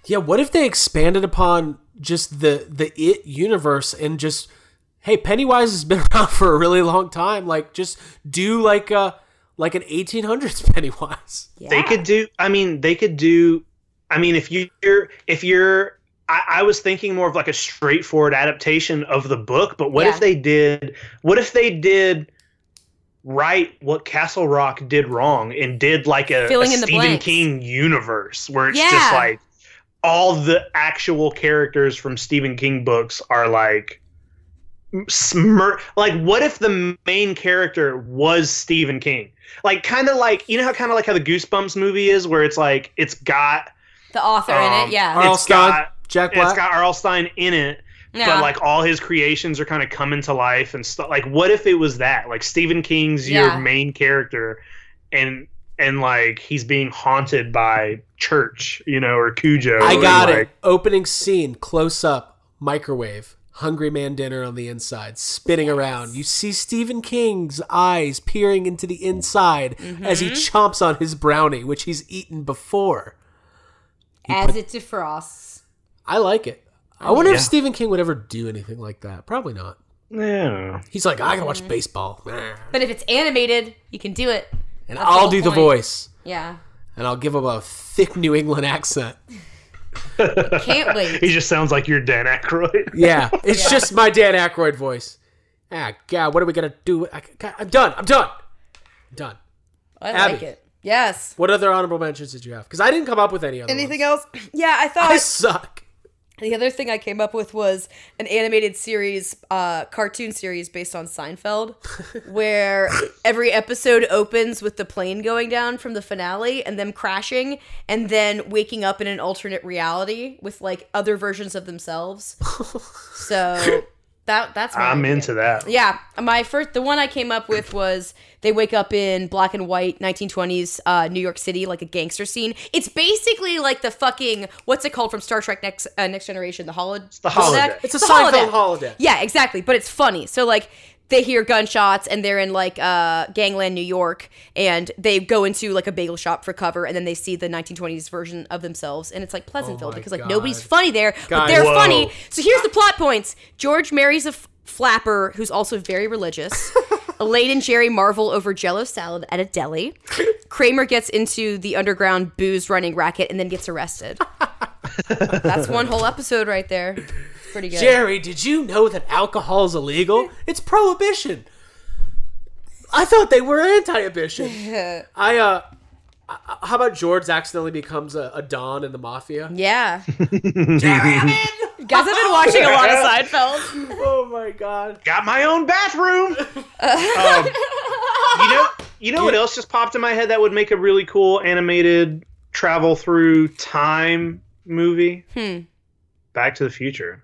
[SPEAKER 11] Yeah, what if they expanded upon just the It universe and just, hey, Pennywise has been around for a really long time, like just do like an 1800s Pennywise.
[SPEAKER 9] Yeah.
[SPEAKER 10] They could do if you're I was thinking more of like a straightforward adaptation of the book, but what if they did right what Castle Rock did wrong and did like a Stephen King universe where it's just like all the actual characters from Stephen King books are like like what if the main character was Stephen King? Like kind of like how the Goosebumps movie is where it's like it's got
[SPEAKER 9] the author in it,
[SPEAKER 11] R.L. Stein, Jack Black.
[SPEAKER 10] It's got R.L. Stein in it, but like all his creations are kind of coming to life and stuff. Like, what if it was that? Like Stephen King's your main character, and like he's being haunted by Church, or Cujo.
[SPEAKER 11] I got it. Opening scene, close up, microwave, Hungry Man dinner on the inside, spinning around. You see Stephen King's eyes peering into the inside as he chomps on his brownie, which he's eaten before.
[SPEAKER 9] As it defrosts.
[SPEAKER 11] I like it. I wonder if Stephen King would ever do anything like that. Probably not.
[SPEAKER 10] Yeah.
[SPEAKER 11] He's like, I gotta watch baseball.
[SPEAKER 9] But if it's animated, you can do it.
[SPEAKER 11] And I'll do the voice.
[SPEAKER 9] Yeah.
[SPEAKER 11] And I'll give him a thick New England accent.
[SPEAKER 9] Can't wait.
[SPEAKER 10] He just sounds like your Dan Aykroyd.
[SPEAKER 11] Yeah. It's just my Dan Aykroyd voice. Ah, God, what are we gonna do? I'm done.
[SPEAKER 9] I
[SPEAKER 11] Abby,
[SPEAKER 9] like it. Yes.
[SPEAKER 11] What other honorable mentions did you have? Because I didn't come up with any other
[SPEAKER 9] Anything
[SPEAKER 11] ones.
[SPEAKER 9] else? Yeah, I thought...
[SPEAKER 11] I suck.
[SPEAKER 9] The other thing I came up with was an animated series, cartoon series based on Seinfeld, where every episode opens with the plane going down from the finale and them crashing and then waking up in an alternate reality with like other versions of themselves. So That's my
[SPEAKER 10] I'm
[SPEAKER 9] idea.
[SPEAKER 10] into that.
[SPEAKER 9] Yeah, the one I came up with was they wake up in black and white 1920s New York City, like a gangster scene. It's basically like the fucking, what's it called from Star Trek Next Generation? The holodeck?
[SPEAKER 11] It's a Seinfeld holodeck.
[SPEAKER 9] Yeah, exactly. But it's funny. So like they hear gunshots and they're in like gangland, New York, and they go into like a bagel shop for cover, and then they see the 1920s version of themselves, and it's like Pleasantville because like nobody's funny there, but they're funny. So here's the plot points. George marries a flapper who's also very religious. Elaine and Jerry marvel over Jell-O salad at a deli. Kramer gets into the underground booze running racket and then gets arrested. That's one whole episode right there. Pretty good.
[SPEAKER 11] Jerry, did you know that alcohol is illegal? It's prohibition. I thought they were anti-abition. How about George accidentally becomes a Don in the mafia?
[SPEAKER 9] Yeah.
[SPEAKER 11] Jerry, I'm in!
[SPEAKER 9] You guys have been watching a lot of Seinfeld.
[SPEAKER 11] Oh my god.
[SPEAKER 10] Got my own bathroom. You know what else just popped in my head that would make a really cool animated travel through time movie? Back to the Future.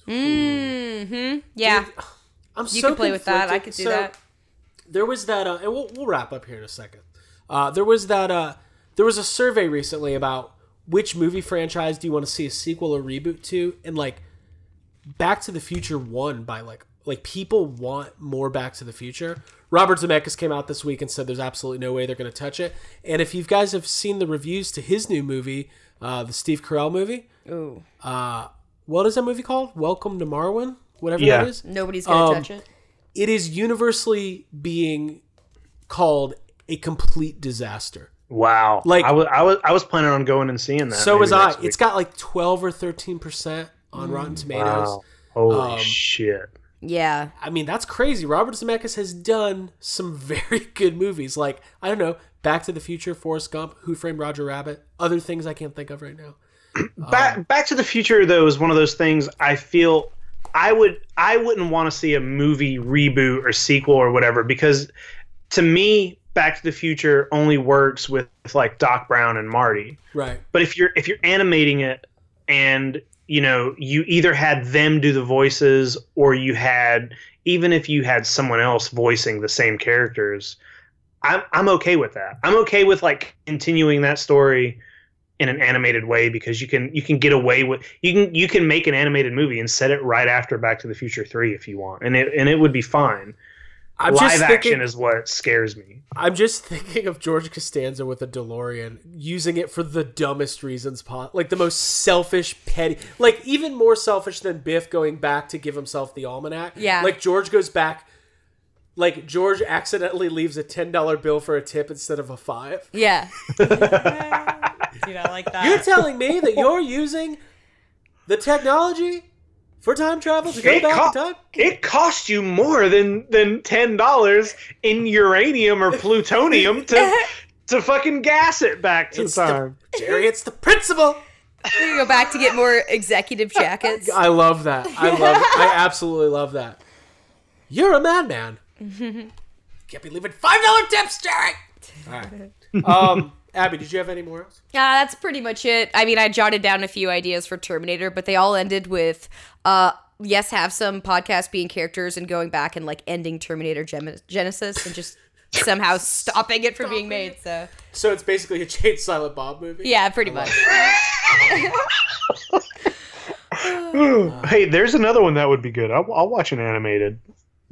[SPEAKER 9] Mm-hmm. Yeah.
[SPEAKER 11] Dude, I'm
[SPEAKER 9] you
[SPEAKER 11] so
[SPEAKER 9] could play with that. I
[SPEAKER 11] conflicted.
[SPEAKER 9] could do that.
[SPEAKER 11] There was that, and we'll wrap up here in a second. There was a survey recently about which movie franchise do you want to see a sequel or reboot to, and like Back to the Future won by like people want more Back to the Future. Robert Zemeckis came out this week and said there's absolutely no way they're going to touch it. And if you guys have seen the reviews to his new movie, the Steve Carell movie, what is that movie called? Welcome to Marwen? Whatever that is.
[SPEAKER 9] Nobody's going to touch it.
[SPEAKER 11] It is universally being called a complete disaster.
[SPEAKER 10] Wow.
[SPEAKER 11] Like
[SPEAKER 10] I was planning on going and seeing that.
[SPEAKER 11] So was I. It's got like 12 or 13% on Rotten Tomatoes.
[SPEAKER 10] Wow. Holy shit.
[SPEAKER 9] Yeah.
[SPEAKER 11] I mean, that's crazy. Robert Zemeckis has done some very good movies. Like, I don't know, Back to the Future, Forrest Gump, Who Framed Roger Rabbit, other things I can't think of right now.
[SPEAKER 10] Back to the Future, though, is one of those things I feel I wouldn't want to see a movie reboot or sequel or whatever, because to me, Back to the Future only works with like Doc Brown and Marty.
[SPEAKER 11] Right.
[SPEAKER 10] But if you're animating it and you either had them do the voices or even if you had someone else voicing the same characters, I'm okay with that. I'm okay with like continuing that story in an animated way, because you can get away with you can make an animated movie and set it right after Back to the Future 3 if you want, and it would be fine. Live action is what scares me.
[SPEAKER 11] I'm just thinking of George Costanza with a DeLorean, using it for the dumbest reasons like the most selfish, petty, like even more selfish than Biff going back to give himself the almanac.
[SPEAKER 9] Yeah.
[SPEAKER 11] Like George goes back, like George accidentally leaves a $10 bill for a tip instead of a $5.
[SPEAKER 9] Yeah. Dude, I like that.
[SPEAKER 11] You're telling me that you're using the technology for time travel to go back in time?
[SPEAKER 10] It cost you more than $10 in uranium or plutonium to fucking gas it back to time.
[SPEAKER 11] Jerry, it's the principle.
[SPEAKER 9] You go back to get more executive jackets.
[SPEAKER 11] I love that. I absolutely love that. You're a madman. Can't be leaving $5 tips, Jerry. All right. Abby, did you have any more else?
[SPEAKER 9] Yeah, that's pretty much it. I mean, I jotted down a few ideas for Terminator, but they all ended with, yes, have some podcasts being characters and going back and like ending Terminator Genesis and just somehow stopping it from being made.
[SPEAKER 11] So it's basically a Jay and Silent Bob movie?
[SPEAKER 9] Yeah, pretty much.
[SPEAKER 10] Hey, there's another one that would be good. I'll watch an animated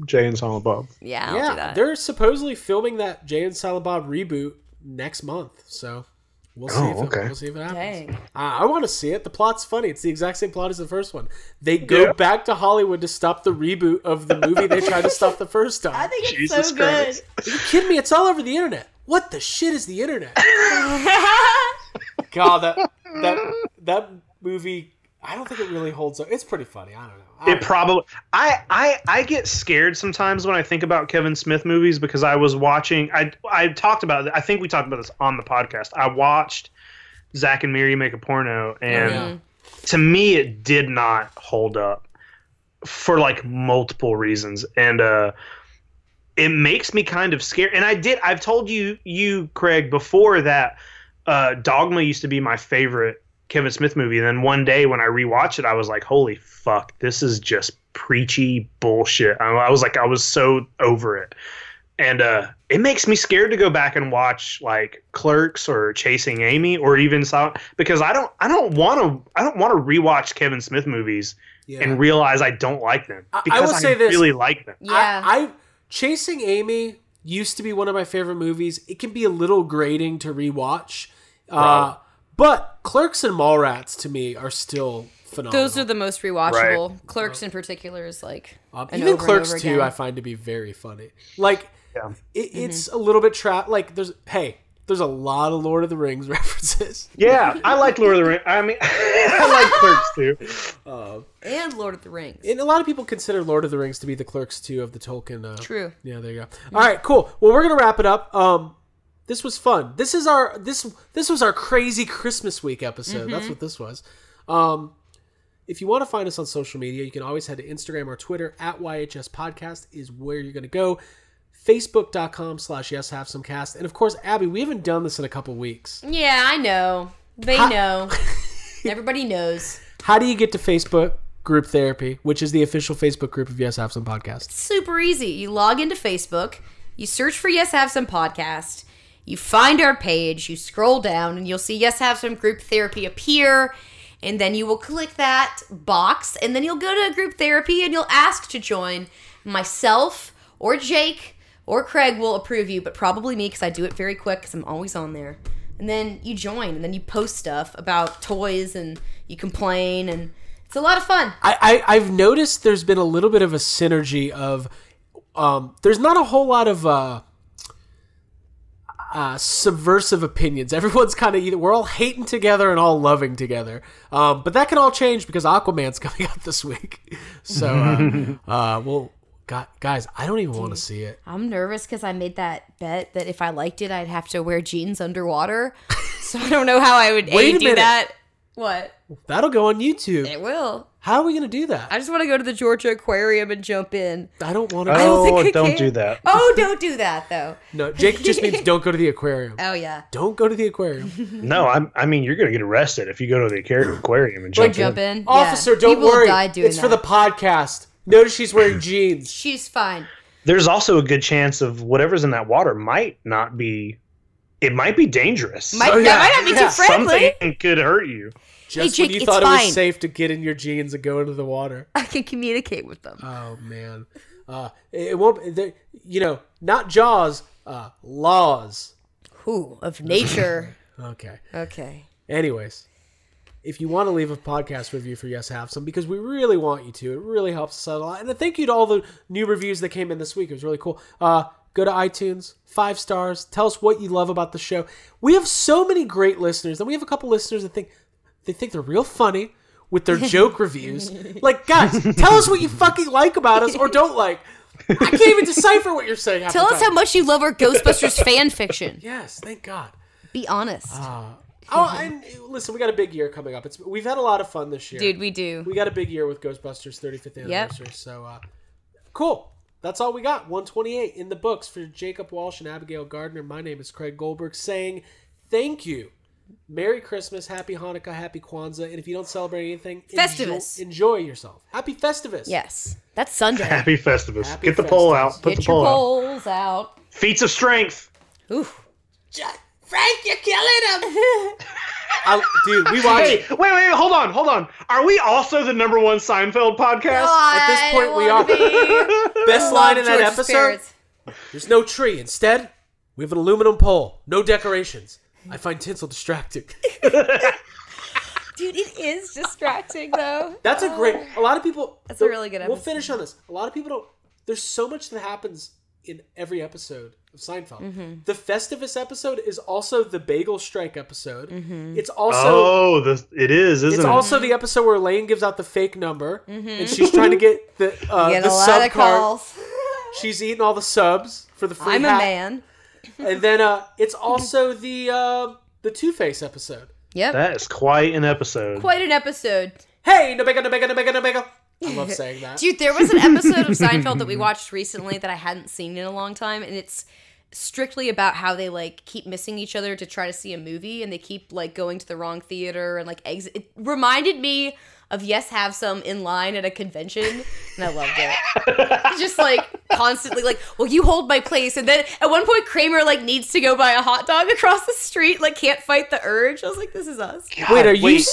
[SPEAKER 10] Jay and Silent Bob.
[SPEAKER 9] Yeah, I'll do that.
[SPEAKER 11] They're supposedly filming that Jay and Silent Bob reboot next month, so we'll see we'll see if it happens.
[SPEAKER 9] Dang.
[SPEAKER 11] I want to see it. The plot's funny. It's the exact same plot as the first one. They go back to Hollywood to stop the reboot of the movie they tried to stop the first time.
[SPEAKER 9] I think it's
[SPEAKER 10] Jesus
[SPEAKER 9] so good.
[SPEAKER 10] Christ.
[SPEAKER 11] Are you kidding me? It's all over the internet. What the shit is the internet? God, that movie, I don't think it really holds up. It's pretty funny. I don't know.
[SPEAKER 10] It probably. I get scared sometimes when I think about Kevin Smith movies, because I was watching. I talked about it. I think we talked about this on the podcast. I watched Zack and Miri Make a Porno, and to me, it did not hold up for like multiple reasons, and it makes me kind of scared. And I've told you, Craig, before that Dogma used to be my favorite Kevin Smith movie. And then one day when I rewatched it, I was like, holy fuck, this is just preachy bullshit. I was so over it. And it makes me scared to go back and watch like Clerks or Chasing Amy or even because I don't want to rewatch Kevin Smith movies and realize I don't like them because
[SPEAKER 11] I will say this,
[SPEAKER 10] really like them.
[SPEAKER 9] Yeah.
[SPEAKER 11] Chasing Amy used to be one of my favorite movies. It can be a little grating to rewatch.
[SPEAKER 10] Right.
[SPEAKER 11] But Clerks and Mallrats to me are still phenomenal.
[SPEAKER 9] Those are the most rewatchable.
[SPEAKER 10] Right.
[SPEAKER 9] Clerks in particular is like
[SPEAKER 11] even Clerks 2 I find to be very funny. Like it's a little bit like there's a lot of Lord of the Rings references.
[SPEAKER 10] Yeah, I like Lord of the Rings. I mean, I like Clerks too.
[SPEAKER 9] And Lord of the Rings.
[SPEAKER 11] And a lot of people consider Lord of the Rings to be the Clerks 2 of the Tolkien.
[SPEAKER 9] True.
[SPEAKER 11] Yeah, there you go. All right, cool. Well, we're gonna wrap it up. This was fun. This was our crazy Christmas week episode. That's what this was. If you want to find us on social media, you can always head to Instagram or Twitter at YHS Podcast is where you're going to go. Facebook.com/YesHaveSomeCast. And of course, Abby, we haven't done this in a couple weeks.
[SPEAKER 9] Yeah, I know. They know. Everybody knows.
[SPEAKER 11] How do you get to Facebook Group Therapy, which is the official Facebook group of Yes Have Some Podcast?
[SPEAKER 9] Super easy. You log into Facebook, you search for Yes Have Some Podcast, you find our page, you scroll down, and you'll see Yes Have Some Group Therapy appear. And then you will click that box, and then you'll go to group therapy, and you'll ask to join. Myself or Jake or Craig will approve you, but probably me because I do it very quick because I'm always on there. And then you join, and then you post stuff about toys, and you complain, and it's a lot of fun.
[SPEAKER 11] I've noticed there's been a little bit of a synergy of there's not a whole lot of subversive opinions. Everyone's kind of we're all hating together and all loving together. But that can all change because Aquaman's coming out this week. So, guys, I don't even want to see it.
[SPEAKER 9] I'm nervous because I made that bet that if I liked it, I'd have to wear jeans underwater. So I don't know how I would do that. What?
[SPEAKER 11] That'll go on YouTube.
[SPEAKER 9] It will.
[SPEAKER 11] How are we going to do that?
[SPEAKER 9] I just want to go to the Georgia Aquarium and jump in.
[SPEAKER 11] I don't want to.
[SPEAKER 10] Don't do that.
[SPEAKER 9] Oh, don't do that, though.
[SPEAKER 11] No, Jake just means don't go to the aquarium.
[SPEAKER 9] Oh, yeah.
[SPEAKER 11] Don't go to the aquarium.
[SPEAKER 10] No, I mean, you're going to get arrested if you go to the aquarium and jump in.
[SPEAKER 11] Officer, don't worry. It's for the podcast. Notice she's wearing jeans.
[SPEAKER 9] She's fine.
[SPEAKER 10] There's also a good chance of whatever's in that water might not be... It might be dangerous.
[SPEAKER 9] That might not be too friendly.
[SPEAKER 10] Something could hurt you.
[SPEAKER 11] Just
[SPEAKER 9] Jake,
[SPEAKER 11] when you thought it was safe to get in your jeans and go into the water.
[SPEAKER 9] I can communicate with them.
[SPEAKER 11] Oh, man. It won't... not Jaws, laws.
[SPEAKER 9] Ooh, of nature.
[SPEAKER 11] Okay. Anyways, if you want to leave a podcast review for Yes Have Some, because we really want you to. It really helps us out a lot. And thank you to all the new reviews that came in this week. It was really cool. Go to iTunes, 5 stars. Tell us what you love about the show. We have so many great listeners, and we have a couple listeners that think they're real funny with their joke reviews. Like, guys, tell us what you fucking like about us or don't like. I can't even decipher what you're saying.
[SPEAKER 9] Tell us how much you love our Ghostbusters fan fiction.
[SPEAKER 11] Yes, thank God.
[SPEAKER 9] Be honest.
[SPEAKER 11] And listen, we got a big year coming up. We've had a lot of fun this year.
[SPEAKER 9] Dude, we do.
[SPEAKER 11] We got a big year with Ghostbusters 35th anniversary. Yep. So, cool. That's all we got. 128 in the books for Jacob Walsh and Abigail Gardner. My name is Craig Goldberg saying thank you. Merry Christmas, Happy Hanukkah, Happy Kwanzaa, and if you don't celebrate anything,
[SPEAKER 9] Festivus.
[SPEAKER 11] Enjoy yourself. Happy Festivus.
[SPEAKER 9] Yes, that's Sunday.
[SPEAKER 10] Happy Festivus. Get the pole out. Put the pole out.
[SPEAKER 9] Get your poles out.
[SPEAKER 10] Feats of strength.
[SPEAKER 9] Ooh.
[SPEAKER 11] Frank, you're killing him. Dude, we watched.
[SPEAKER 10] Hey, wait, hold on. Are we also the #1 Seinfeld podcast?
[SPEAKER 11] At this point, we are. Best line in that episode. There's no tree. Instead, we have an aluminum pole. No decorations. I find tinsel distracting.
[SPEAKER 9] Dude, it is distracting, though.
[SPEAKER 11] That's a lot of people...
[SPEAKER 9] That's a really good episode.
[SPEAKER 11] We'll finish on this. A lot of people don't... There's so much that happens in every episode of Seinfeld. Mm-hmm. The Festivus episode is also the Bagel Strike episode. Mm-hmm. It's also...
[SPEAKER 10] it is, isn't it?
[SPEAKER 11] It's also the episode where Elaine gives out the fake number, and she's trying to get the sub card. She's eating all the subs for the free
[SPEAKER 9] hat. I'm a man.
[SPEAKER 11] And then it's also the Two-Face episode.
[SPEAKER 9] Yep.
[SPEAKER 10] That is quite an episode.
[SPEAKER 11] Hey, no bagel. I love saying that.
[SPEAKER 9] Dude, there was an episode of Seinfeld that we watched recently that I hadn't seen in a long time, and it's strictly about how they like keep missing each other to try to see a movie, and they keep like going to the wrong theater and like exit. It reminded me of Yes Have Some in line at a convention, and I loved it. Just like constantly like, well, you hold my place, and then at one point Kramer like needs to go buy a hot dog across the street, like can't fight the urge. I was like, this is us.
[SPEAKER 10] God, wait,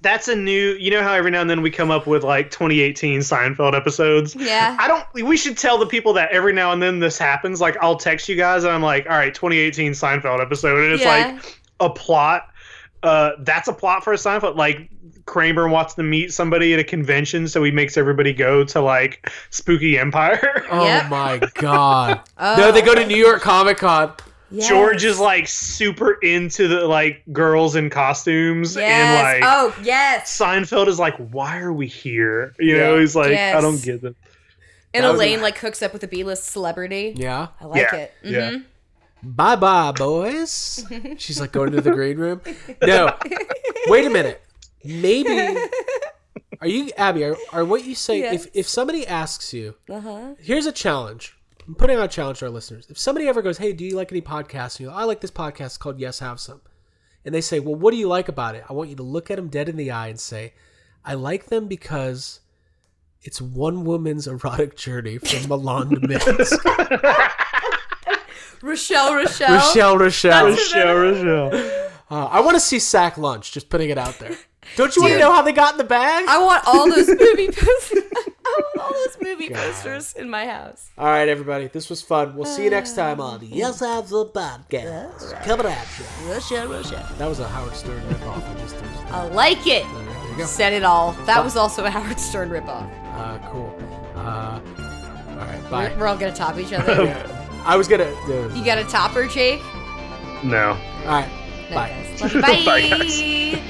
[SPEAKER 10] that's a new, you know how every now and then we come up with like 2018 Seinfeld episodes?
[SPEAKER 9] Yeah.
[SPEAKER 10] We should tell the people that every now and then this happens. Like I'll text you guys and I'm like, all right, 2018 Seinfeld episode, and it's like a plot. That's a plot for a Seinfeld. Like Kramer wants to meet somebody at a convention, so he makes everybody go to like Spooky Empire.
[SPEAKER 11] Oh my god! No, they go to New York Comic Con.
[SPEAKER 9] Yes.
[SPEAKER 10] George is like super into the like girls in costumes, and like Seinfeld is like, why are we here? You know, he's like, I don't get it.
[SPEAKER 9] And Elaine like hooks up with a B-list celebrity.
[SPEAKER 11] Yeah,
[SPEAKER 9] I like it. Mm-hmm.
[SPEAKER 10] Yeah.
[SPEAKER 11] Bye-bye, boys. She's like going to the green room. No, wait a minute. Maybe are you, Abby? Are what you say? If somebody asks you, here's a challenge. I'm putting out a challenge to our listeners. If somebody ever goes, "Hey, do you like any podcasts?" And you go, "I like this podcast called Yes Have Some," and they say, "Well, what do you like about it?" I want you to look at them dead in the eye and say, "I like them because it's one woman's erotic journey from Milan to Minsk."
[SPEAKER 9] Rochelle.
[SPEAKER 11] I want to see Sack Lunch. Just putting it out there. Don't you want to know how they got in the bag?
[SPEAKER 9] I want all those movie posters. Posters in my house.
[SPEAKER 11] All right, everybody. This was fun. We'll see you next time on the Yes Have Some podcast. Coming at you.
[SPEAKER 9] Rochelle.
[SPEAKER 11] That was a Howard Stern ripoff.
[SPEAKER 9] I like it.
[SPEAKER 11] There you go.
[SPEAKER 9] Said it all. That was also a Howard Stern ripoff.
[SPEAKER 11] Cool. All right. Bye.
[SPEAKER 9] We're all gonna top each other.
[SPEAKER 11] I was gonna.
[SPEAKER 9] You got a topper, Jake?
[SPEAKER 10] No.
[SPEAKER 11] All right.
[SPEAKER 9] No,
[SPEAKER 11] Bye.
[SPEAKER 9] guys. Bye.
[SPEAKER 10] Bye, guys.